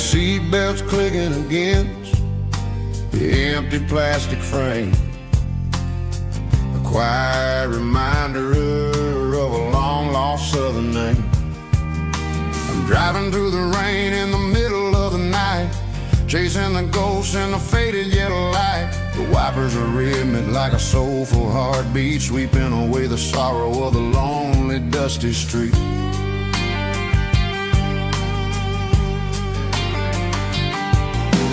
seatbelts clicking against the empty plastic frame, a quiet reminder of a long-lost southern name. I'm driving through the rain in the middle of the night, chasing the ghosts in the faded yellow light. The wipers are rhythmic like a soulful heartbeat, sweeping away the sorrow of the lonely, dusty street.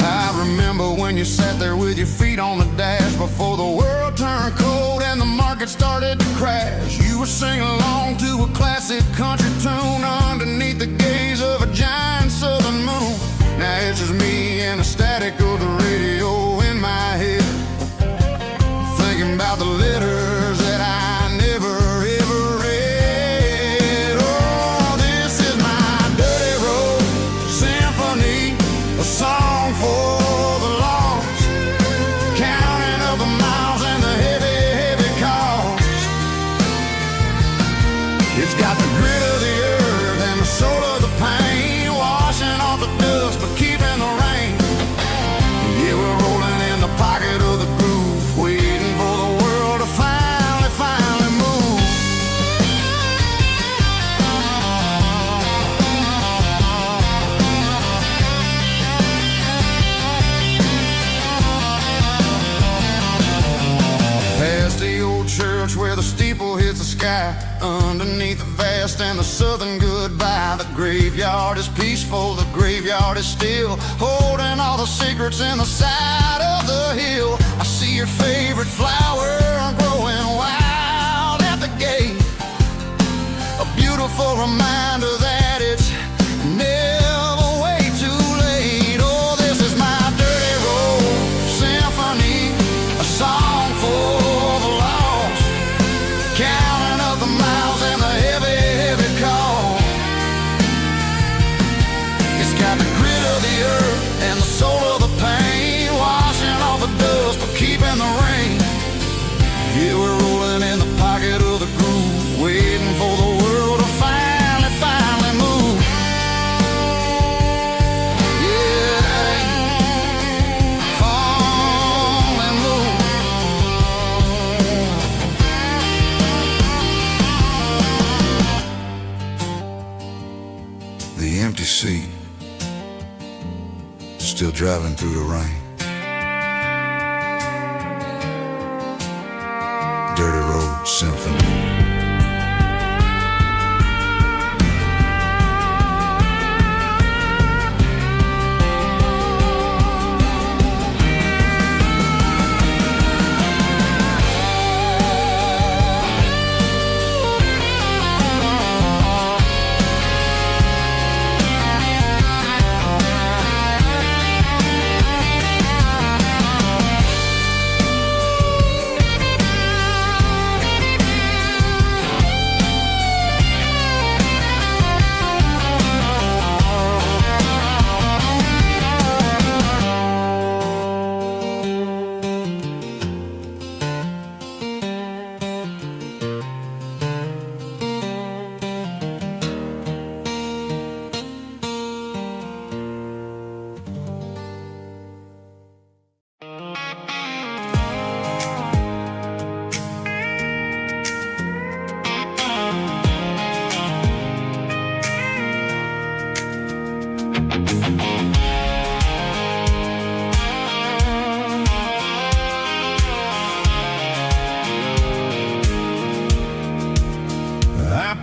I remember when you sat there with your feet on the dash, before the world turned cold and the market started to crash. You were singing along to a classic country tune underneath the gaze of a giant southern moon. Now it's just me and the static of the radio in my head, thinking about the letters that I never ever read. Oh, this is my dirty road symphony, a song for the lost, counting up the miles and the heavy, heavy cost. It's got the grit of the earth and the soul of the pain, washing off the dust but keeping the rain. Yeah, we're rolling in the pocket of the groove, waiting for the world to finally move. Past the old church where the steeple hits the sky, underneath the vast and the southern goodbye. The graveyard is peaceful, the graveyard is still, holding all the secrets in the side of the hill. I see your favorite flower growing wild at the gate, a beautiful reminder that it's never way too late. Oh, this is my dirty road symphony, a song for the lost, counting up the miles and the heavy, heavy call. It's got the grit of the earth and the soul of the pain, washing off the dust but keeping the rain. Yeah, we're rolling in the pocket of the groove, waiting for the world to finally move. Yeah, finally move. The empty seat, still driving through the rain. Dirty road symphony.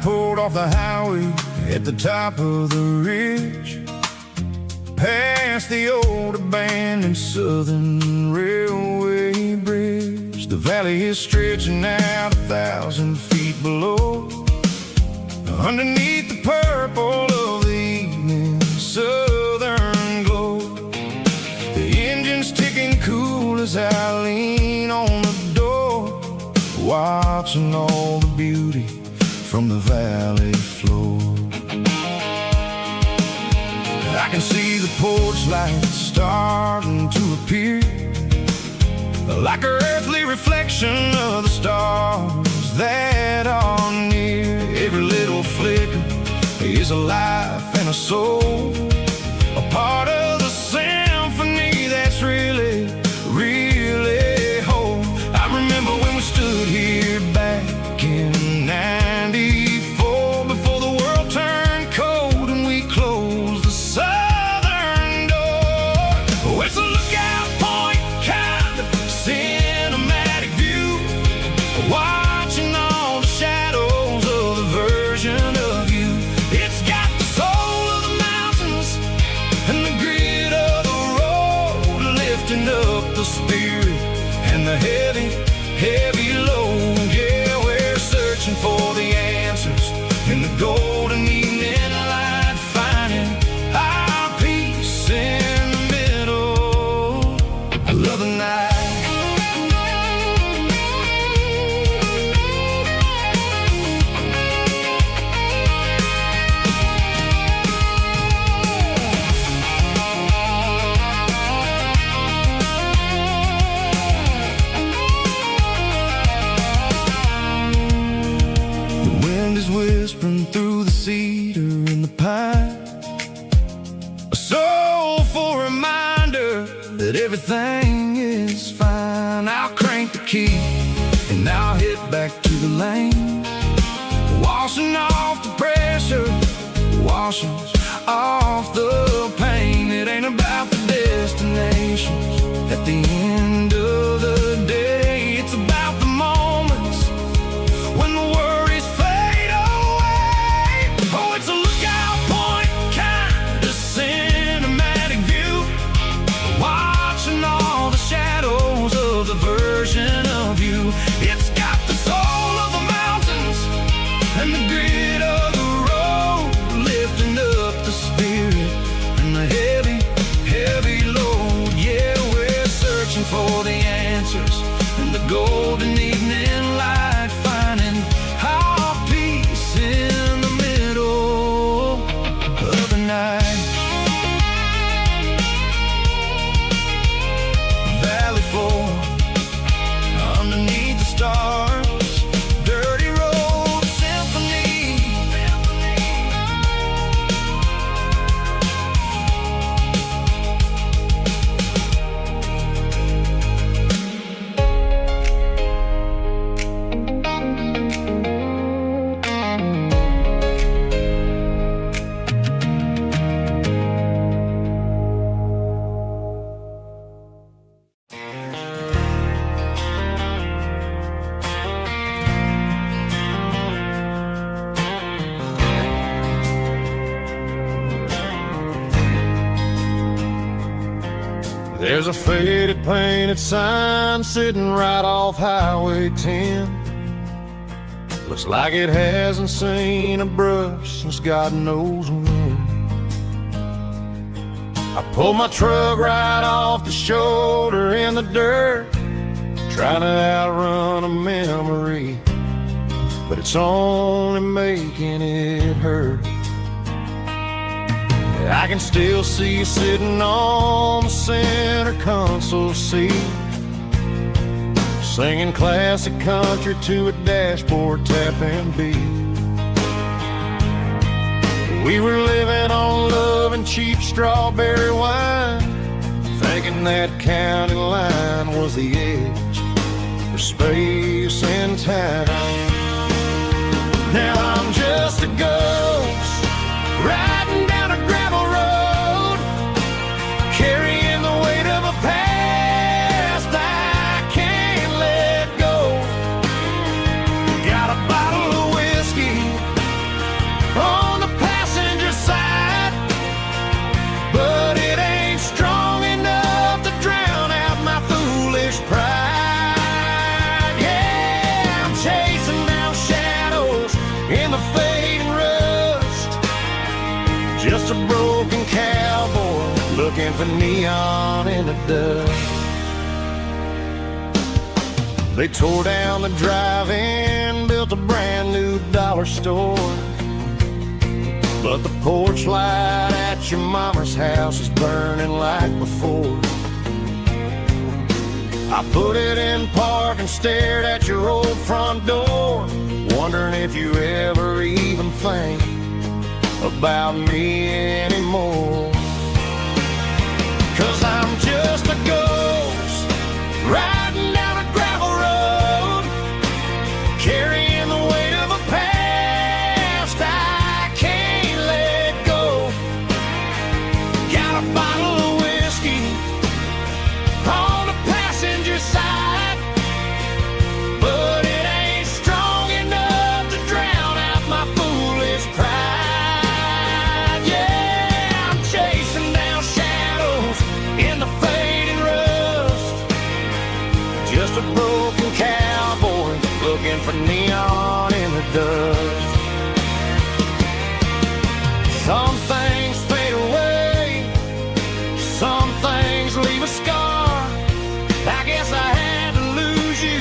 Pulled off the highway at the top of the ridge, past the old abandoned southern railway bridge. The valley is stretching out 1,000 feet below, underneath the purple of the evening southern glow. The engine's ticking cool as I lean on the door, watching all the beauty from the valley floor. I can see the porch lights starting to appear, like an earthly reflection of the stars that are near. Every little flicker is a life and a soul, a part of heavy load. Yeah, we're searching for the answers in the golden evening light, finding our peace in the middle of the night. Whispering through the cedar and the pine, a soulful reminder that everything is fine. I'll crank the key and I'll hit back to the lane, washing off the pressure, washing off the pain. It ain't about the destinations at the end of the day. It's about the moments when the worries fade away. Oh, it's a lookout point, kind of cinematic view, watching all the shadows of the version of you. It's got the soul of the mountains and the grit of the road, lifting up the spirit and the heavy, heavy load. Yeah, we're searching for the answers in the golden evening light, finding our peace in the middle of the night. Valley floor, underneath the stars, dirty road symphony. There's a faded painted sign sitting right off Highway 10. Looks like it hasn't seen a brush since God knows when. I pulled my truck right off the shoulder in the dirt, trying to outrun a memory, but it's only making it hurt. I can still see you sitting on the center console seat, singing classic country to a dashboard tapping beat. We were living on love and cheap strawberry wine, thinking that county line was the edge for space and time. Now I'm just a ghost riding down a gravel road, carrying the weight of a past I can't let go. Got a bottle of whiskey on the passenger side, but it ain't strong enough to drown out my foolish pride. Yeah, I'm chasing down shadows in the fading rust, just a broken cowboy looking for neon in the dust. They tore down the drive-in, built a brand new dollar store, but the porch light at your mama's house is burning like before. I put it in park and stared at your old front door, wondering if you ever even think about me anymore. 'Cause I'm just a ghost riding down a gravel road, carrying the weight of a past I can't let go. Got a bottle of whiskey on the passenger side, but it ain't strong enough to drown out my foolish pride. Yeah, I'm chasing dust. Some things fade away, some things leave a scar. I guess I had to lose you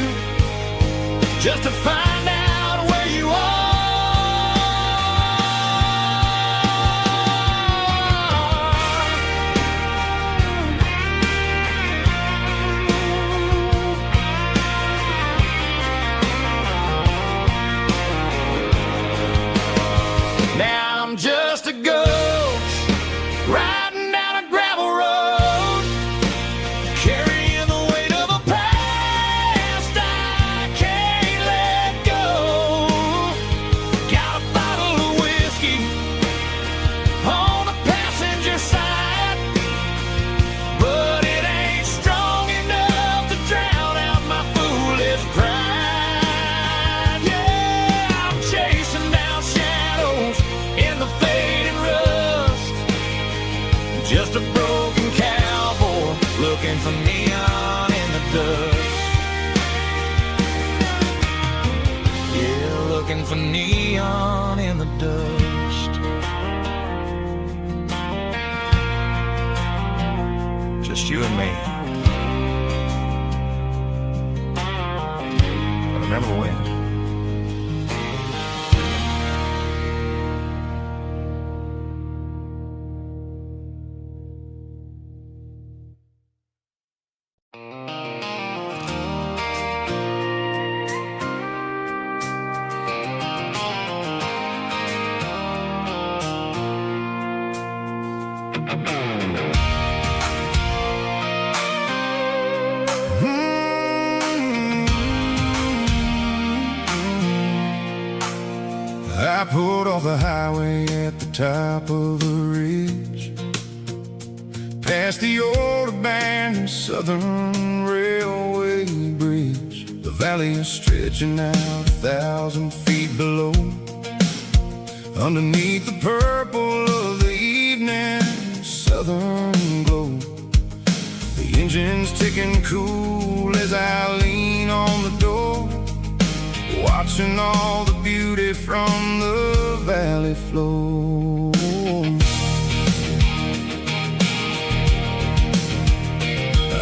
just to find out where you are. Now I'm just a ghost riding down a gravel road, carrying the weight of a past I can't let go. Got a bottle of whiskey on the passenger side, but it ain't strong enough to drown out my foolish pride. Yeah, I'm chasing down shadows in the fading rust, just a broken cowboy looking for neon in the dust. Yeah, looking for neon in the dust. Just you and me. I remember when. I pulled off the highway at the top of a ridge, past the old abandoned Southern Railway bridge. The valley is stretching out 1,000 feet below, underneath the purple of the evening southern glow. The engine's ticking cool as I lean on the door, watching all the beauty from the valley flow.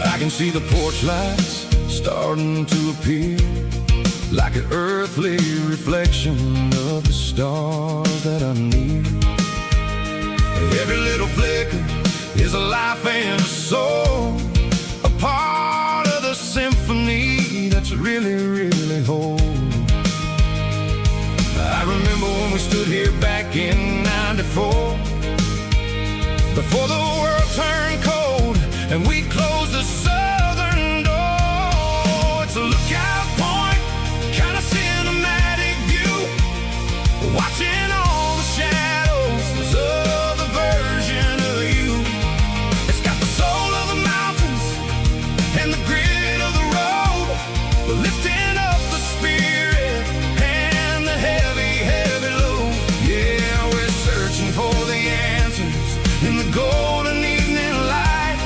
I can see the porch lights starting to appear, like an earthly reflection of the stars that are near. Every little flicker is a life and a soul, a part of the symphony that's really, really whole. I remember when we stood here back in '94, before the world turned cold and we closed the southern door. It's a lookout point, kind of cinematic view, watching all the shadows of the version of you. It's got the soul of the mountains and the grit of the road, lifting up the spirit and the heavy, heavy load. Yeah, we're searching for the answers in the golden evening light,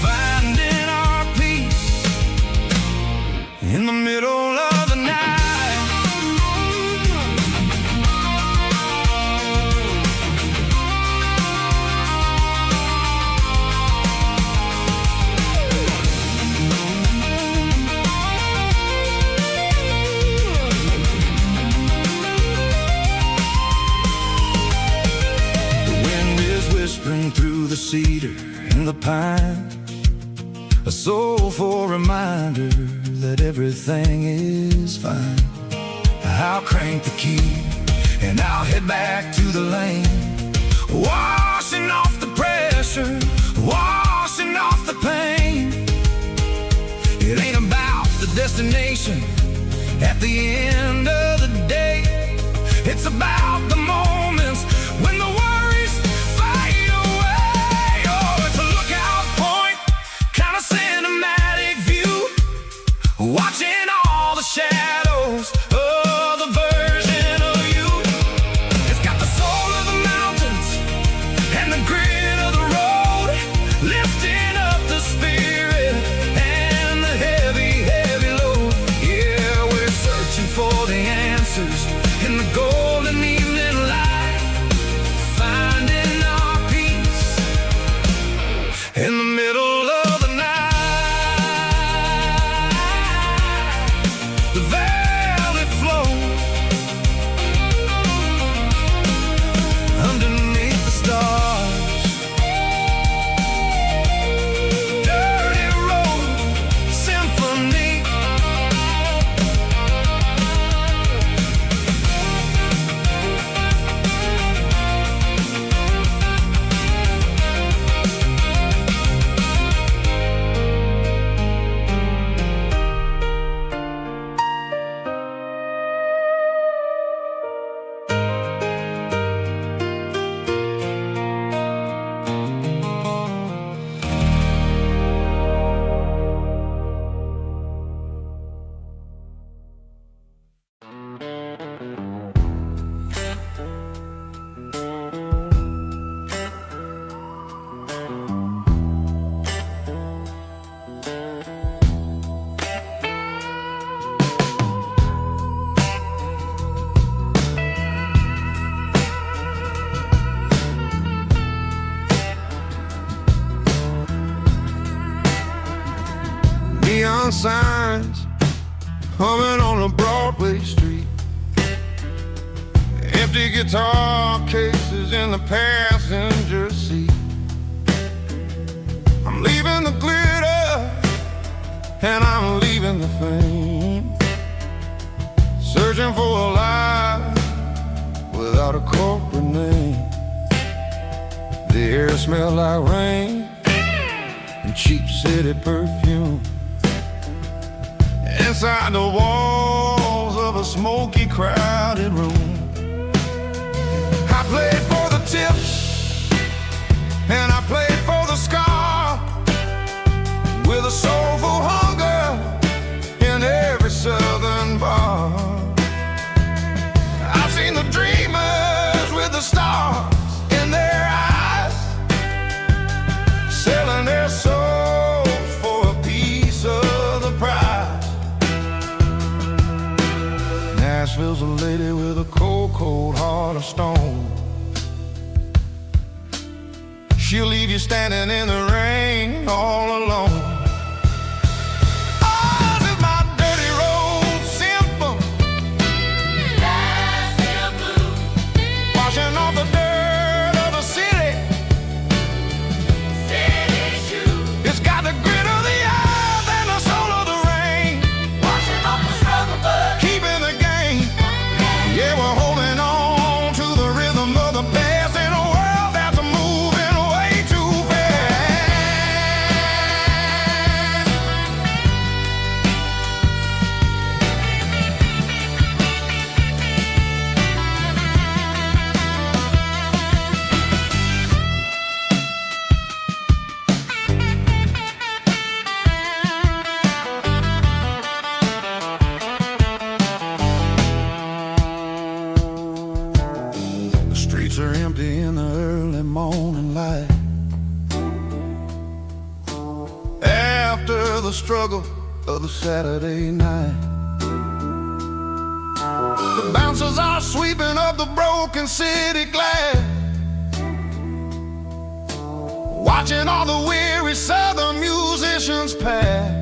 finding our peace in the middle of the night. Whispering through the cedar and the pine, a soulful reminder that everything is fine. I'll crank the key and I'll head back to the lane, washing off the pressure, washing off the pain. It ain't about the destination at the end of the day, it's about the moments when the worries fade away. Oh, it's a lookout point, kind of cinematic view, watching all the shadows of the version of you. It's got the soul of the mountains and the grit of the road, lifting up the spirit and the heavy, heavy load. Yeah, we're searching for the answers neon signs humming on a Broadway street. Empty guitar cases in the passenger seat. I'm leaving the glitter and I'm leaving the fame, searching for a life without a corporate name. The air smelled like rain and cheap city perfume. Inside the walls of a smoky, crowded room, I played for the tips and I played for the scar, with a soulful hunger in every southern bar. I've seen the dreamers with the stars in their eyes, selling their souls for a piece of the prize. Nashville's a lady with a cold, cold heart of stone. She'll leave you standing in the rain all alone. Oh, this is my dirty road symphony, Nashville blues, washing off the dirt of the city, city shoes. It's got the grit of the earth and the soul of the rain, washing off the struggle but keeping the game. Yeah, we're holding on to the rhythm of the past in a world that's moving way too fast. The streets are empty in the early morning light, after the struggle of the Saturday night. The bouncers are sweeping up the broken city glass, watching all the weary southern musicians pass.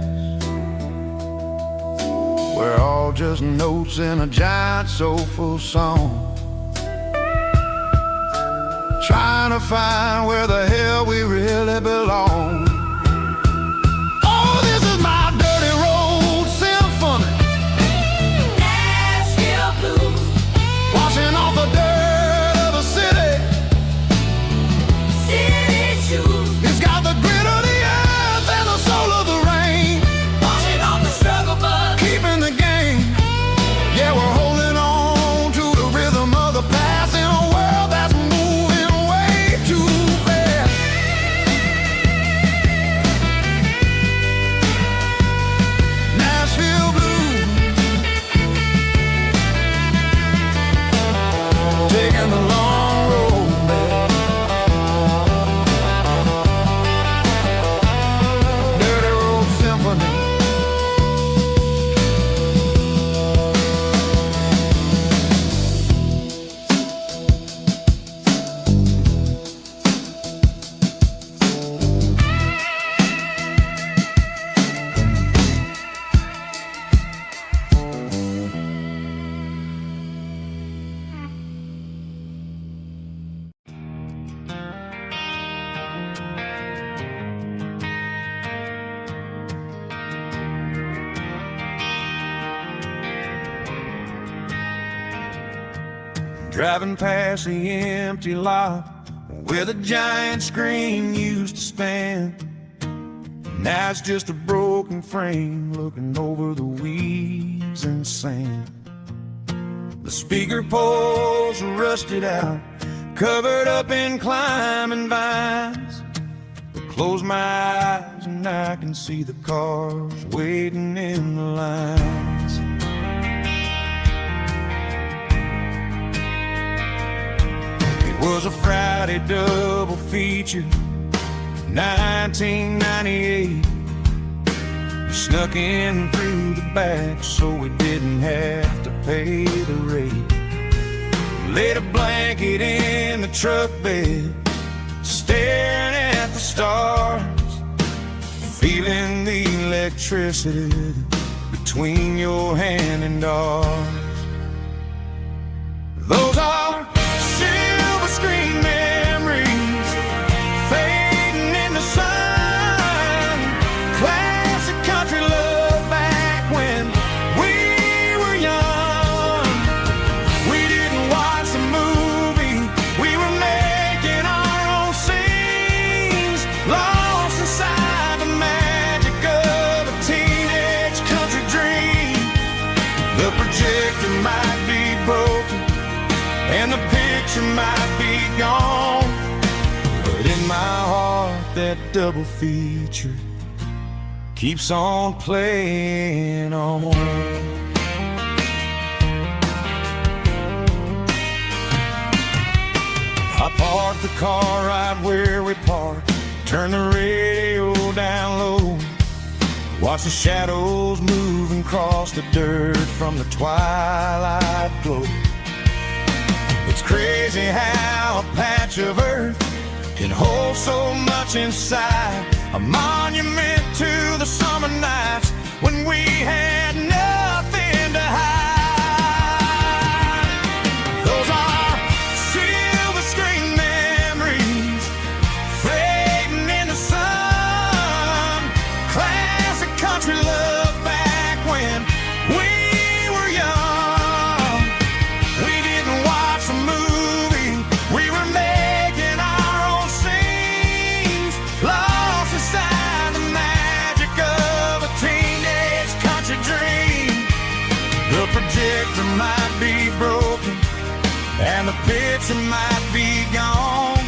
We're all just notes in a giant soulful song, trying to find where the hell we really belong. Oh, this is my dirty road symphony, Nashville blues, washing off the dirt of the city, city shoes. It's got the grit of the earth and the soul of the rain, washing off the struggle but keeping the game. Yeah, we're holding on to the rhythm of the past in a world that's moving way too fast. Nashville blues, taking the long road back. Dirty road symphony. Driving past the empty lot where the giant screen used to stand. Now it's just a broken frame looking over the weeds and sand. The speaker poles are rusted out, covered up in climbing vines. I close my eyes and I can see the cars waiting in the lines. It was a Friday double feature, 1998. We snuck in through the back so we didn't have to pay the rate. Laid a blanket in the truck bed, staring at the stars, feeling the electricity between your hand and ours. Those are silver screen memories fading in the sun. Classic country love back when we were young. We didn't watch a movie, we were making our own scenes, lost inside the magic of a teenage country dream. The projector might be broken and the picture might be gone, but in my heart that double feature keeps on playing on. I parked the car right where we parked, turn the radio down low, watch the shadows moving across the dirt from the twilight glow. It's crazy how a patch of earth can hold so much inside, a monument to the summer nights when we had nothing to hide. Those are silver screen memories fading in the sun. Classic country love back when we were young. We didn't watch a movie, we were making our own scenes, lost inside the magic of a teenage country dream. The projector might be broken and the picture might be gone,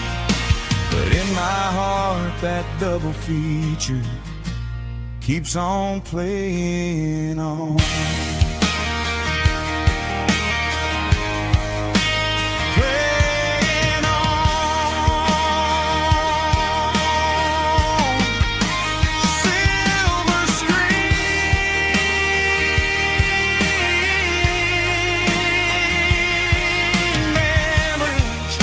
but in my heart that double feature keeps on playing on. Playing on. Silver screen memories.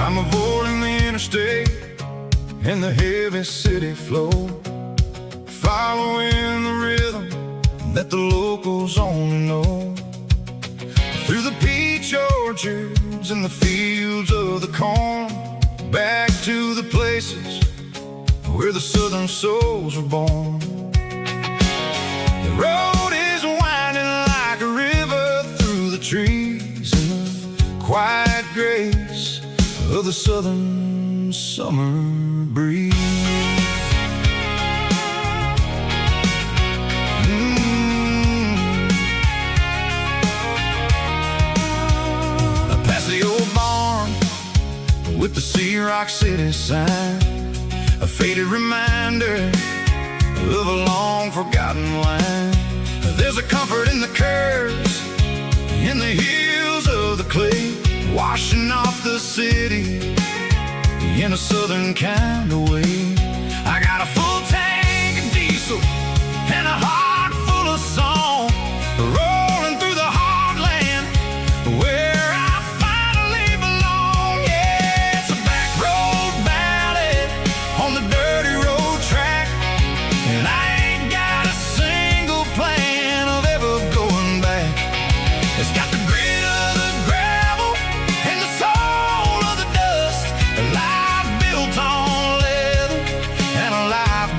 I'm avoiding the interstate and the heavy city flow, following the rhythm that the locals only know. Through the peach orchards and the fields of the corn, back to the places where the southern souls were born. The road is winding like a river through the trees in the quiet grace of the southern summer breeze. Past the old barn with the Sea Rock City sign, a faded reminder of a long forgotten line. There's a comfort in the curves, in the hills of the clay, washing off the city in a southern kind of way. I got a full tank of diesel and a heart full of song, rolling through the heartland where I finally belong. Yeah, it's a back road ballad on the dirty road track, and I ain't got a single plan of ever going back. It's got the grit of the gravel and the soul of the dust, a life built on leather and a life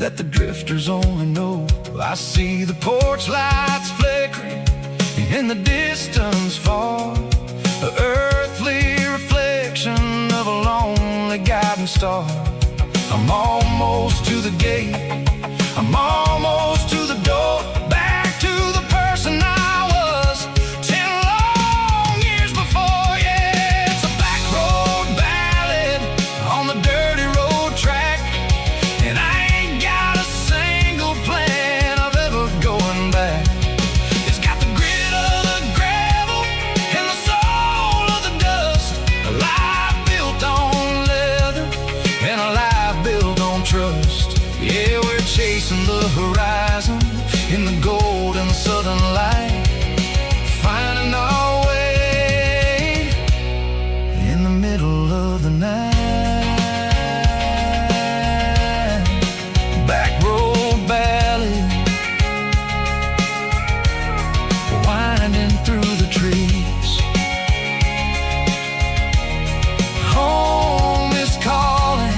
that the drifters only know. I see the porch lights flickering in the distance far, the earthly reflection of a lonely guiding star. I'm almost to the gate, I'm almost to the door, back to the person I was 10 long years before. Yeah, it's a back road ballad on the dirty road track, and I ain't got a single plan of ever going back. It's got the grit of the gravel and the soul of the dust, a life built on leather and a life built on trust. Yeah, we're chasing the horizon in the golden southern light, finding our way in the middle of the night. Back road ballad, winding through the trees. Home is calling.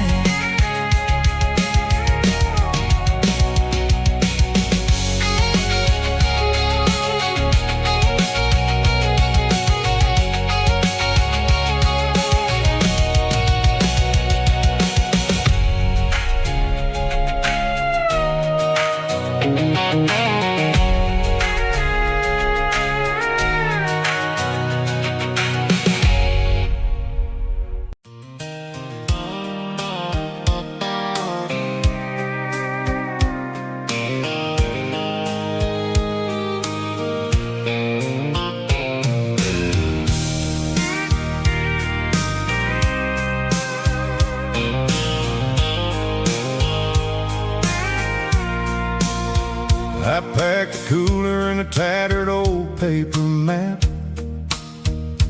I packed the cooler and a tattered old paper map,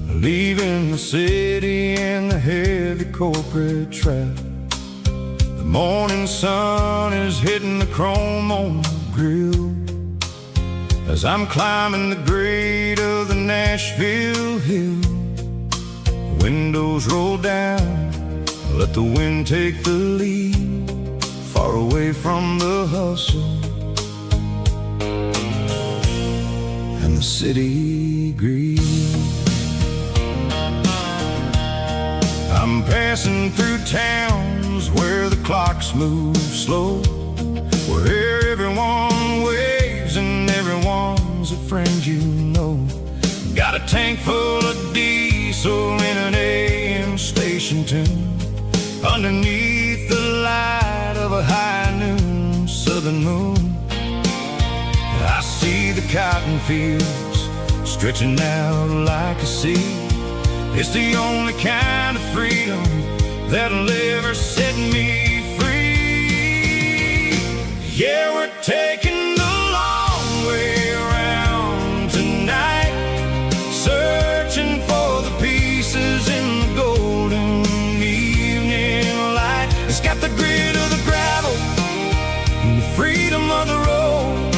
leaving the city and the heavy corporate trap. The morning sun is hitting the chrome on the grill as I'm climbing the grade of the Nashville hill. The windows roll down, let the wind take the lead, far away from the hustle and the city greed. I'm passing through towns where the clocks move slow, where everyone waves and everyone's a friend you know. Got a tank full of diesel in an AM station tune, underneath the light of a high noon southern moon. I see the cotton fields stretching out like a sea. It's the only kind of freedom that'll ever set me free. Yeah, we're taking the long way around tonight, searching for the pieces in the golden evening light. It's got the grit of the gravel and the freedom of the road,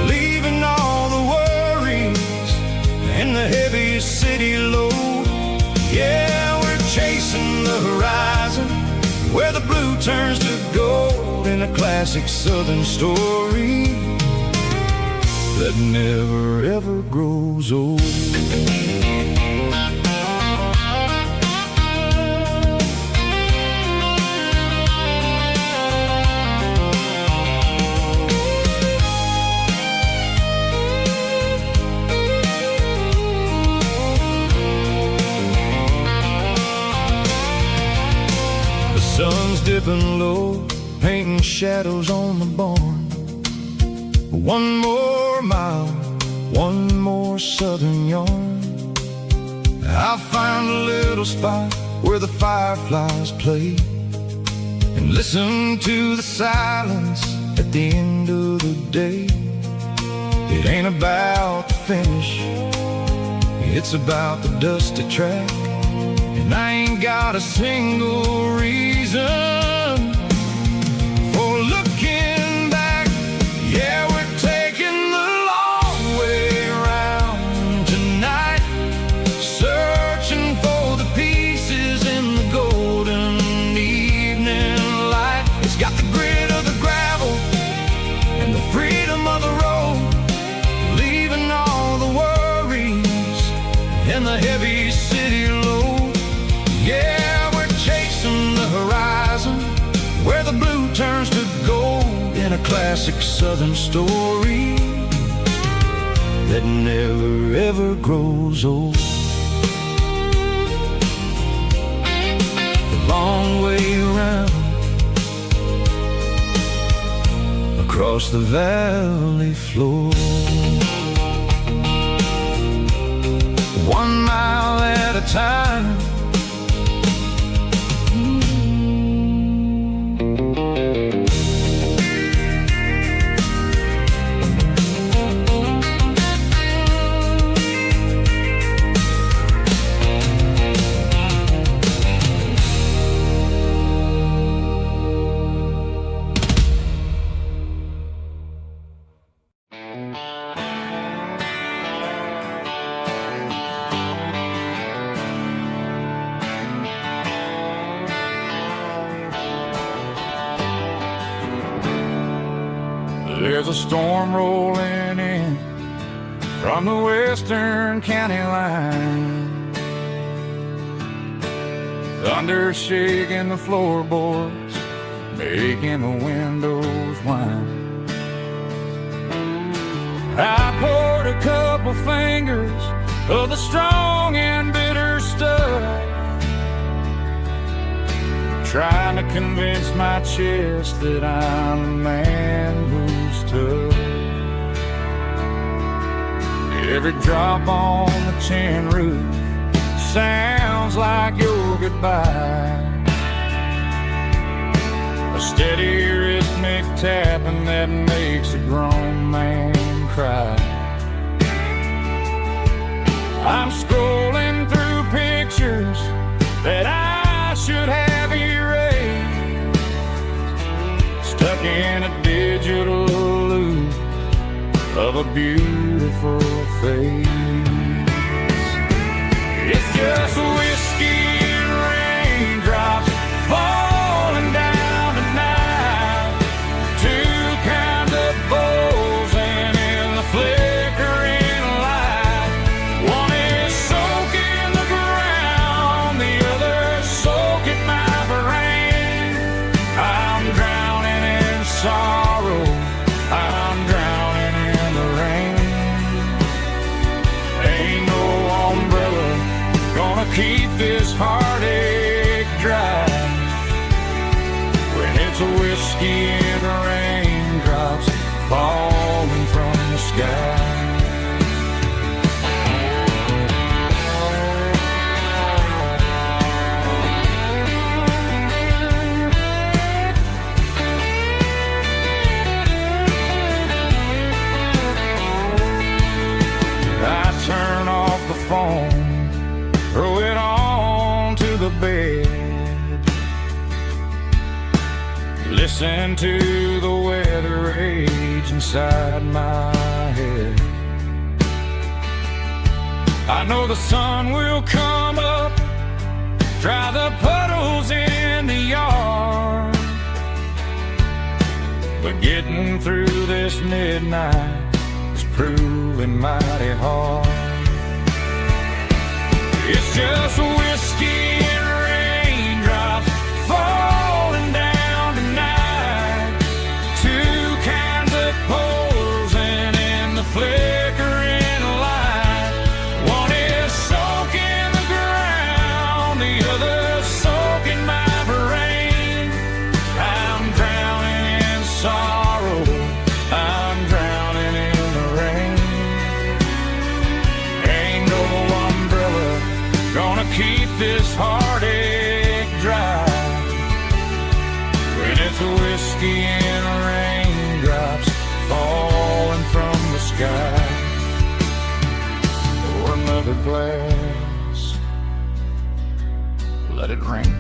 leaving all the worries and the heavy city load. Yeah, we're chasing the horizon where the blue turns to gold, in a classic southern story that never ever grows old. Sun's dipping low, painting shadows on the barn. One more mile, one more southern yarn. I'll find a little spot where the fireflies play and listen to the silence at the end of the day. It ain't about the finish, it's about the dusty track, and I ain't got a single reason for looking back. Yeah, we're taking the long way around tonight, searching for the pieces in the golden evening light. It's got the grit of the gravel classic southern story that never ever grows old. The long way around across the valley floor, 1 mile at a time. There's a storm rolling in from the western county line, thunder shaking the floorboards, making the windows whine. I poured a couple fingers of the strong and bitter stuff, trying to convince my chest that I'm a man who's tough. Every drop on the tin roof sounds like your goodbye, a steady rhythmic tapping that makes a grown man cry. I'm scrolling through pictures that I should have erased, stuck in a digital loop of a beautiful face. It's just whiskey and raindrops falling down tonight, two kinds of bowls and in the flickering light. One is soaking the ground, the other soaking my brain. I'm drowning in sorrow, I'm drowning in the rain. Ain't no umbrella gonna keep this heartache dry when it's a whiskey and raindrops falling from the sky. I turn off the phone, throw it on to the bed, listen to the weather rage inside my head. I know the sun will come up, dry the puddles in the yard, but getting through this midnight is proving mighty hard. It's just whiskey and raindrops falling down tonight, two kinds of poles and in the flickering light. One is soaking the ground, the other soaking my brain. I'm drowning in sorrow, I'm drowning in the rain. Ain't no umbrella gonna keep this heartache dry when it's a whiskey and raindrops falling from the sky. Pour another glass, let it rain.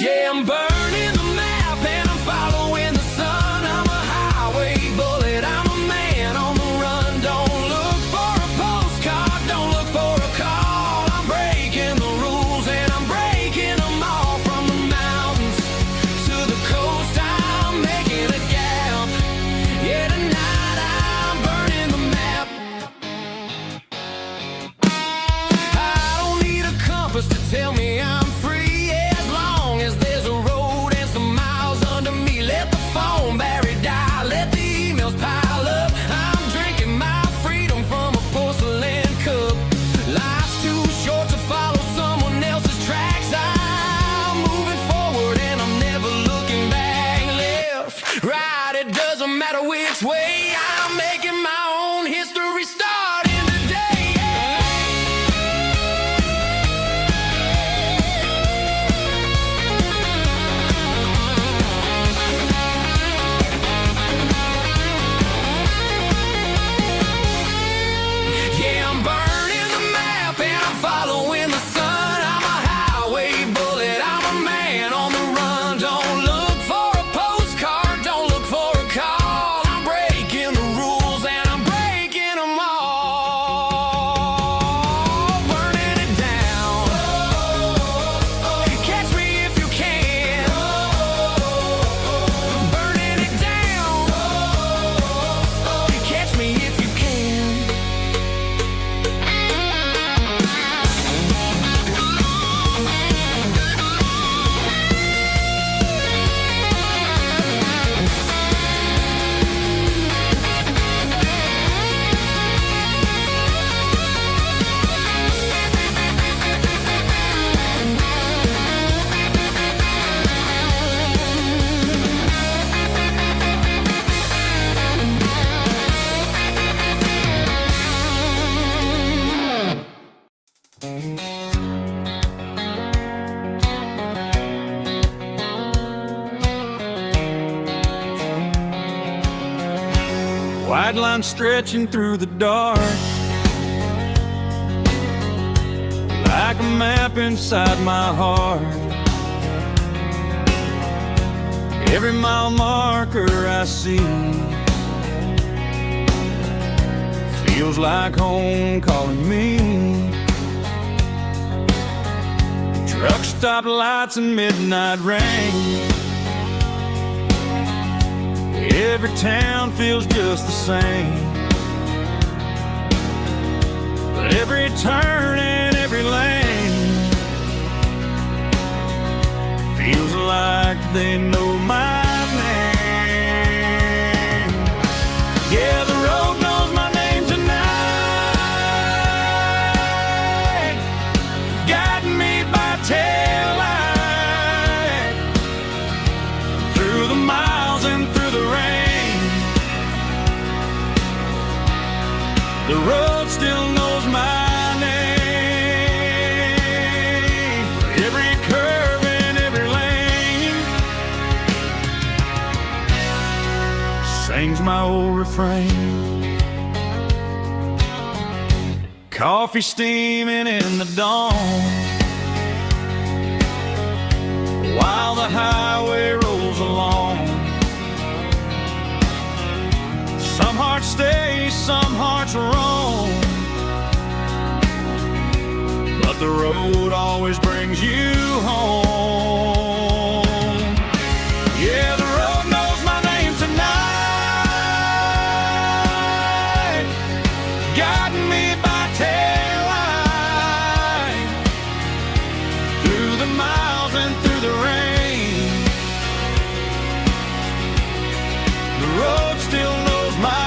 Yeah, I'm burning the map and I'm following the sun. I'm a highway bullet, I'm a man on the run. Don't look for a postcard, don't look for a call. I'm breaking the rules and I'm breaking them all. From the mountains to the coast, I'm making a gap. Yeah, tonight I'm burning the map. I don't need a compass to tell me I'm free. As long as there's a road and some miles under me. Let the phone battery die, let the emails pile up. I'm drinking my freedom from a porcelain cup. Life's too short to follow someone else's tracks. I'm moving forward and I'm never looking back. Left, right, it doesn't matter which way. I'm making my own history starting today. Yeah, I'm burning the map and I'm following the sun. I'm a highway bullet, I'm a man on the run. Don't look for a postcard, don't look for a call. I'm breaking the rules and I'm breaking them all. Burning it down. Catch me if you can. Burning it down. Catch me if you can. White line stretching through the dark, like a map inside my heart. Every mile marker I see feels like home calling me. Truck stop lights and midnight rain. Every town feels just the same, but every turn and every lane feels like they know my name. Yeah, the road knows my name tonight, guiding me by taillight through the miles and through the rain. The road still knows my name. Every curve and every lane sings my old refrain. Coffee steaming in the dawn, while the highway rolls along. Some hearts stay, some hearts roam, but the road always brings you home. Yeah, the road knows my name tonight, guiding me by taillight through the miles and through the rain. The road still knows my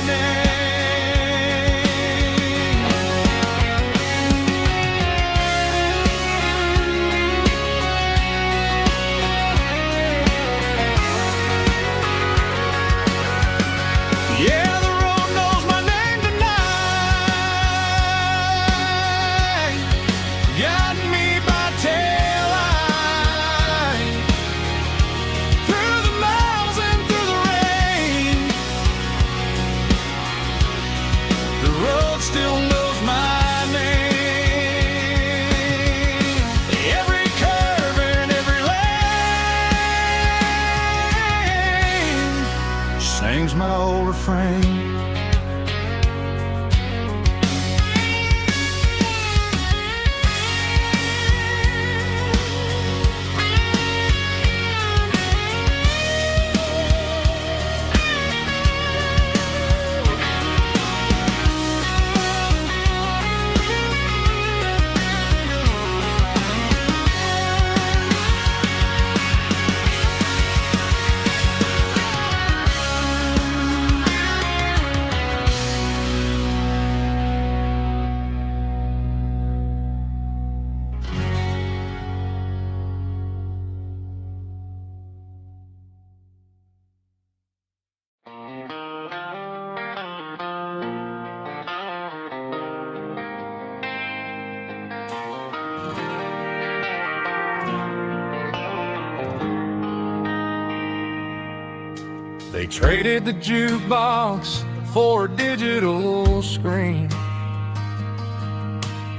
name. my old refrain. They traded the jukebox for a digital screen,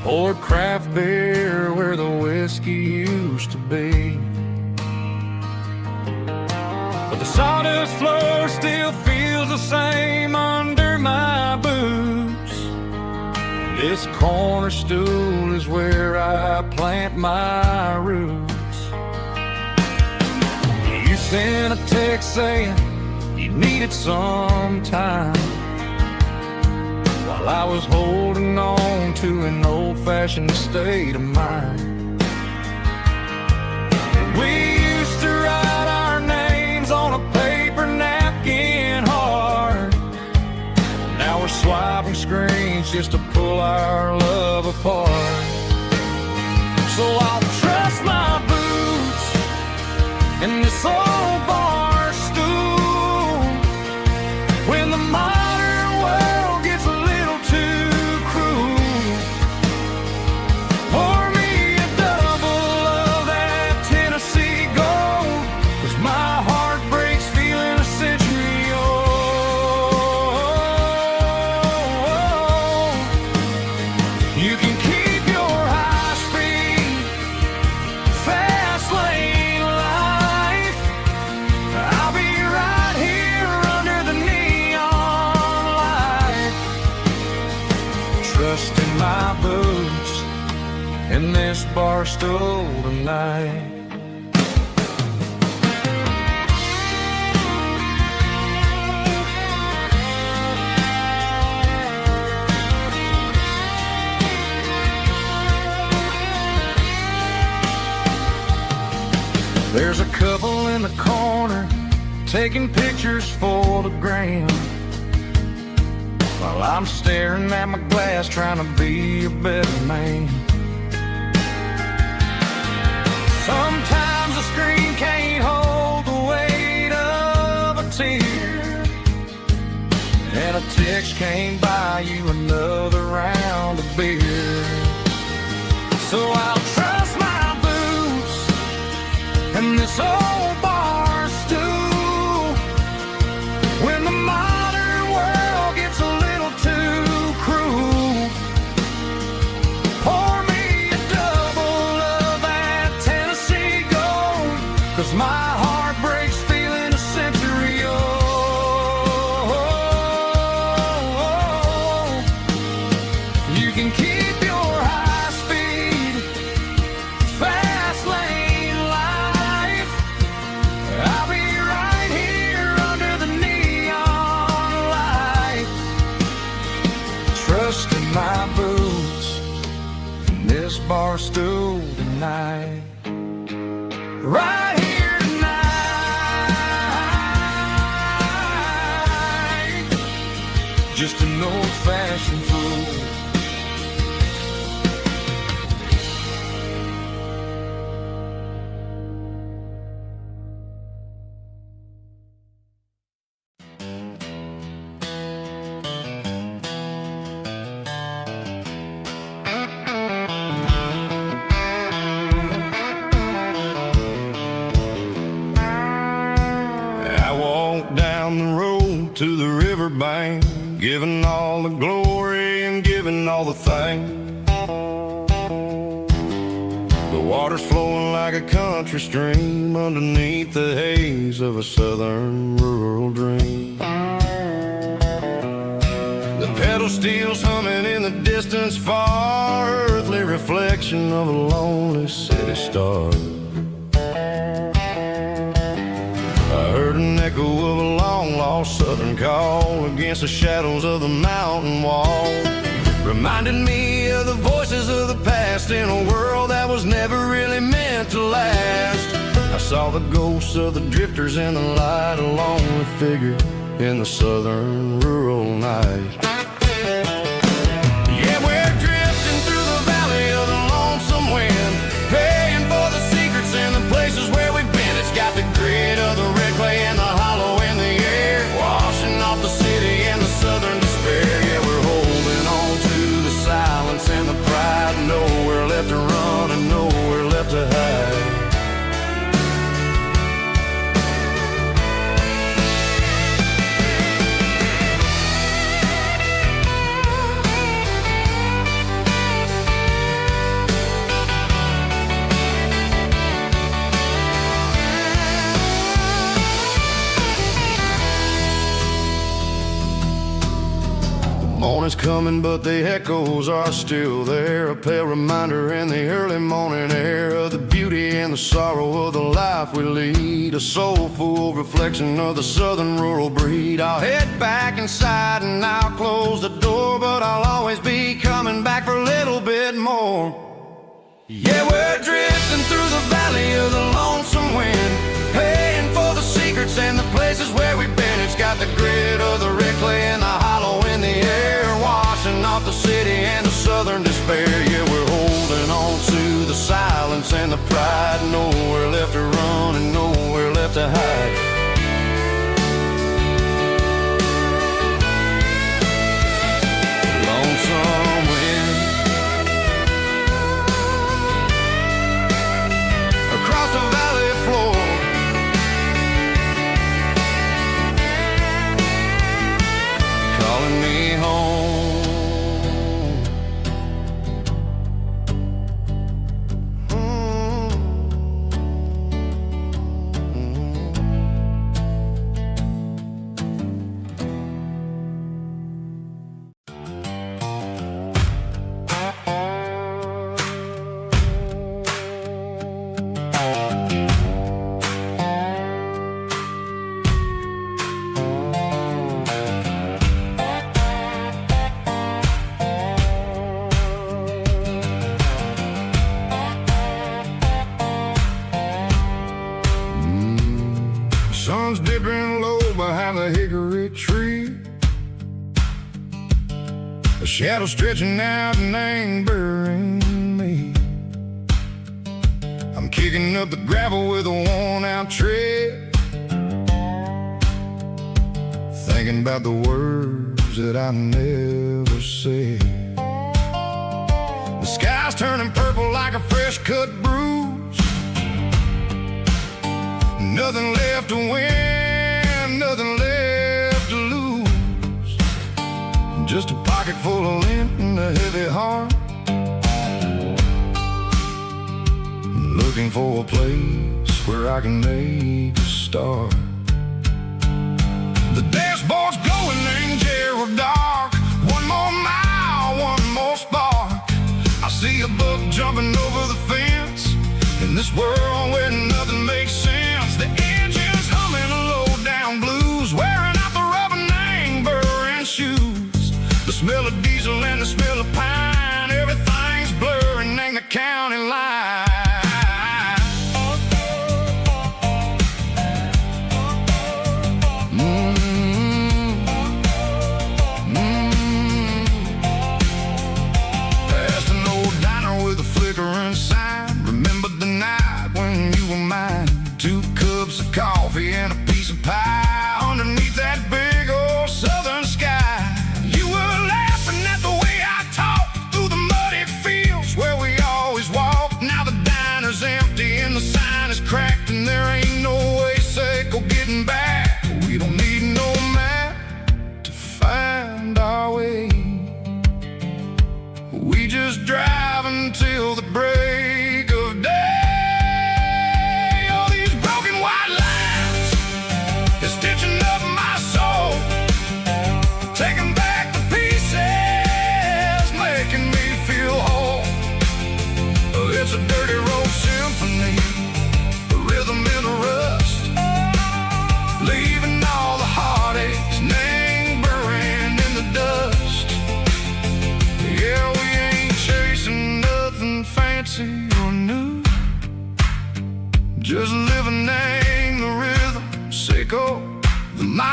poured craft beer where the whiskey used to be. But the sawdust floor still feels the same under my boots. This corner stool is where I plant my roots. You sent a text saying you needed some time, while I was holding on to an old-fashioned state of mind. We used to write our names on a paper napkin hard. Now we're swiping screens just to pull our love apart. So I'll trust my boots in this old bar stool when the modern world gets a little too cruel. Pour me a double of that Tennessee Gold, 'cause my heart breaks feeling a century old. You can keep your high-speed, fast lane life. I'll be right here under the neon light, trusting my boots in this bar stool tonight. There's a couple in the corner taking pictures for the gram, while I'm staring at my glass trying to be a better man. Sometimes the screen can't hold the weight of a tear, and a text can't buy you another round of beer. So I'll trust my boots and this old bar stool when the modern world gets a little too cruel. Pour me a double of that Tennessee Gold, 'cause my heart breaks feeling a century old. You can keep your high-speed, fast lane life. I'll be right here under the neon light, trusting my boots in this bar stool tonight. Right here tonight, just an old-fashioned fool. I walked down the road to the riverbank, giving all the glory and giving all the thanks. The water's flowing like a country stream underneath the haze of a southern rural dream. reflection of a lonely city star. I heard an echo of a long-lost southern call against the shadows of the mountain wall. Reminded me of the voices of the past in a world that was never really meant to last. I saw the ghosts of the drifters in the light, a lonely figure in the southern rural night. Yeah, we're drifting through the valley of the lonesome wind, paying for the secrets and the places where we've been. It's got the grit of the red clay and the hollow in the air, washing off the city and the southern despair. Yeah, we're holding on to the silence and the pride, nowhere left to run and nowhere left to hide. Morning's coming, but the echoes are still there. A pale reminder in the early morning air of the beauty and the sorrow of the life we lead. A soulful reflection of the southern rural breed. I'll head back inside and I'll close the door, but I'll always be coming back for a little bit more. Yeah, we're drifting through the valley of the lonesome wind, paying for the secrets and the places where we've been. It's got the grit of the red clay and the hollow in the air, washing off the city and the southern despair. Yeah, we're holding on to the silence and the pride, nowhere left to run and nowhere left to hide. Lonesome wind across the valley floor, calling me home. Sun's dipping low behind the hickory tree, a shadow stretching out and ain't burying me. I'm kicking up the gravel with a worn-out tread, thinking about the words that I never said. The sky's turning purple like a fresh-cut bruise. Nothing left to win, nothing left to lose. Just a pocket full of lint and a heavy heart, looking for a place where I can make a start. The dashboard's glowing in Gerald dark. One more mile, one more spark. I see a buck jumping over the fence in this world where nothing makes sense. The engine's humming a low-down blues, wearing out the rubber name, burring shoes. The smell of diesel and the smell of pine, everything's blurring in the county line. Past an old diner with a flickering sign. Remember the night when you were mine. 2 cups of coffee and a piece of pie underneath that big old southern sky. You were laughing at the way I talked through the muddy fields where we always walked. Now the diner's empty and the sign is cracked, and there ain't no way safe or getting back. We don't need no map to find our way. We just drive until the break of day. It's just living in the rhythm, Seco, the miles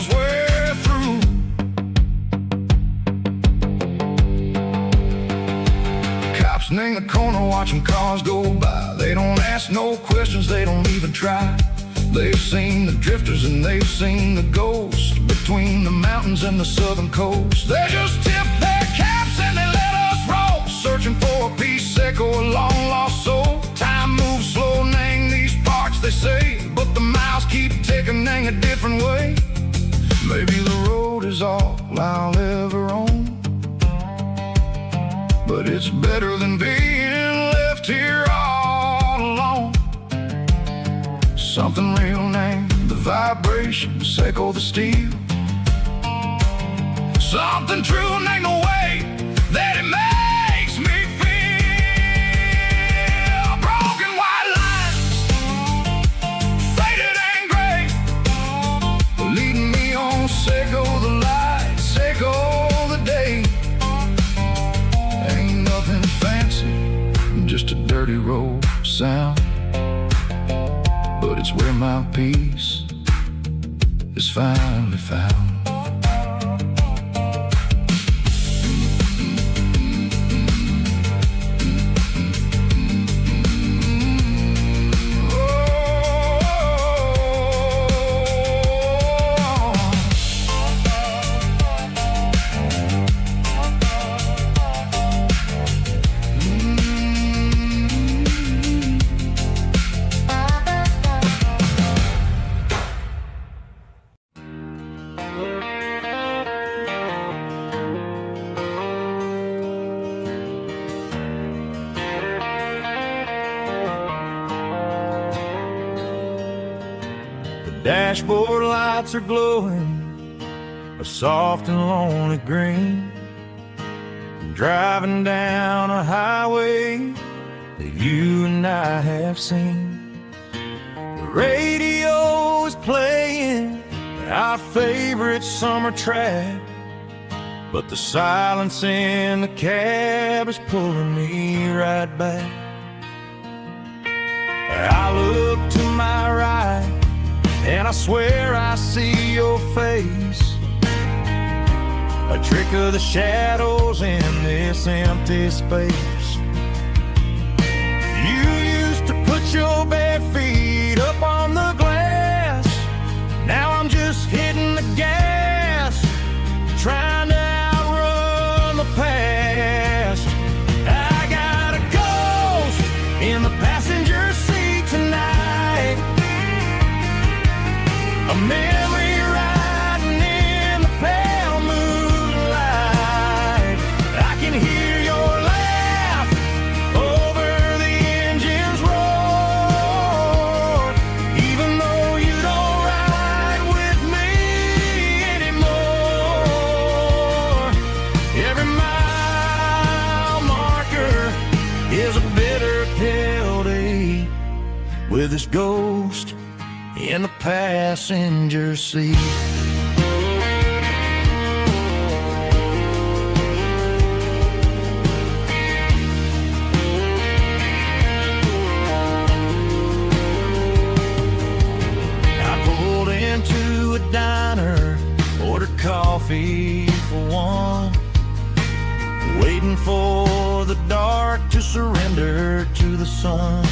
we're through. Cops in the corner watching cars go by. They don't ask no questions, they don't even try. They've seen the drifters and they've seen the ghosts between the mountains and the southern coast. They just tip their caps and they let us roll, searching for a piece, Seco, a long lost soul. Time moves slow, Nang, these parts they say, but the miles keep ticking, Nang, a different way. Maybe the road is all I'll ever own, but it's better than being left here all alone. Something real, Nang, the vibration, Seco, the steel. Something true, Nang, the way that it makes me feel. Broken white lines, faded and gray, leading me on, Seco, the light, Seco, the day. Ain't nothing fancy, just a dirty road sound, but it's where my peace is finally found. Dashboard lights are glowing a soft and lonely green. I'm driving down a highway that you and I have seen. The radio is playing our favorite summer track, but the silence in the cab is pulling me right back. I look to my right and I swear I see your face, a trick of the shadows in this empty space. You used to put your bare feet up on the glass. Now I'm just hitting the gas, trying to outrun the past. I got a ghost in the passenger seat tonight, a memory riding in the pale moonlight. I can hear your laugh over the engine's roar, even though you don't ride with me anymore. Every mile marker is a bitter pill to eat, with this ghost in the passenger seat. I pulled into a diner, ordered coffee for one, waiting for the dark to surrender to the sun.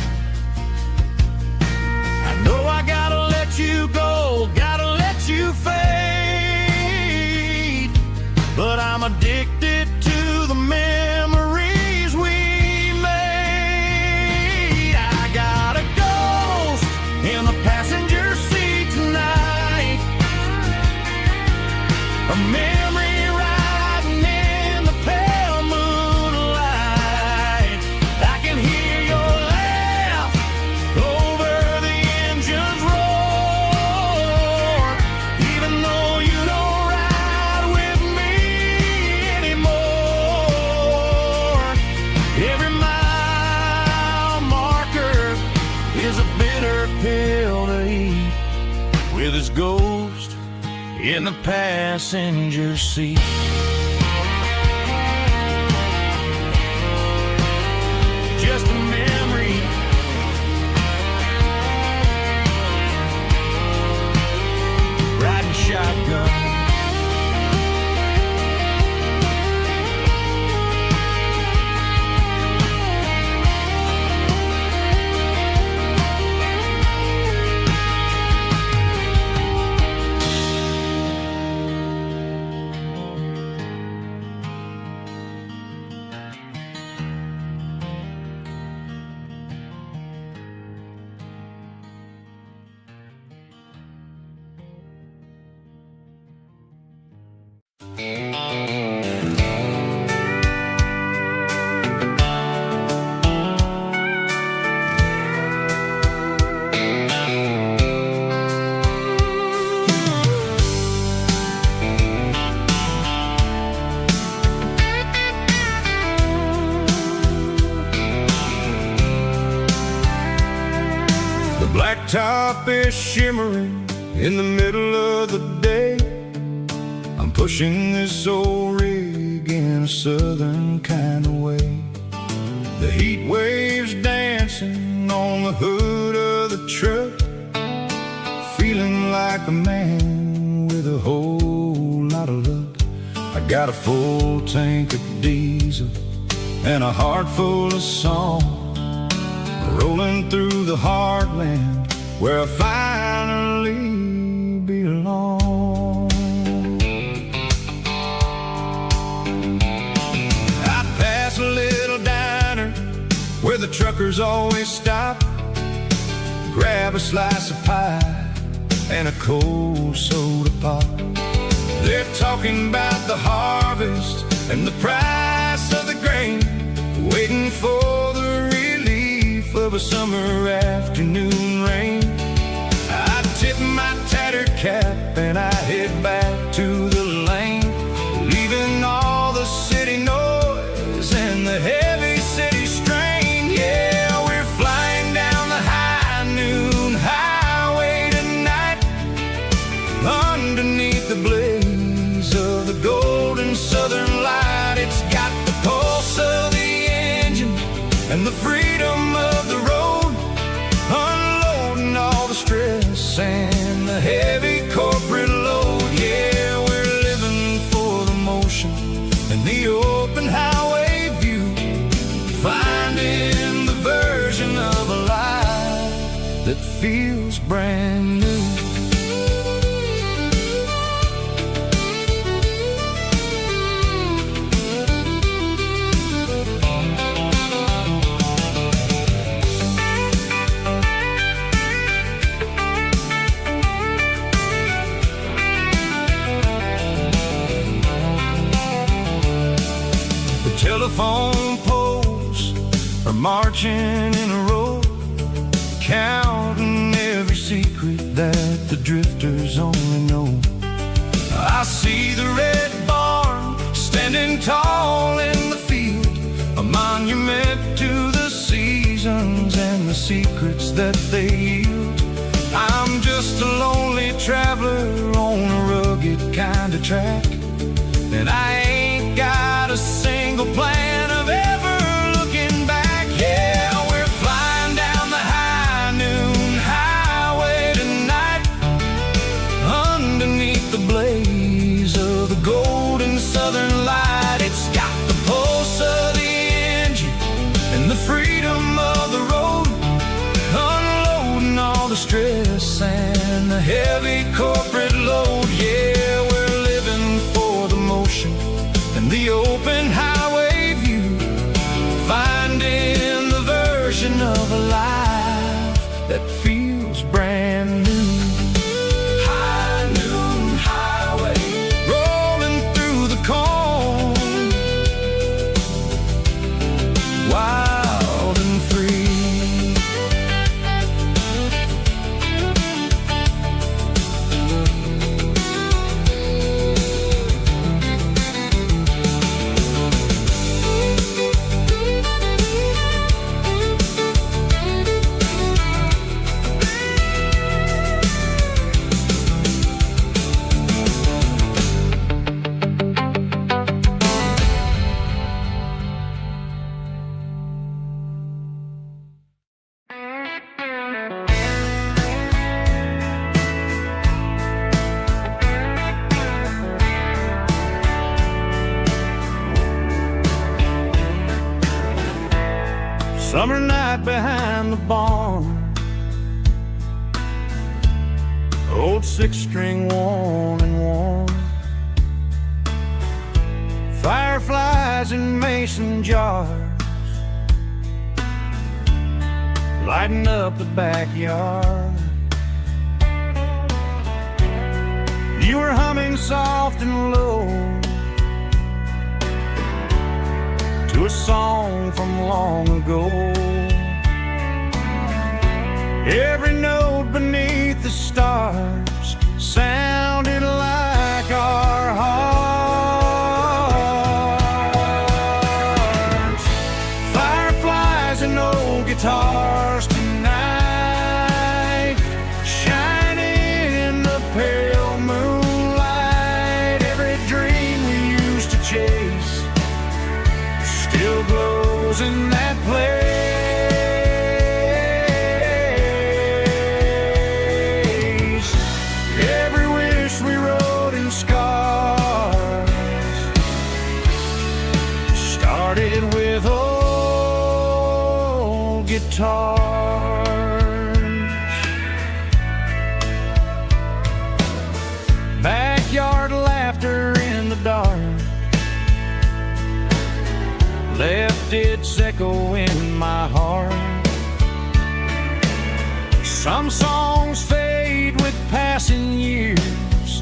I know I gotta let you go, gotta let you fade, but I'm addicted to the memories we made. I got a ghost in the passenger seat tonight, a memory riding in the pale moonlight. I can hear your laugh over the engine's roar, even though you don't ride with me anymore. Every mile marker is a bitter pill to eat, with his ghost in the passenger seat. Just a memory The blacktop is shimmering in the middle of the day. I'm pushing this old rig in a southern kind of way. The heat waves dancing on the hood of the truck, feeling like a man with a whole lot of luck. I got a full tank of diesel and a heart full of song, rolling through the heartland where I finally belong. I'd pass a little diner where the truckers always stop, grab a slice of pie and a cold soda pop. They're talking about the harvest and the price of the grain, waiting for the relief of a summer afternoon rain. I tip my tattered cap and I head back to the lane, leaving all the city noise and the heavy city strain. Yeah, we're flying down the high noon highway tonight, underneath the blaze of the golden southern light. It's got the pulse of the engine and the freedom of the road, unloading all the stress and the heavy corporate load. Yeah, we're living for the motion and the open highway view, finding the version of a life that feels brand new. Telephone poles are marching in a row, counting every secret that the drifters only know. I see the red barn standing tall in the field, a monument to the seasons and the secrets that they yield. I'm just a lonely traveler on a rugged kind of track, and I ain't got a single plan of ever looking back. Yeah, we're flying down the high noon highway tonight, underneath the blaze of the golden southern light. It's got the pulse of the engine and the freedom of the road, unloading all the stress and the heavy corporate load. Yeah, we're living for the motion and the open highway view, finding the version of a life that feels brand new. High noon highway, rolling through the corn, wild and free. Summer night behind the barn, old six-string worn and worn, fireflies in mason jars, lighting up the backyard. You were humming soft and low to a song from long ago. Every note beneath the stars sounded like our hearts. Fireflies and old guitars tonight, shining in the pale moonlight. Every dream we used to chase still glows in that place. Every wish we wrote in scars started with old guitars. Backyard laughter in the dark left its echo in my heart. Some songs fade with passing years,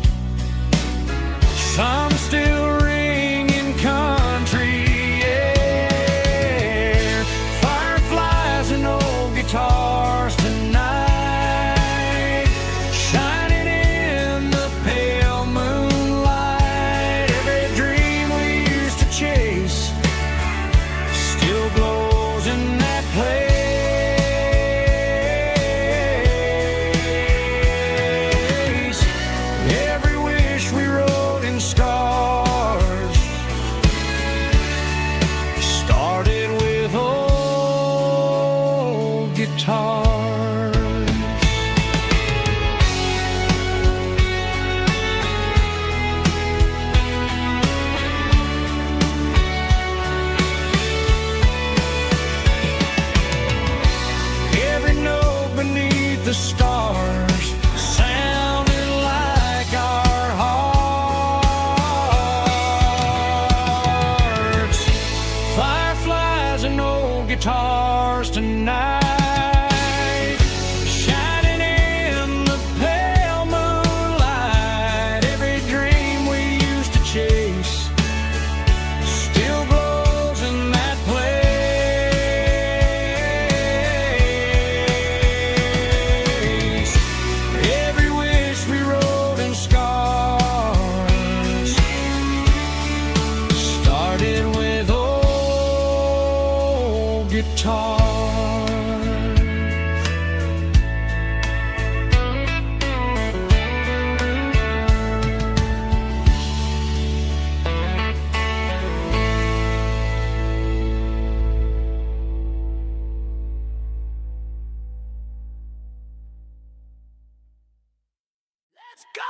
some still ring in country air. Fireflies and old guitars tonight, shining in the pale moonlight. Every dream we used to chase still glows in that place. Every wish we wrote in scars started with old guitars. Every note beneath the stars sounded like our hearts. Fireflies and old guitars tonight, shining in the pale moonlight. Every dream we used to chase still glows in that place. Every wish we wrote in scars started with old guitars. Let's go!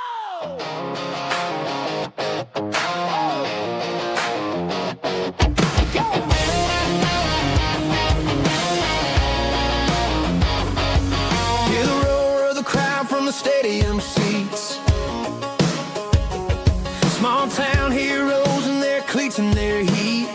Hear the roar of the crowd from the stadium seats. Small town heroes in their cleats and their heat.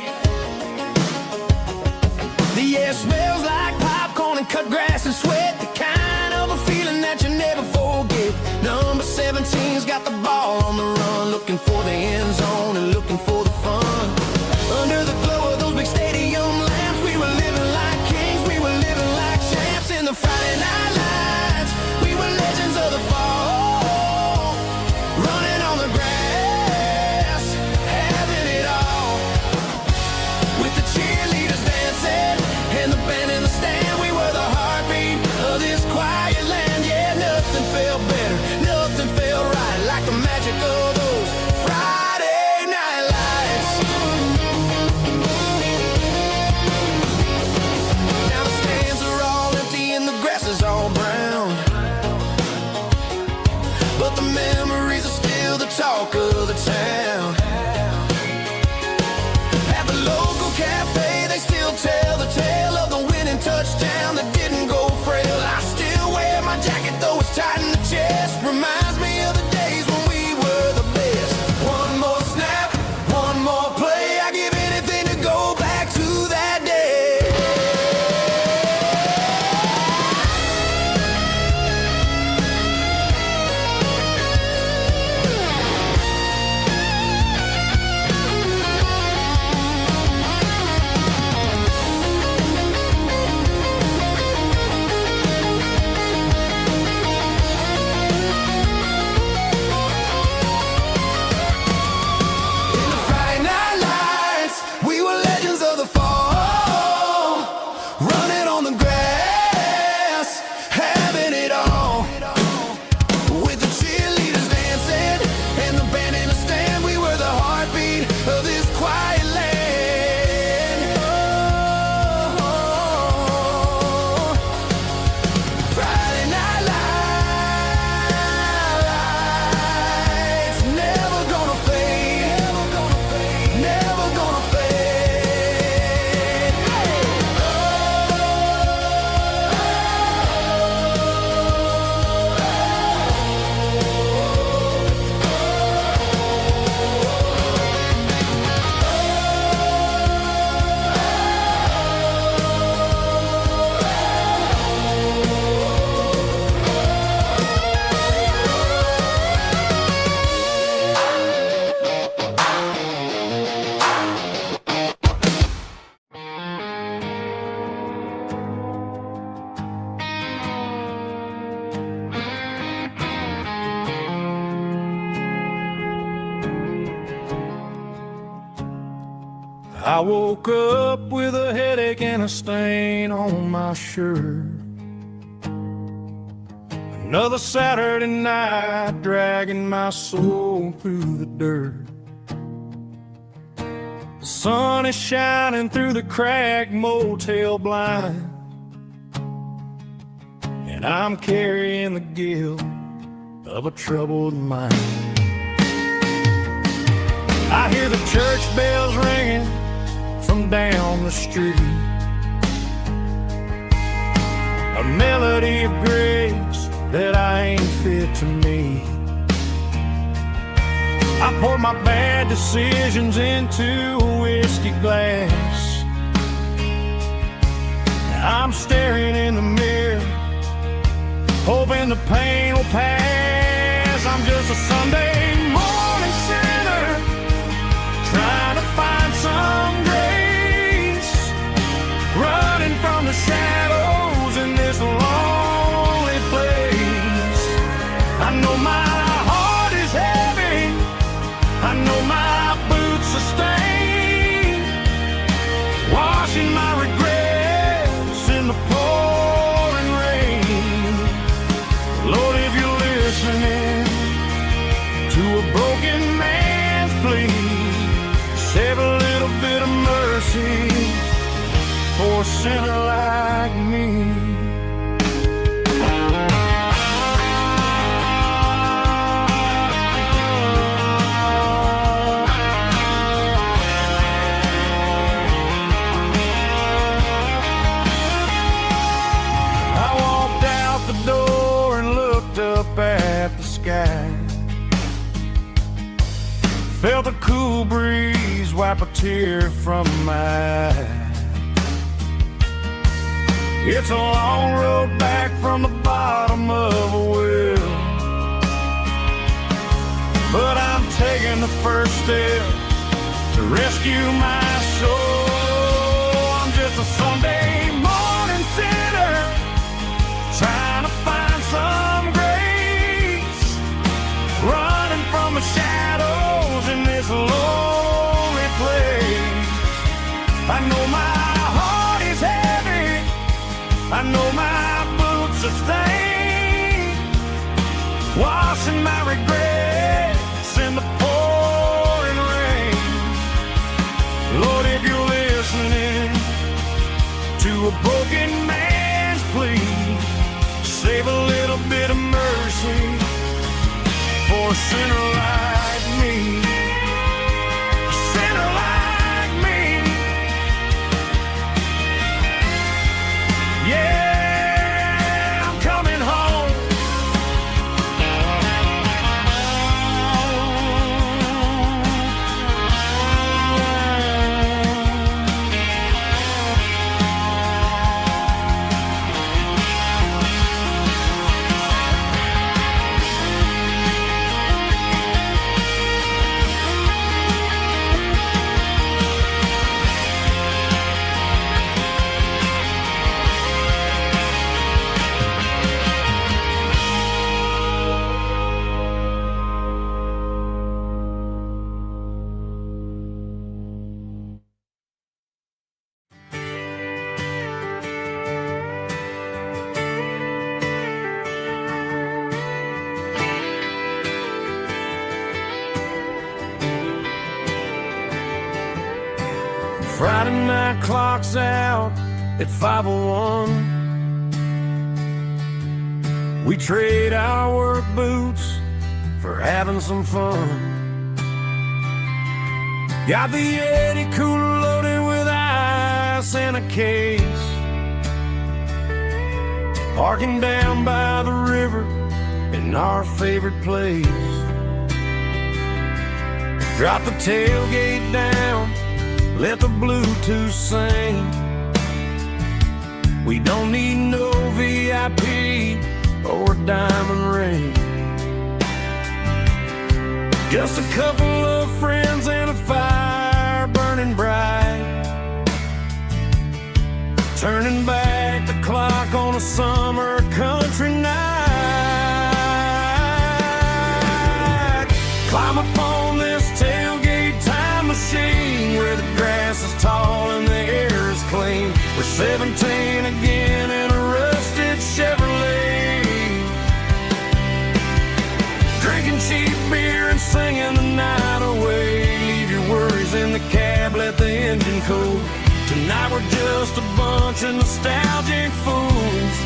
The air smells like popcorn and cut grass and sweat. The kind of a feeling that you never forget. Number 17's got the ball on the run, looking for the end zone and looking for the fun. Under the glow of those big stadium lamps, we were living like kings, we were living like champs in the Friday night lights. We were legends of the fall, running on the grass, having it all. With the cheerleaders dancing and the band in the stand, we were the heartbeat of this quiet land. Yeah, nothing felt better, nothing felt right like the magic of those Friday night lights. Now the stands are all empty and the grass is all brown, but the memories are still the talk of the town. At the local cafe, they still tell the tale of the winning touchdown that didn't go frail. I still wear my jacket though it's tight in the chest. Reminds me of the days when we were the best. One more snap, one more play. I give anything to go back to that day. I woke up with a headache and a stain on my shirt. Another Saturday night dragging my soul through the dirt. The sun is shining through the cracked motel blind, and I'm carrying the guilt of a troubled mind. I hear the church bells ringing from down the street, a melody of grace that I ain't fit to meet. I pour my bad decisions into a whiskey glass. I'm staring in the mirror, hoping the pain will pass. I'm just a Sunday morning sinner, trying to find some grace, running from the shadows in this lonely place. I know my heart is heavy, I know my boots are stained, washing my regrets in the pouring rain. Lord, if you're listening to a broken man's plea, save a little bit of mercy for a sinner like me. I walked out the door and looked up at the sky, felt a cool breeze wipe a tear from my eye. It's a long road back from the bottom of a well, but I'm taking the first step to rescue my soul. I'm just a Sunday morning sinner, trying to find some grace, running from the shadows in this lonely place. I know my heart is heavy, I know my boots are stained, washing my regrets in the pouring rain. Lord, if you're listening to a broken man's plea, save a little bit of mercy for a sinner like me. A sinner like me. Yeah, I'm coming home. Friday night clock's out at 5:01. We trade our work boots for having some fun. Got the Yeti cooler loaded with ice and a case, parking down by the river in our favorite place. Drop the tailgate down, let the Bluetooth sing. We don't need no VIP or a diamond ring, just a couple of friends and a fire burning bright, turning back the clock on a summer country night. Climb up on this tailgate time machine where the grass grass is tall and the air is clean. We're 17 again in a rusted Chevrolet, drinking cheap beer and singing the night away. Leave your worries in the cab, let the engine cool. Tonight we're just a bunch of nostalgic fools,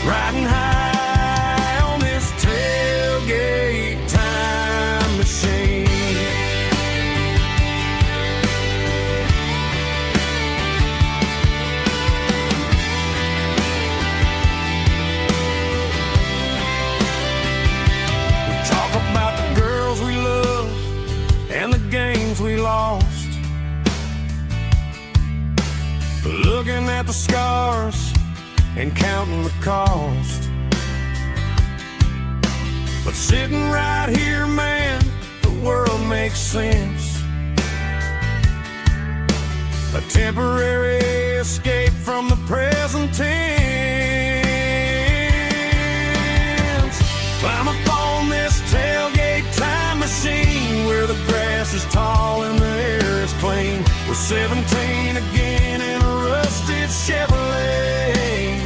riding high on this tailgate time machine. We talk about the girls we love and the games we lost, looking at the scars and counting the cost. But sitting right here, man, the world makes sense. A temporary escape from the present tense. Climb up on this tailgate time machine, where the grass is tall and the air is clean. We're 17 again in a rusted Chevrolet,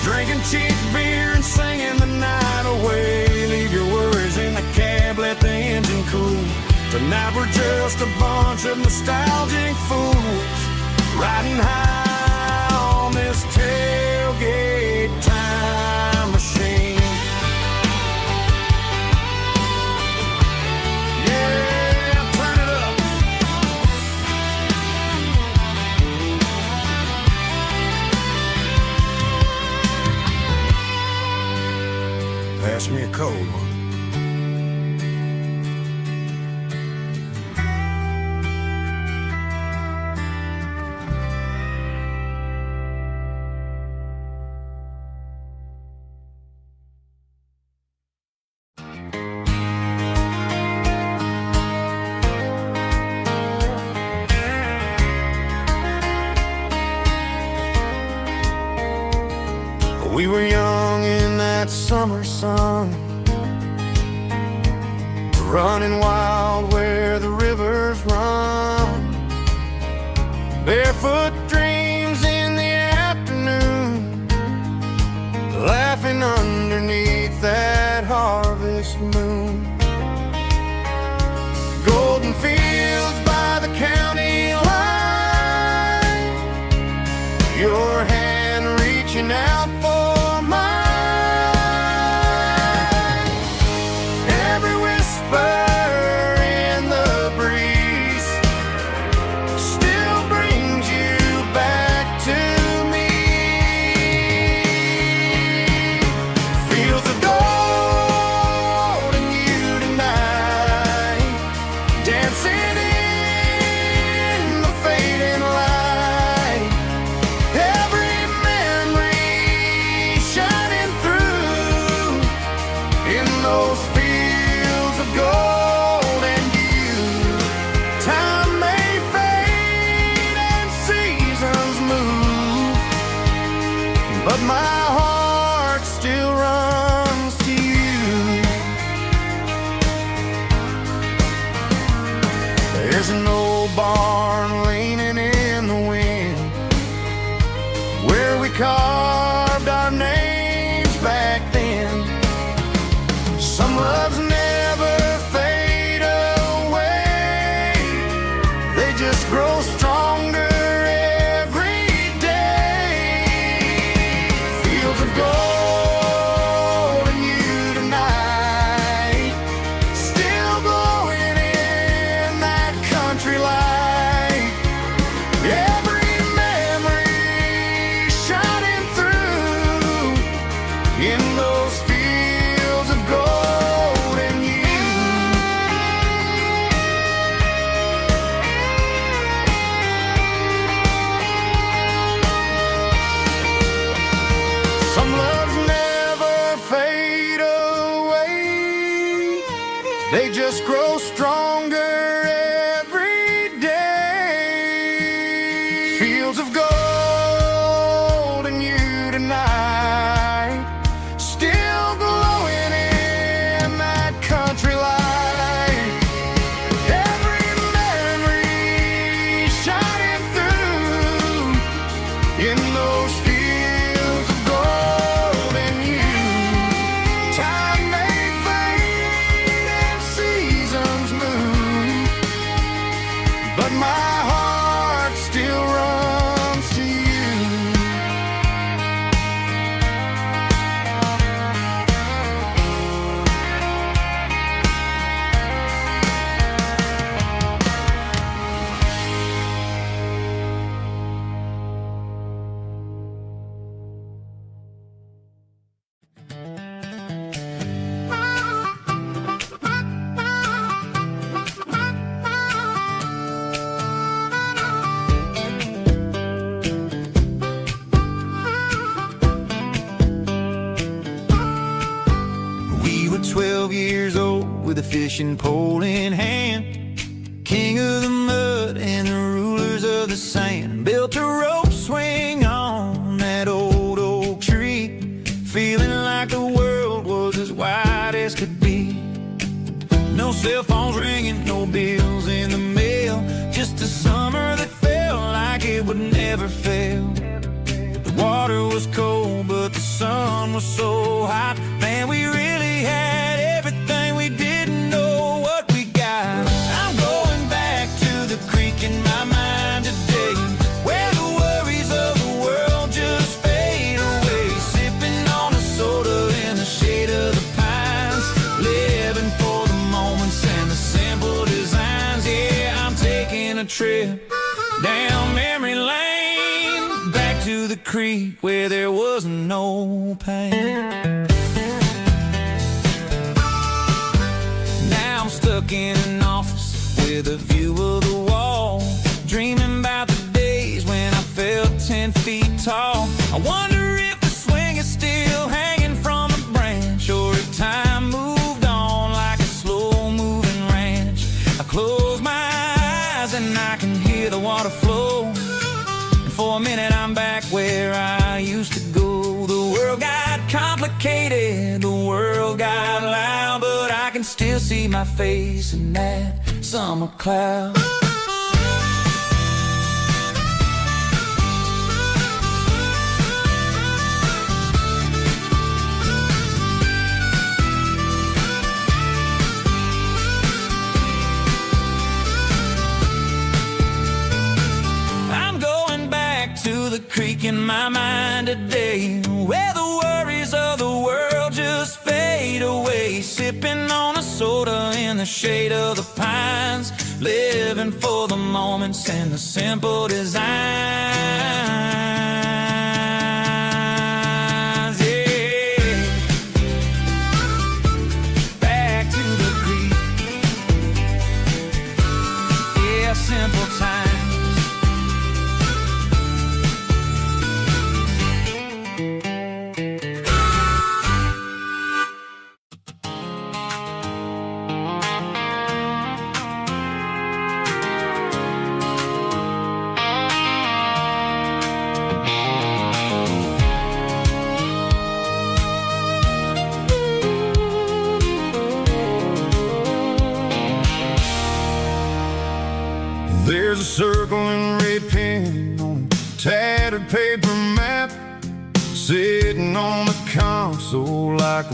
drinking cheap beer and singing the night away. Leave your worries in the cab, let the engine cool. Tonight we're just a bunch of nostalgic fools, riding high on this tailgate time machine. Yeah, turn it up. Pass me a cold one. We were young in that summer sun, running wild where the rivers run, barefoot dreams in the afternoon, laughing underneath that harvest moon. Golden fields by the county line, your hand reaching out for mine. Every whisper in the breeze still brings you back to me. Fields of gold and you tonight, dancing in the fading light. Every memory shining through in those fields of gold and you. Time may fade and seasons move, but my heart still runs to you. There's an old barn leaning in the wind, where we carved our names back then. Some loves never fade away, they just grow stronger every day. Fields of gold and you tonight, still glowing in that country light. Every memory shining through in those fields of gold and you. Some loves never fade away, they just grow stronger every day. Fields of gold and you tonight, still glowing in that country light. Every memory 12 years old with a fishing pole in hand. King of the mud and the rulers of the sand. Built a rope swing on that old oak tree, feeling like the world was as wide as could be. No cell phones ringing, no bills in the mail, just a summer that felt like it would never fail. The water was cold, but the sun was so hot. Man, we really had everything, we didn't know what we got. I'm going back to the creek in my mind today, where the worries of the world just fade away. Sipping on a soda in the shade of the pines, living for the moments and the simple designs. Yeah, I'm taking a trip down memory lane, back to the creek where there was no pain. Now I'm stuck in an office with a view of the wall, dreaming about the days when I felt 10 feet tall. I wonder if the swing is still hanging from a branch, or if time moved on like a slow-moving ranch. I close my eyes and I can hear the water flow, and for a minute I'm back where I used to go. The world got complicated, the world got loud, but I can still see my face in that summer cloud. I'm going back to the creek in my mind today, where the worries of the world just fade away. Sipping on a soda in the shade of the pines, living for the moments and the simple designs. Yeah, back to the creek. Yeah, simple times. There's a circle and red pen on a tattered paper map, sitting on the console like a